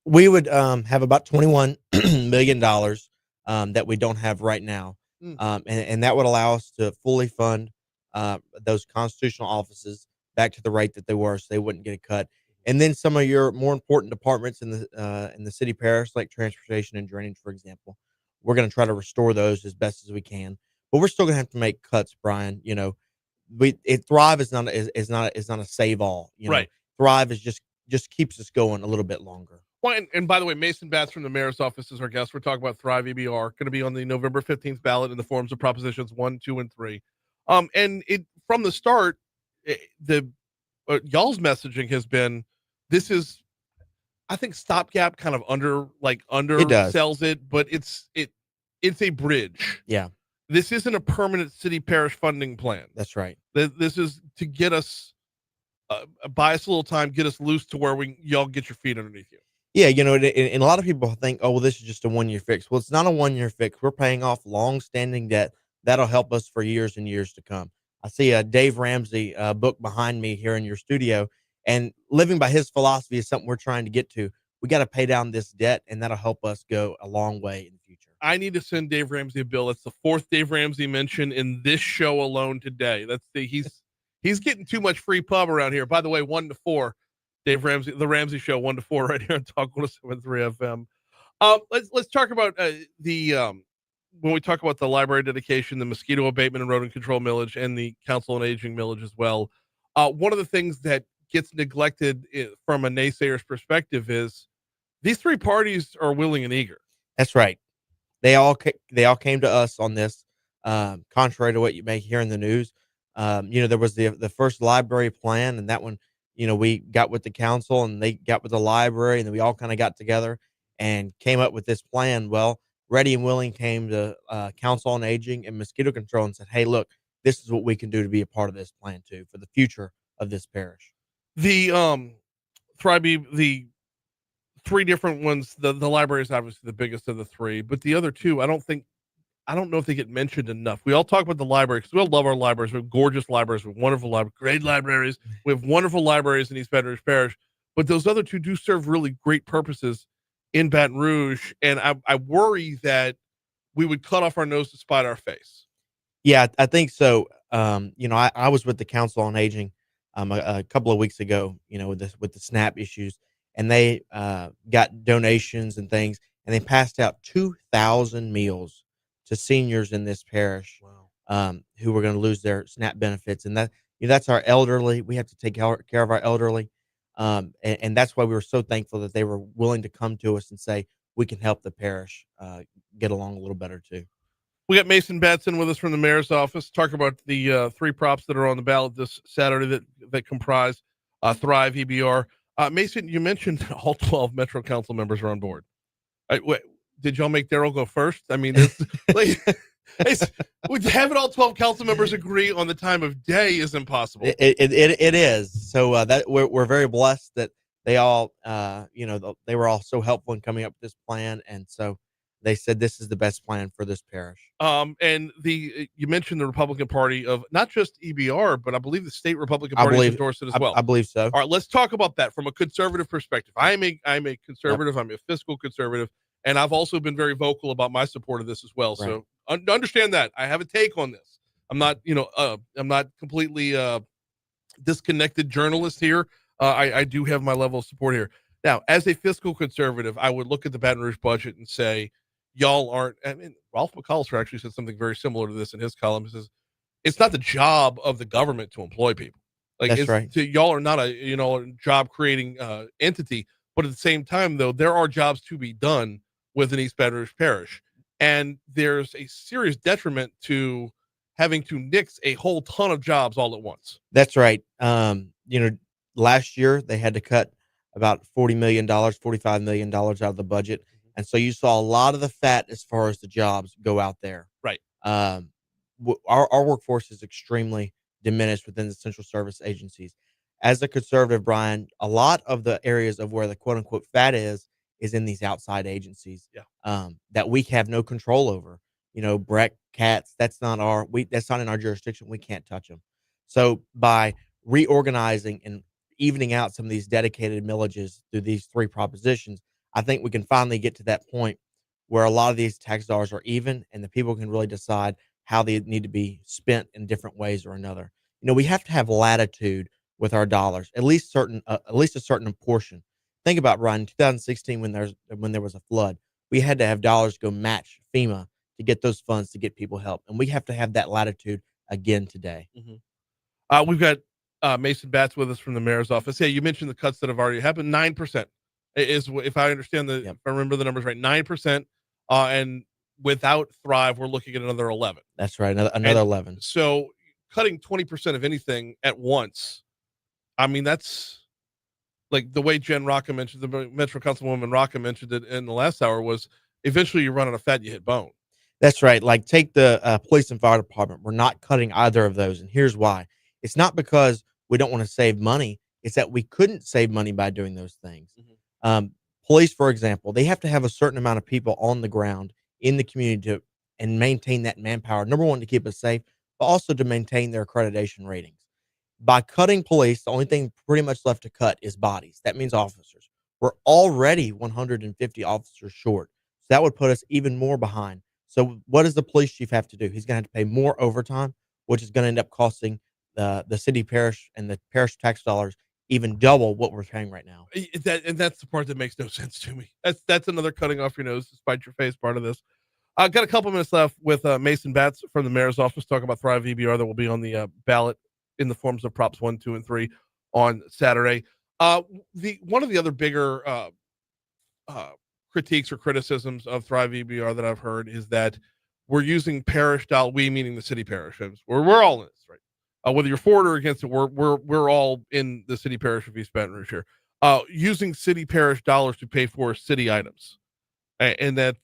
we would have about $21 million that we don't have right now. And that would allow us to fully fund those constitutional offices back to the rate that they were, so they wouldn't get a cut. And then some of your more important departments in the city parish, like transportation and drainage, for example, we're going to try to restore those as best as we can. But we're still going to have to make cuts, Brian. You know, Thrive is not a save all. You know, Right. Thrive is just keeps us going a little bit longer. Well, and by the way, Mason Batts from the mayor's office is our guest. We're talking about Thrive EBR, going to be on the November 15th ballot in the forms of propositions 1, 2, and 3. And it from the start, y'all's messaging has been, this is, I think stopgap kind of undersells it, but it's a bridge. Yeah, this isn't a permanent city parish funding plan. that's right. This is to get us, buy us a little time, get us loose to where y'all get your feet underneath you. Yeah, you know, and a lot of people think, oh, well, this is just a 1-year fix. Well, it's not a 1-year fix. We're paying off long-standing debt that'll help us for years and years to come. I see a Dave Ramsey book behind me here in your studio, and living by his philosophy is something we're trying to get to. We got to pay down this debt, and that'll help us go a long way in the future. I need to send Dave Ramsey a bill. That's the 4th Dave Ramsey mention in this show alone today. He's getting too much free pub around here. By the way, 1 to 4. Dave Ramsey, the Ramsey Show, 1 to 4, right here on Talk 107.3 FM. Let's talk about when we talk about the library dedication, the mosquito abatement and rodent control millage, and the council on aging millage as well. One of the things that gets neglected from a naysayer's perspective is these 3 parties are willing and eager. That's right. They all came to us on this, contrary to what you may hear in the news. You know, there was the first library plan, and that one, you know, we got with the council and they got with the library, and then we all kind of got together and came up with this plan. Well, Ready and Willing came to Council on Aging and Mosquito Control and said, hey, look, this is what we can do to be a part of this plan too for the future of this parish. The Thrive, the 3 different ones, the library is obviously the biggest of the 3, but the other 2, I don't know if they get mentioned enough. We all talk about the library because we all love our libraries. We have gorgeous libraries. We have wonderful libraries, great libraries. We have wonderful libraries in East Baton Rouge Parish. But those other 2 do serve really great purposes in Baton Rouge. And I worry that we would cut off our nose to spite our face. Yeah, I think so. You know, I was with the Council on Aging a couple of weeks ago, you know, with the SNAP issues, and they got donations and things, and they passed out 2,000 meals to seniors in this parish. Wow. Who were going to lose their SNAP benefits. And that's our elderly. We have to take care of our elderly. And that's why we were so thankful that they were willing to come to us and say, we can help the parish get along a little better too. We got Mason Batson with us from the mayor's office. Talk about the 3 props that are on the ballot this Saturday that comprise Thrive EBR. Mason, you mentioned that all 12 Metro Council members are on board. Did y'all make Daryl go first? I mean, having all 12 council members agree on the time of day is impossible. It is. So that we're very blessed that they all, you know, they were all so helpful in coming up with this plan, and so they said this is the best plan for this parish. And you mentioned the Republican Party of not just EBR, but I believe the state Republican Party endorsed it as well. I believe so. All right, let's talk about that from a conservative perspective. I'm a conservative. Yep. I'm a fiscal conservative. And I've also been very vocal about my support of this as well. Right. So understand that I have a take on this. I'm not, I'm not completely disconnected journalist here. I do have my level of support here. Now, as a fiscal conservative, I would look at the Baton Rouge budget and say, y'all aren't. I mean, Ralph McAllister actually said something very similar to this in his column. He says, it's not the job of the government to employ people. Like, that's right. Y'all are not a job creating entity. But at the same time, though, there are jobs to be done within East Baton Rouge Parish. And there's a serious detriment to having to nix a whole ton of jobs all at once. That's right. Last year they had to cut about $40 million, $45 million out of the budget. And so you saw a lot of the fat as far as the jobs go out there. Right. our workforce is extremely diminished within the central service agencies. As a conservative, Brian, a lot of the areas of where the quote unquote fat is in these outside agencies Yeah. that we have no control over. You know, Breck, Cats, that's not in our jurisdiction. We can't touch them. So by reorganizing and evening out some of these dedicated millages through these three propositions, I think we can finally get to that point where a lot of these tax dollars are even and the people can really decide how they need to be spent in different ways or another. You know, we have to have latitude with our dollars, at least a certain portion. Think about, Ryan, in 2016 when there was a flood, we had to have dollars go match FEMA to get those funds to get people help, and we have to have that latitude again today. We've got Mason Batts with us from the mayor's office. Yeah, you mentioned the cuts that have already happened. 9% is, if I understand if I remember the numbers right, 9%. And without Thrive, we're looking at another 11. That's right, another 11. So cutting 20% of anything at once, I mean, that's like the way Jenn Racca mentioned, the Metro Councilwoman Racca mentioned it in the last hour, was eventually you run out of fat, you hit bone. That's right. Like take the police and fire department. We're not cutting either of those. And here's why. It's not because we don't want to save money. It's that we couldn't save money by doing those things. Police, for example, they have to have a certain amount of people on the ground in the community and maintain that manpower. Number one, to keep us safe, but also to maintain their accreditation ratings. By cutting police, the only thing pretty much left to cut is bodies. That means officers. We're already 150 officers short. So that would put us even more behind. So what does the police chief have to do? He's going to have to pay more overtime, which is going to end up costing the city parish and the parish tax dollars even double what we're paying right now. And that's the part that makes no sense to me. That's another cutting off your nose to spite your face part of this. I've got a couple minutes left with Mason Batts from the mayor's office talking about Thrive EBR that will be on the ballot in the forms of Props 1, 2, and 3 on Saturday. One of the other bigger critiques or criticisms of Thrive EBR that I've heard is that we're using parish dollar, we meaning the city parish. We're all in this, right? Whether you're for it or against it, we're all in the city parish of East Baton Rouge here. Using city parish dollars to pay for city items, and that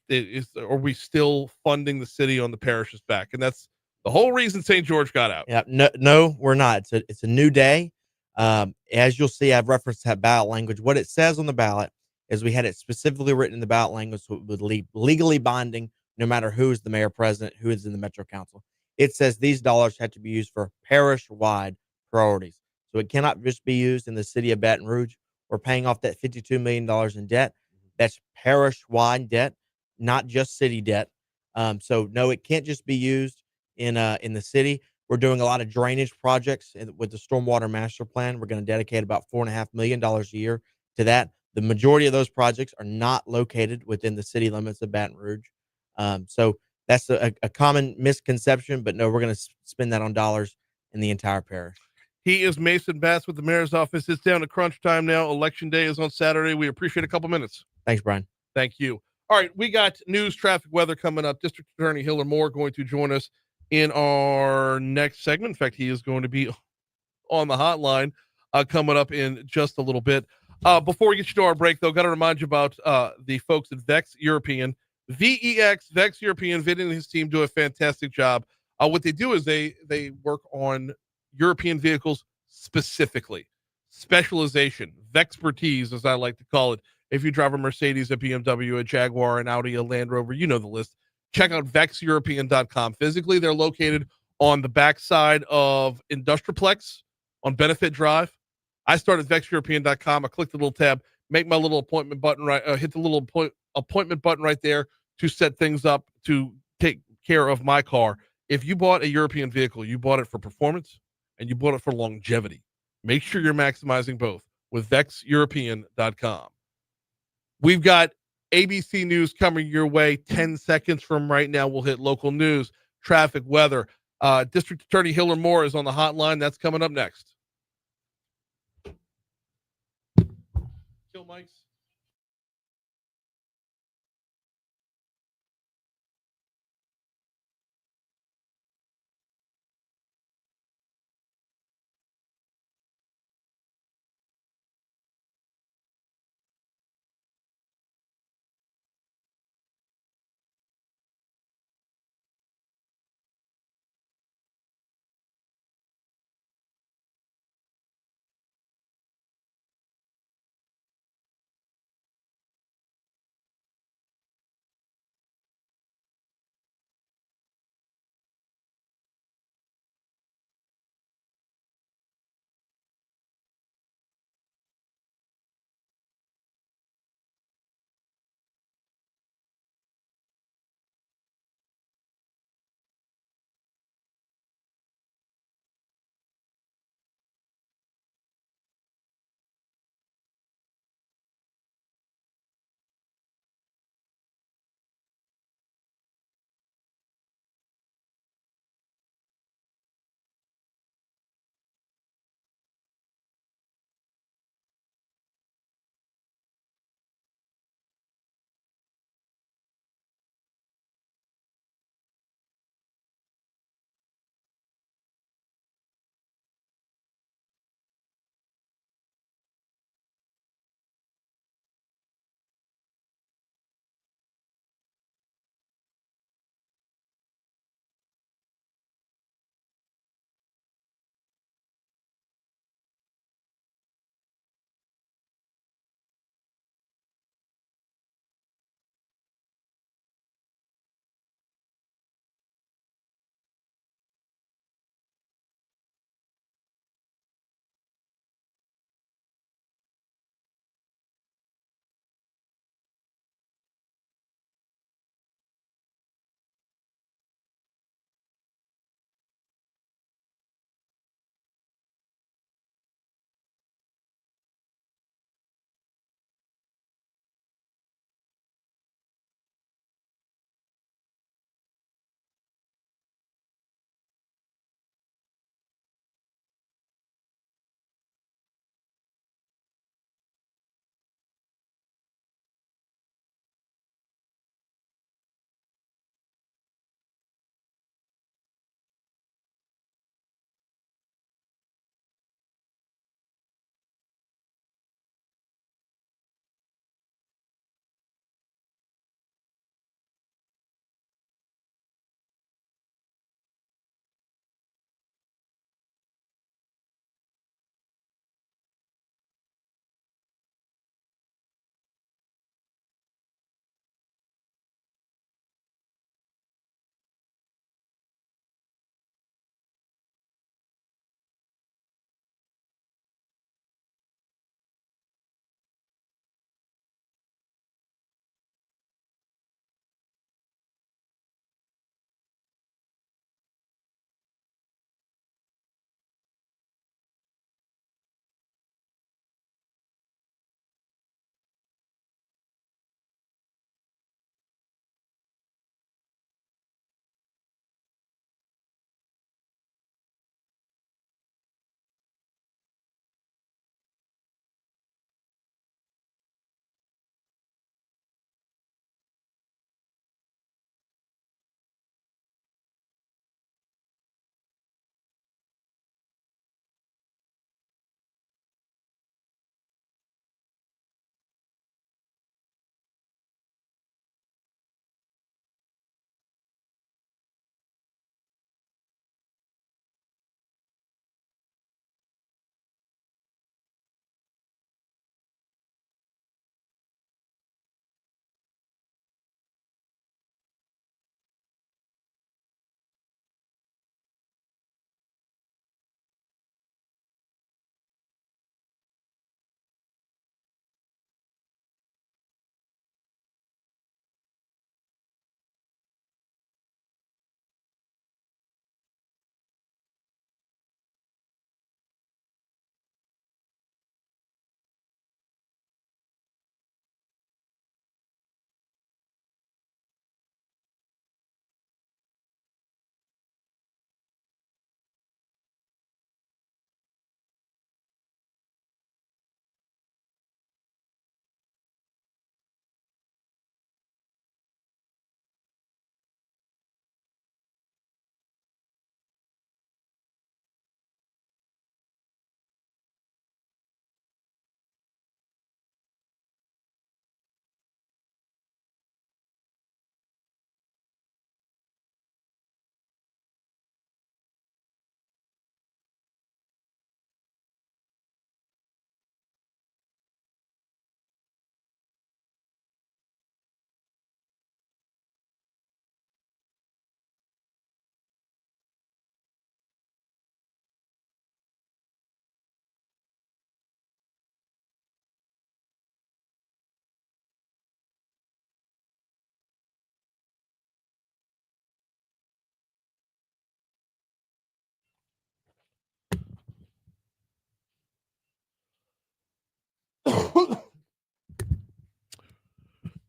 are we still funding the city on the parish's back? And that's the whole reason St. George got out. Yeah, no, we're not. It's a new day. As you'll see, I've referenced that ballot language. What it says on the ballot is we had it specifically written in the ballot language, so it would be legally binding, no matter who is the mayor president, who is in the Metro Council. It says these dollars have to be used for parish-wide priorities. So it cannot just be used in the city of Baton Rouge. We're paying off that $52 million in debt. That's parish-wide debt, not just city debt. So no, it can't just be used in the city. We're doing a lot of drainage projects with the stormwater master plan. We're going to dedicate about $4.5 million a year to that. The majority of those projects are not located within the city limits of Baton Rouge. So that's a common misconception, but no, we're going to spend that on dollars in the entire parish. He is Mason Batts with the mayor's office. It's down to crunch time now. Election day is on Saturday. We appreciate a couple minutes. Thanks, Brian. Thank you. All right, we got news, traffic, weather coming up. District Attorney Hillar Moore going to join us in our next segment. In fact, he is going to be on the hotline coming up in just a little bit. Before we get you to our break, though, got to remind you about the folks at Vex European. Vex European. Vin and his team do a fantastic job. What they do is they work on European vehicles specifically. Specialization, Vexpertise, as I like to call it. If you drive a Mercedes, a BMW, a Jaguar, an Audi, a Land Rover, you know the list. Check out VexEuropean.com. Physically, they're located on the backside of Industriplex on Benefit Drive. I started VexEuropean.com. I clicked the little tab, make my little appointment button hit the little appointment button right there to set things up to take care of my car. If you bought a European vehicle, you bought it for performance and you bought it for longevity. Make sure you're maximizing both with VexEuropean.com. We've got ABC News coming your way 10 seconds from right now. We'll hit local news, traffic, weather. District Attorney Hillar Moore is on the hotline. That's coming up next. Kill mics.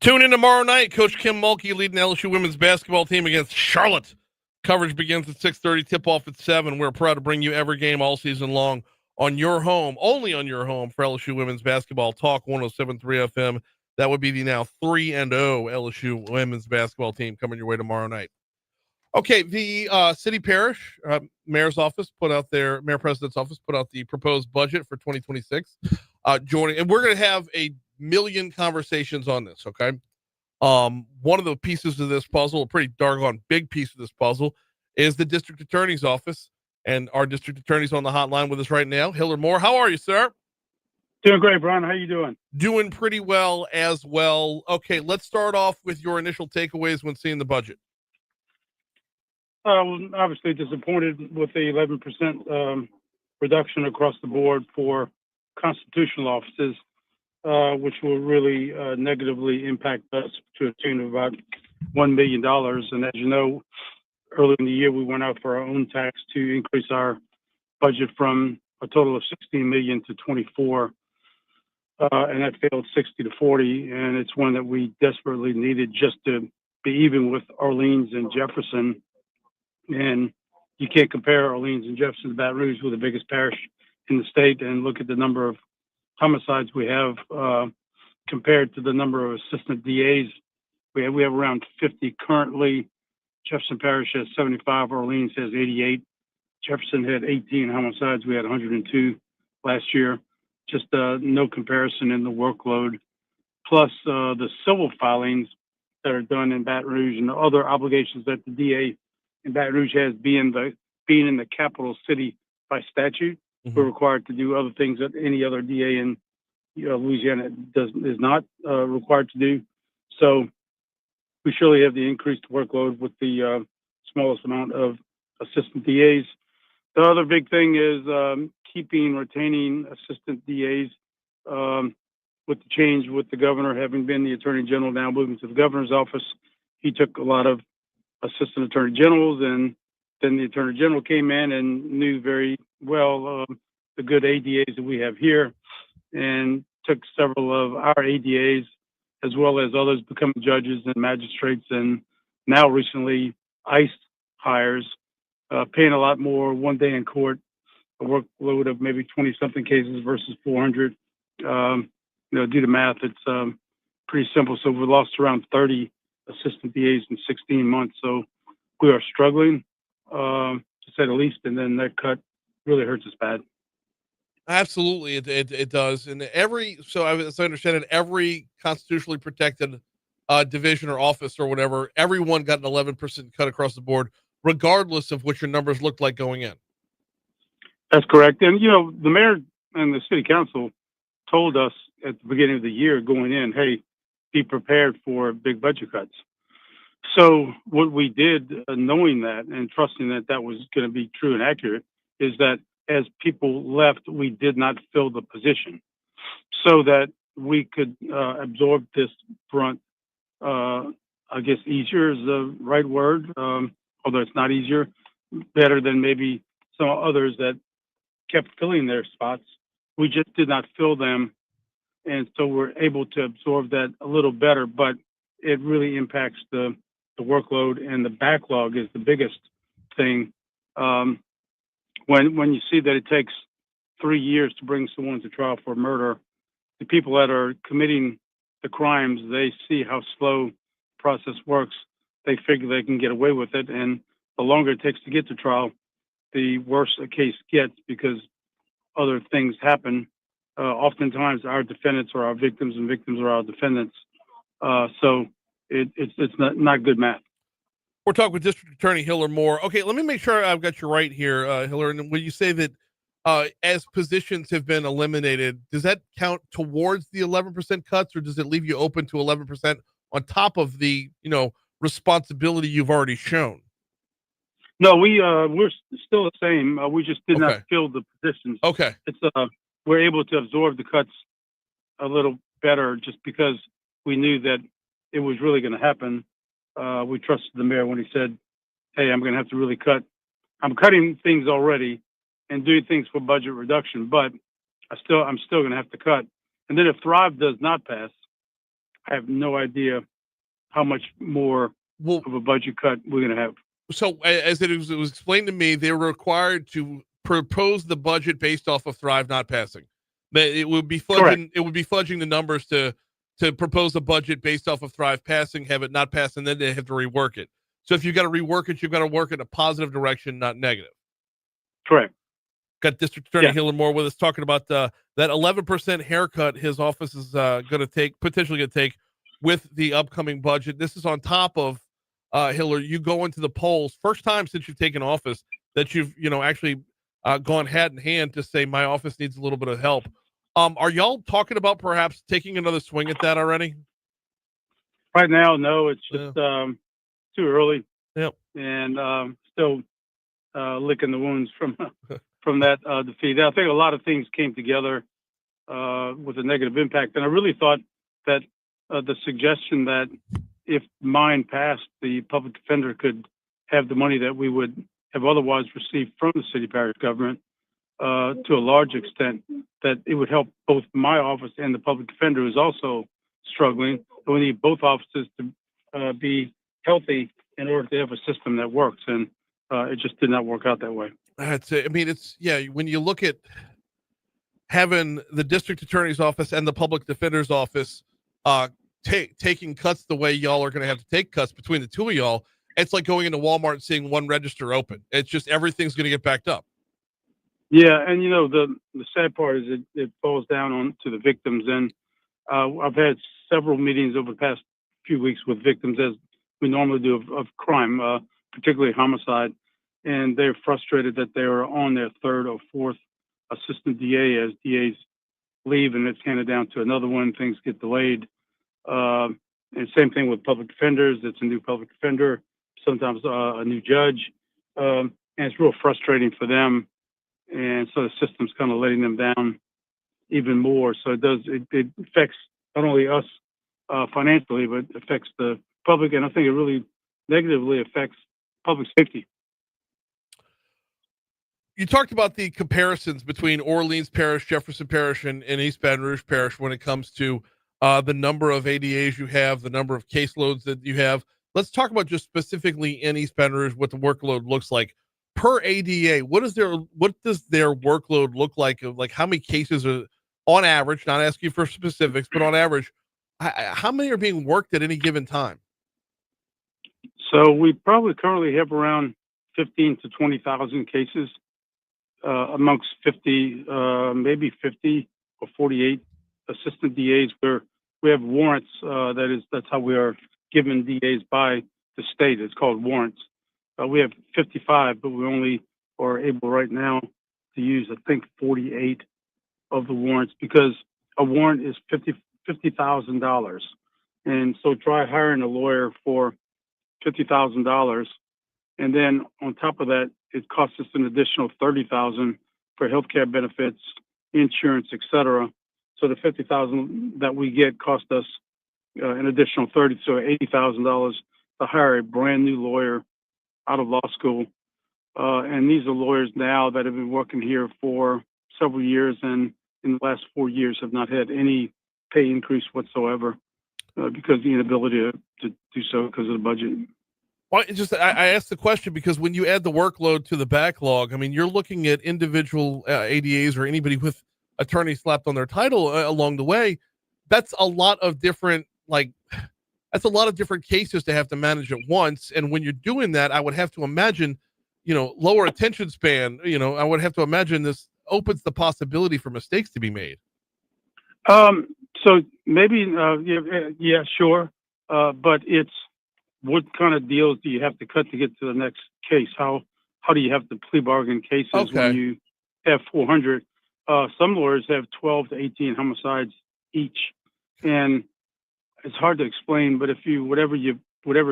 Tune in tomorrow night. Coach Kim Mulkey leading the LSU women's basketball team against Charlotte. Coverage begins at 6:30, tip-off at 7. We're proud to bring you every game all season long on your home, only on your home for LSU women's basketball. Talk 107.3 FM. That would be the now 3-0 LSU women's basketball team coming your way tomorrow night. Okay, the city parish mayor's office put out mayor president's office put out the proposed budget for 2026. And we're going to have a million conversations on this. Okay. One of the pieces of this puzzle, a pretty doggone big piece of this puzzle, is the district attorney's office. And our district attorney's on the hotline with us right now. Hillar Moore, how are you, sir? Doing great, Brian. How you doing? Doing pretty well as well. Okay, let's start off with your initial takeaways when seeing the budget. Obviously disappointed with the 11% reduction across the board for constitutional offices, which will really negatively impact us to a tune of about $1 million. And as you know, earlier in the year, we went out for our own tax to increase our budget from a total of 16 million to 24, and that failed 60 to 40. And it's one that we desperately needed just to be even with Orleans and Jefferson. And you can't compare Orleans and Jefferson to Baton Rouge, with the biggest parish in the state, and look at the number of homicides we have compared to the number of assistant DAs. We have around 50 currently. Jefferson Parish has 75. Orleans has 88. Jefferson had 18 homicides. We had 102 last year. Just no comparison in the workload. Plus the civil filings that are done in Baton Rouge and the other obligations that the DA in Baton Rouge has, being in the capital city by statute. Mm-hmm. We're required to do other things that any other DA in Louisiana is not required to do. So we surely have the increased workload with the smallest amount of assistant DAs. The other big thing is retaining assistant DAs with the change with the governor having been the attorney general, now moving to the governor's office. He took a lot of assistant attorney generals, and then the attorney general came in and knew very well the good ADAs that we have here, and took several of our ADAs as well as others becoming judges and magistrates, and now recently ICE hires, paying a lot more one day in court, a workload of maybe 20-something cases versus 400. Do the math, it's pretty simple. So we lost around 30 assistant DAs in 16 months. So we are struggling, to say the least, and then that cut really hurts us bad. Absolutely, it does. And as I understand it, every constitutionally protected division or office or whatever, everyone got an 11% cut across the board, regardless of what your numbers looked like going in. That's correct. And, the mayor and the city council told us at the beginning of the year going in, hey, be prepared for big budget cuts. So what we did, knowing that and trusting that that was going to be true and accurate, is that as people left, we did not fill the position so that we could absorb this brunt. I guess easier is the right word, although it's not easier, better than maybe some others that kept filling their spots. We just did not fill them. And so we're able to absorb that a little better, but it really impacts the workload, and the backlog is the biggest thing. When you see that it takes 3 years to bring someone to trial for murder, the people that are committing the crimes, they see how slow the process works. They figure they can get away with it, and the longer it takes to get to trial, the worse a case gets, because other things happen. Oftentimes our defendants are our victims and victims are our defendants. So it's not good math. We're talking with District Attorney Hillar Moore. Okay, let me make sure I've got you right here, Hillar. And when you say that as positions have been eliminated, does that count towards the 11% cuts, or does it leave you open to 11% on top of the responsibility you've already shown? No, we're still the same. We just did not fill the positions. Okay. It's we're able to absorb the cuts a little better just because we knew that it was really going to happen. We trusted the mayor when he said, hey, I'm going to have to really cut. I'm cutting things already and doing things for budget reduction, but I'm still going to have to cut. And then if Thrive does not pass, I have no idea how much more of a budget cut we're going to have. So as it was explained to me, they were required to propose the budget based off of Thrive not passing. But it would be fudging. Correct. It would be fudging the numbers to propose a budget based off of Thrive passing, have it not pass, and then they have to rework it. So if you got to rework it, you've got to work in a positive direction, not negative. Correct. Got District Attorney Yeah. Hillar Moore with us talking about that 11% haircut his office is potentially going to take with the upcoming budget. This is on top of Hillar. You go into the polls, first time since you've taken office that you've actually gone hand in hand to say my office needs a little bit of help. Are y'all talking about perhaps taking another swing at that already? Right now, no, it's just too early. Yep. And still licking the wounds from that defeat. I think a lot of things came together with a negative impact. And I really thought that the suggestion that if mine passed, the public defender could have the money that we would have otherwise received from the city parish government to a large extent, that it would help both my office and the public defender, who's also struggling. And we need both offices to be healthy in order to have a system that works. And it just did not work out that way. That's it. I mean, when you look at having the district attorney's office and the public defender's office taking cuts the way y'all are going to have to take cuts between the two of y'all, it's like going into Walmart and seeing one register open. It's just everything's going to get backed up. Yeah, and the sad part is it falls down on to the victims. And I've had several meetings over the past few weeks with victims, as we normally do, of crime, particularly homicide. And they're frustrated that they are on their third or fourth assistant DA as DAs leave and it's handed down to another one. Things get delayed. And same thing with public defenders. It's a new public defender, sometimes a new judge. And it's real frustrating for them. And so the system's kind of letting them down even more. So it affects not only us financially, but affects the public. And I think it really negatively affects public safety. You talked about the comparisons between Orleans Parish, Jefferson Parish, and East Baton Rouge Parish when it comes to the number of ADAs you have, the number of caseloads that you have. Let's talk about just specifically in East Baton Rouge what the workload looks like per ADA. What does their workload look like? Of like how many cases are on average? Not asking for specifics, but on average, how many are being worked at any given time? So we probably currently have around 15 to 20,000 cases amongst 50, maybe 50 or 48 assistant DAs where we have warrants. That's how we are given DAs by the state. It's called warrants. We have 55, but we only are able right now to use, I think, 48 of the warrants because a warrant is $50,000. And so try hiring a lawyer for $50,000. And then on top of that, it costs us an additional $30,000 for healthcare benefits, insurance, etc. So the $50,000 that we get cost us an additional $30,000, so $80,000 to hire a brand new lawyer out of law school. And these are lawyers now that have been working here for several years and in the last 4 years have not had any pay increase whatsoever because of the inability to do so because of the budget. Well, I asked the question because when you add the workload to the backlog, I mean, you're looking at individual ADAs or anybody with attorney slapped on their title along the way. That's a lot of different, cases to have to manage at once. And when you're doing that, I would have to imagine, lower attention span, I would have to imagine this opens the possibility for mistakes to be made. So maybe, yeah, sure. But it's, what kind of deals do you have to cut to get to the next case? How do you have to plea bargain cases when you have 400? Some lawyers have 12 to 18 homicides each, and it's hard to explain. But if you, whatever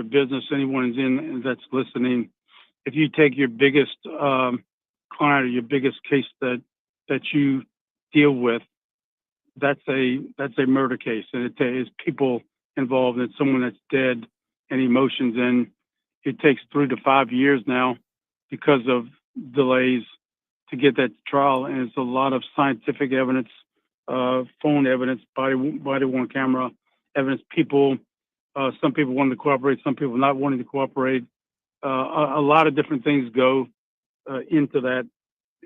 business anyone is in that's listening, if you take your biggest client or your biggest case that you deal with, that's a murder case, and it is people involved. And it's someone that's dead. And emotions, and it takes 3 to 5 years now because of delays to get that trial, and it's a lot of scientific evidence, phone evidence, body worn camera evidence. Some people wanting to cooperate, some people not wanting to cooperate. A lot of different things go into that,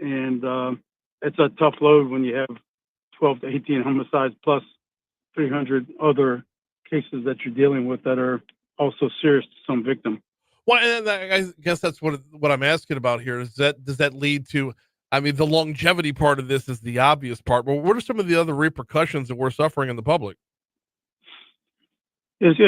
and it's a tough load when you have 12 to 18 homicides plus 300 other cases that you're dealing with that are also serious to some victim. Well, and I guess that's what I'm asking about here. Does that lead to? I mean, the longevity part of this is the obvious part, but what are some of the other repercussions that we're suffering in the public? It's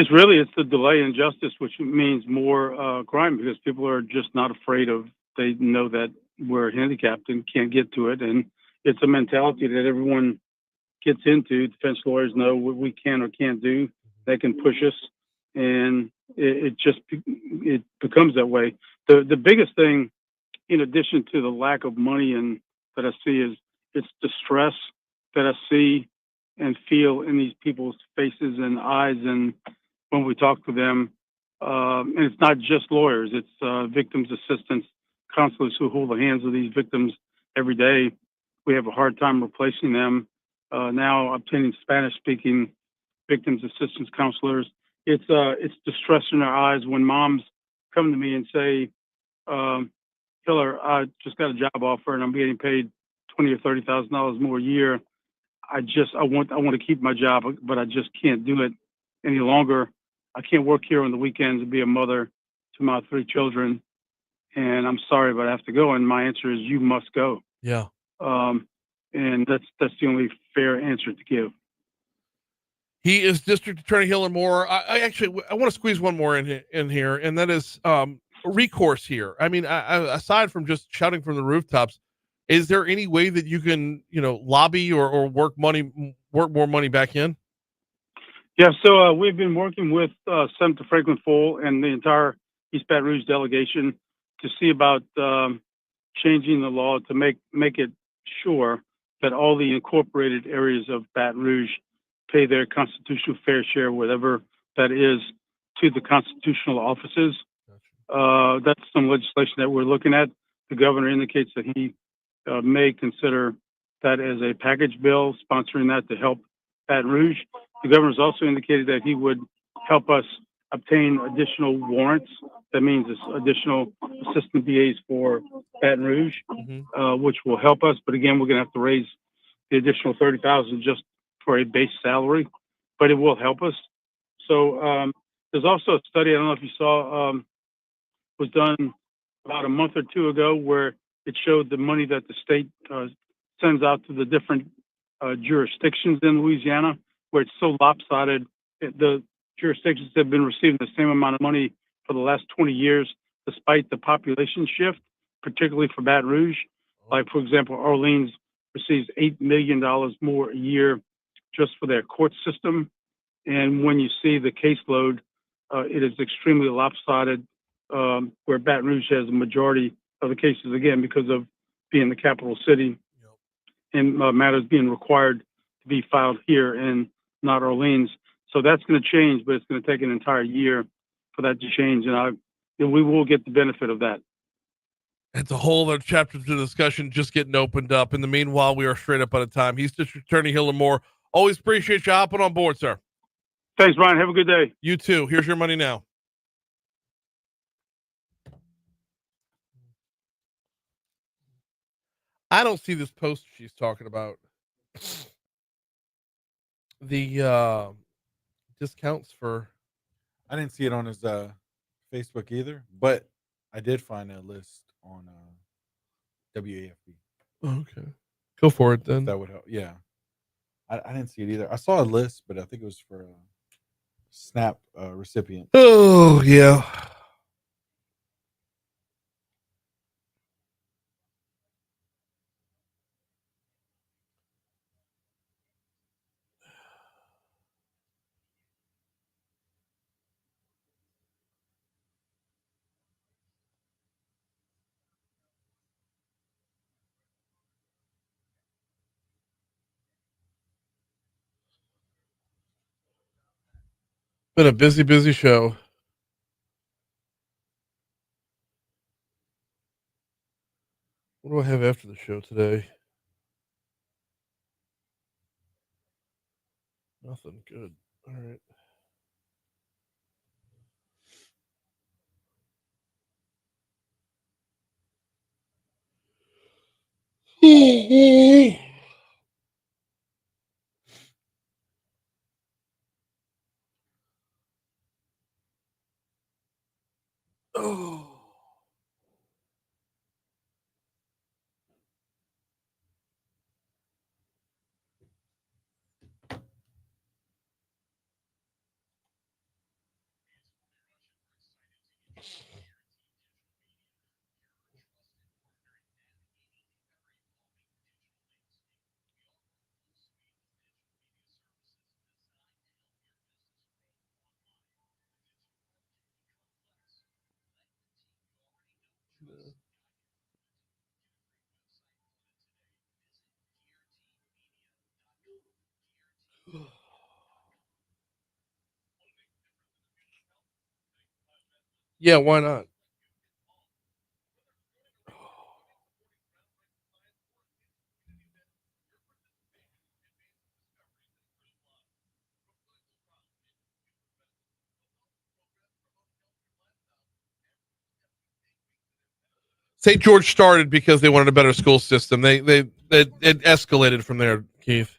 the delay in justice, which means more crime because people are just not afraid of. They know that we're handicapped and can't get to it, and it's a mentality that everyone gets into. Defense lawyers know what we can or can't do. They can push us, and it becomes that way. The biggest thing, in addition to the lack of money and that I see, is it's the stress that I see and feel in these people's faces and eyes, and when we talk to them, and it's not just lawyers; it's victims' assistants, counselors who hold the hands of these victims every day. We have a hard time replacing them. Now obtaining Spanish-speaking victims assistance counselors. It's the stress in their eyes when moms come to me and say, "Hillar, I just got a job offer and I'm getting paid $20,000 or $30,000 more a year. I want to keep my job, but I just can't do it any longer. I can't work here on the weekends and be a mother to my 3 children. And I'm sorry, but I have to go." And my answer is, you must go. Yeah. And that's the only fair answer to give. He is District Attorney Hillar Moore. I want to squeeze one more in here, and that is recourse here. I mean, aside from just shouting from the rooftops, is there any way that you can, lobby or work more money back in? Yeah, so we've been working with Senator Franklin Foale and the entire East Baton Rouge delegation to see about changing the law to make it sure that all the incorporated areas of Baton Rouge pay their constitutional fair share, whatever that is, to the constitutional offices. That's some legislation that we're looking at. The governor indicates that he may consider that as a package bill, sponsoring that to help Baton Rouge. The governor's also indicated that he would help us obtain additional warrants. That means additional assistant DAs for Baton Rouge, which will help us. But again, we're going to have to raise the additional $30,000 just for a base salary, but it will help us. So there's also a study, I don't know if you saw, was done about a month or 2 ago, where it showed the money that the state sends out to the different jurisdictions in Louisiana, where it's so lopsided. The jurisdictions have been receiving the same amount of money for the last 20 years, despite the population shift, particularly for Baton Rouge. Like, for example, Orleans receives $8 million more a year just for their court system. And when you see the caseload, it is extremely lopsided, where Baton Rouge has a majority of the cases, again, because of being the capital city and matters being required to be filed here and not Orleans. So that's going to change, but it's going to take an entire year for that to change. And we will get the benefit of that. It's a whole other chapter to the discussion just getting opened up. In the meanwhile, we are straight up out of time. He's District Attorney Hillar Moore. Always appreciate you hopping on board, sir. Thanks, Brian. Have a good day. You too. Here's your money now. I don't see this post she's talking about. The discounts for... I didn't see it on his Facebook either, but I did find a list on WAFB. Oh, okay. Go for it then. That would help. Yeah. I didn't see it either. I saw a list, but I think it was for a SNAP recipient. Oh, yeah. Been a busy show. What do I have after the show today? Nothing good. All right. Oh. Yeah, why not? St. George started because they wanted a better school system. It escalated from there, Keith.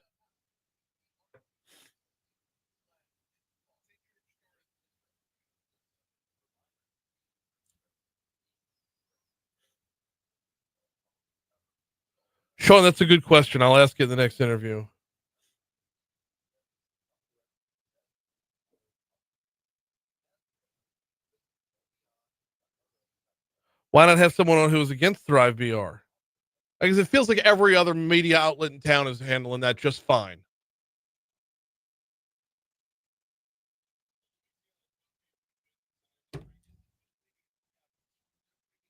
Sean, that's a good question. I'll ask you in the next interview. Why not have someone on who is against Thrive VR? Because it feels like every other media outlet in town is handling that just fine.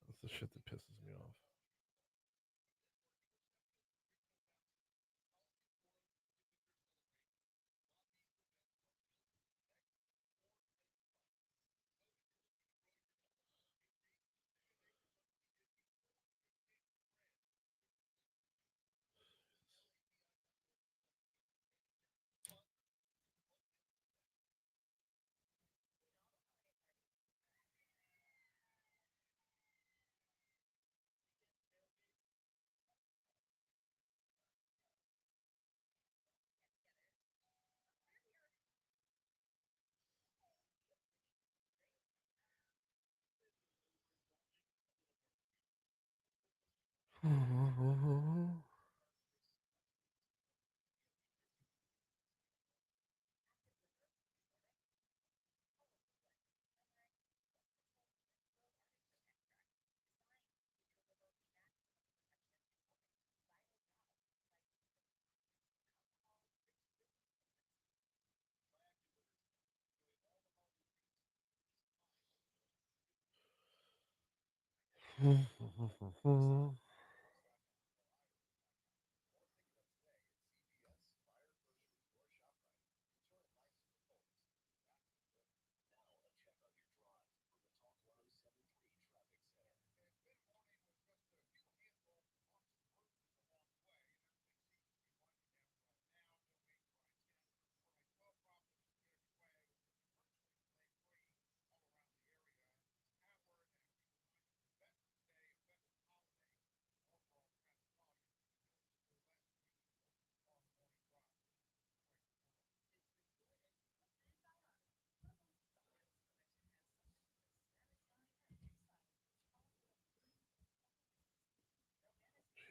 That's the shit that pisses me off.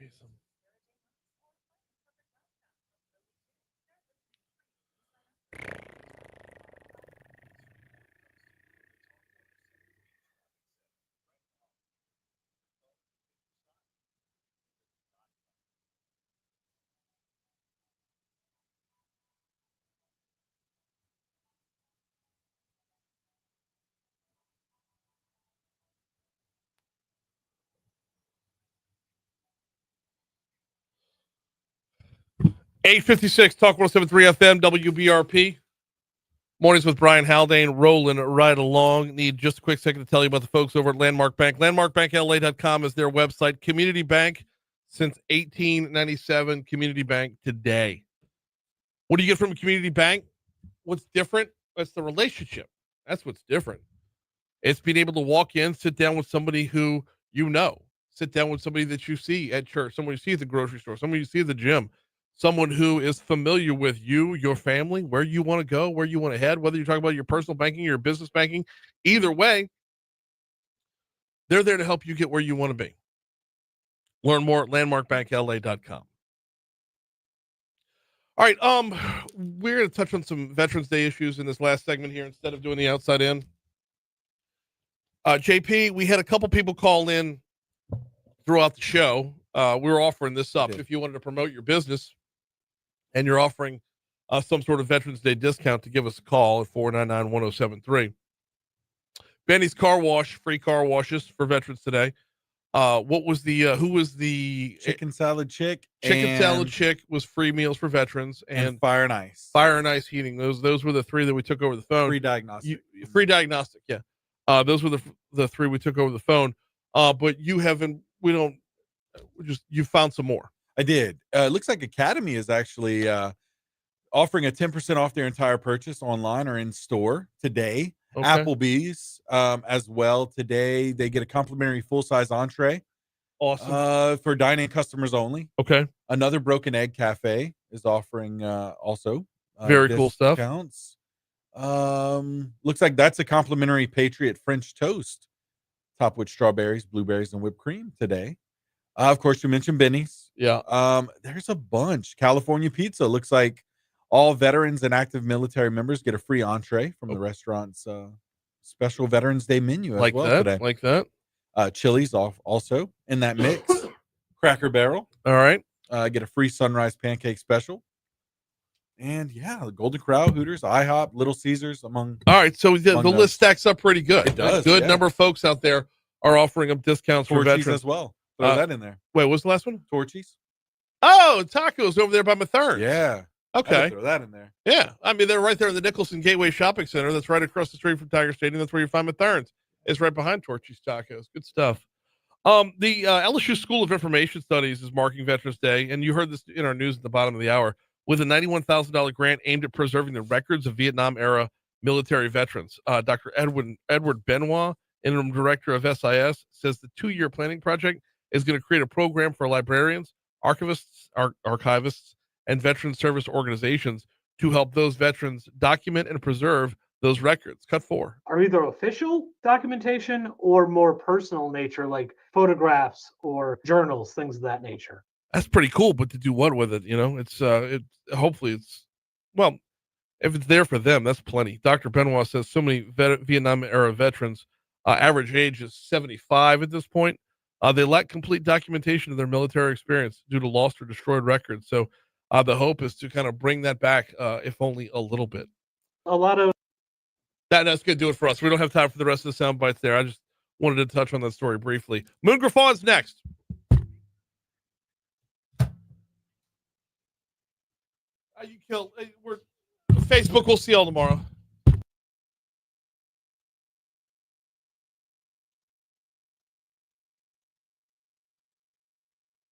Jeez. 856 Talk 1073 FM WBRP. Mornings with Brian Haldane rolling right along. Need just a quick second to tell you about the folks over at Landmark Bank. LandmarkBankLA.com is their website. Community bank since 1897. Community bank today. What do you get from a community bank? what's different? That's the relationship. That's what's different. It's being able to walk in, sit down with somebody who you know, sit down with somebody that you see at church, someone you see at the grocery store, someone you see at the gym, someone who is familiar with you, your family, where you want to go, where you want to head, whether you're talking about your personal banking, your business banking, either way, they're there to help you get where you want to be. Learn more at landmarkbankla.com. All right, we're going to touch on some Veterans Day issues in this last segment here instead of doing the outside in. JP, we had a couple people call in throughout the show. We were offering this up. If you wanted to promote your business and you're offering some sort of Veterans Day discount, to give us a call at 499-1073. Benny's Car Wash, free car washes for veterans today. What was the who was the Chicken Salad Chick? Chicken Salad Chick was free meals for veterans, and Fire and Ice. Fire and Ice Heating. Those were the three that we took over the phone. Free diagnostic. Free diagnostic, yeah. Those were the three we took over the phone. But you haven't. We don't. You found some more. I did. It looks like Academy is actually offering a 10% off their entire purchase online or in store today. Okay. Applebee's as well today. They get a complimentary full-size entree. Awesome. For dining customers only. Okay. Another Broken Egg Cafe is offering also very cool stuff. Discounts. Looks like that's a complimentary Patriot French toast, topped with strawberries, blueberries, and whipped cream today. Of course, you mentioned Benny's. Yeah. There's a bunch. California Pizza looks like all veterans and active military members get a free entree from the restaurant's special Veterans Day menu as well today. Like that. Chili's also in that mix. Cracker Barrel. All right. Get a free sunrise pancake special. And yeah, the Golden Corral, Hooters, IHOP, Little Caesars all right, so the list stacks up pretty good. It does. Good number of folks out there are offering up discounts for Torchy's veterans as well. Throw that in there. Wait, what's the last one? Torchy's. Oh, tacos over there by Mathern. Yeah. Okay. Throw that in there. Yeah. I mean, they're right there in the Nicholson Gateway Shopping Center. That's right across the street from Tiger Stadium. That's where you find Mathern's. It's right behind Torchy's Tacos. Good stuff. The LSU School of Information Studies is marking Veterans Day, and you heard this in our news at the bottom of the hour, with a $91,000 grant aimed at preserving the records of Vietnam-era military veterans. Dr. Edward Benoit, interim director of SIS, says the 2-year planning project is going to create a program for librarians, archivists, and veteran service organizations to help those veterans document and preserve those records. Cut 4. Are either official documentation or more personal nature, like photographs or journals, things of that nature. That's pretty cool, but to do what with it? You know, hopefully it's, well, if it's there for them, that's plenty. Dr. Benoit says so many Vietnam era veterans, average age is 75 at this point. They lack complete documentation of their military experience due to lost or destroyed records. So the hope is to kind of bring that back, if only a little bit. A lot of that's going to do it for us. We don't have time for the rest of the sound bites there. I just wanted to touch on that story briefly. Moon Griffon's next. You killed. We're Facebook. We'll see y'all tomorrow.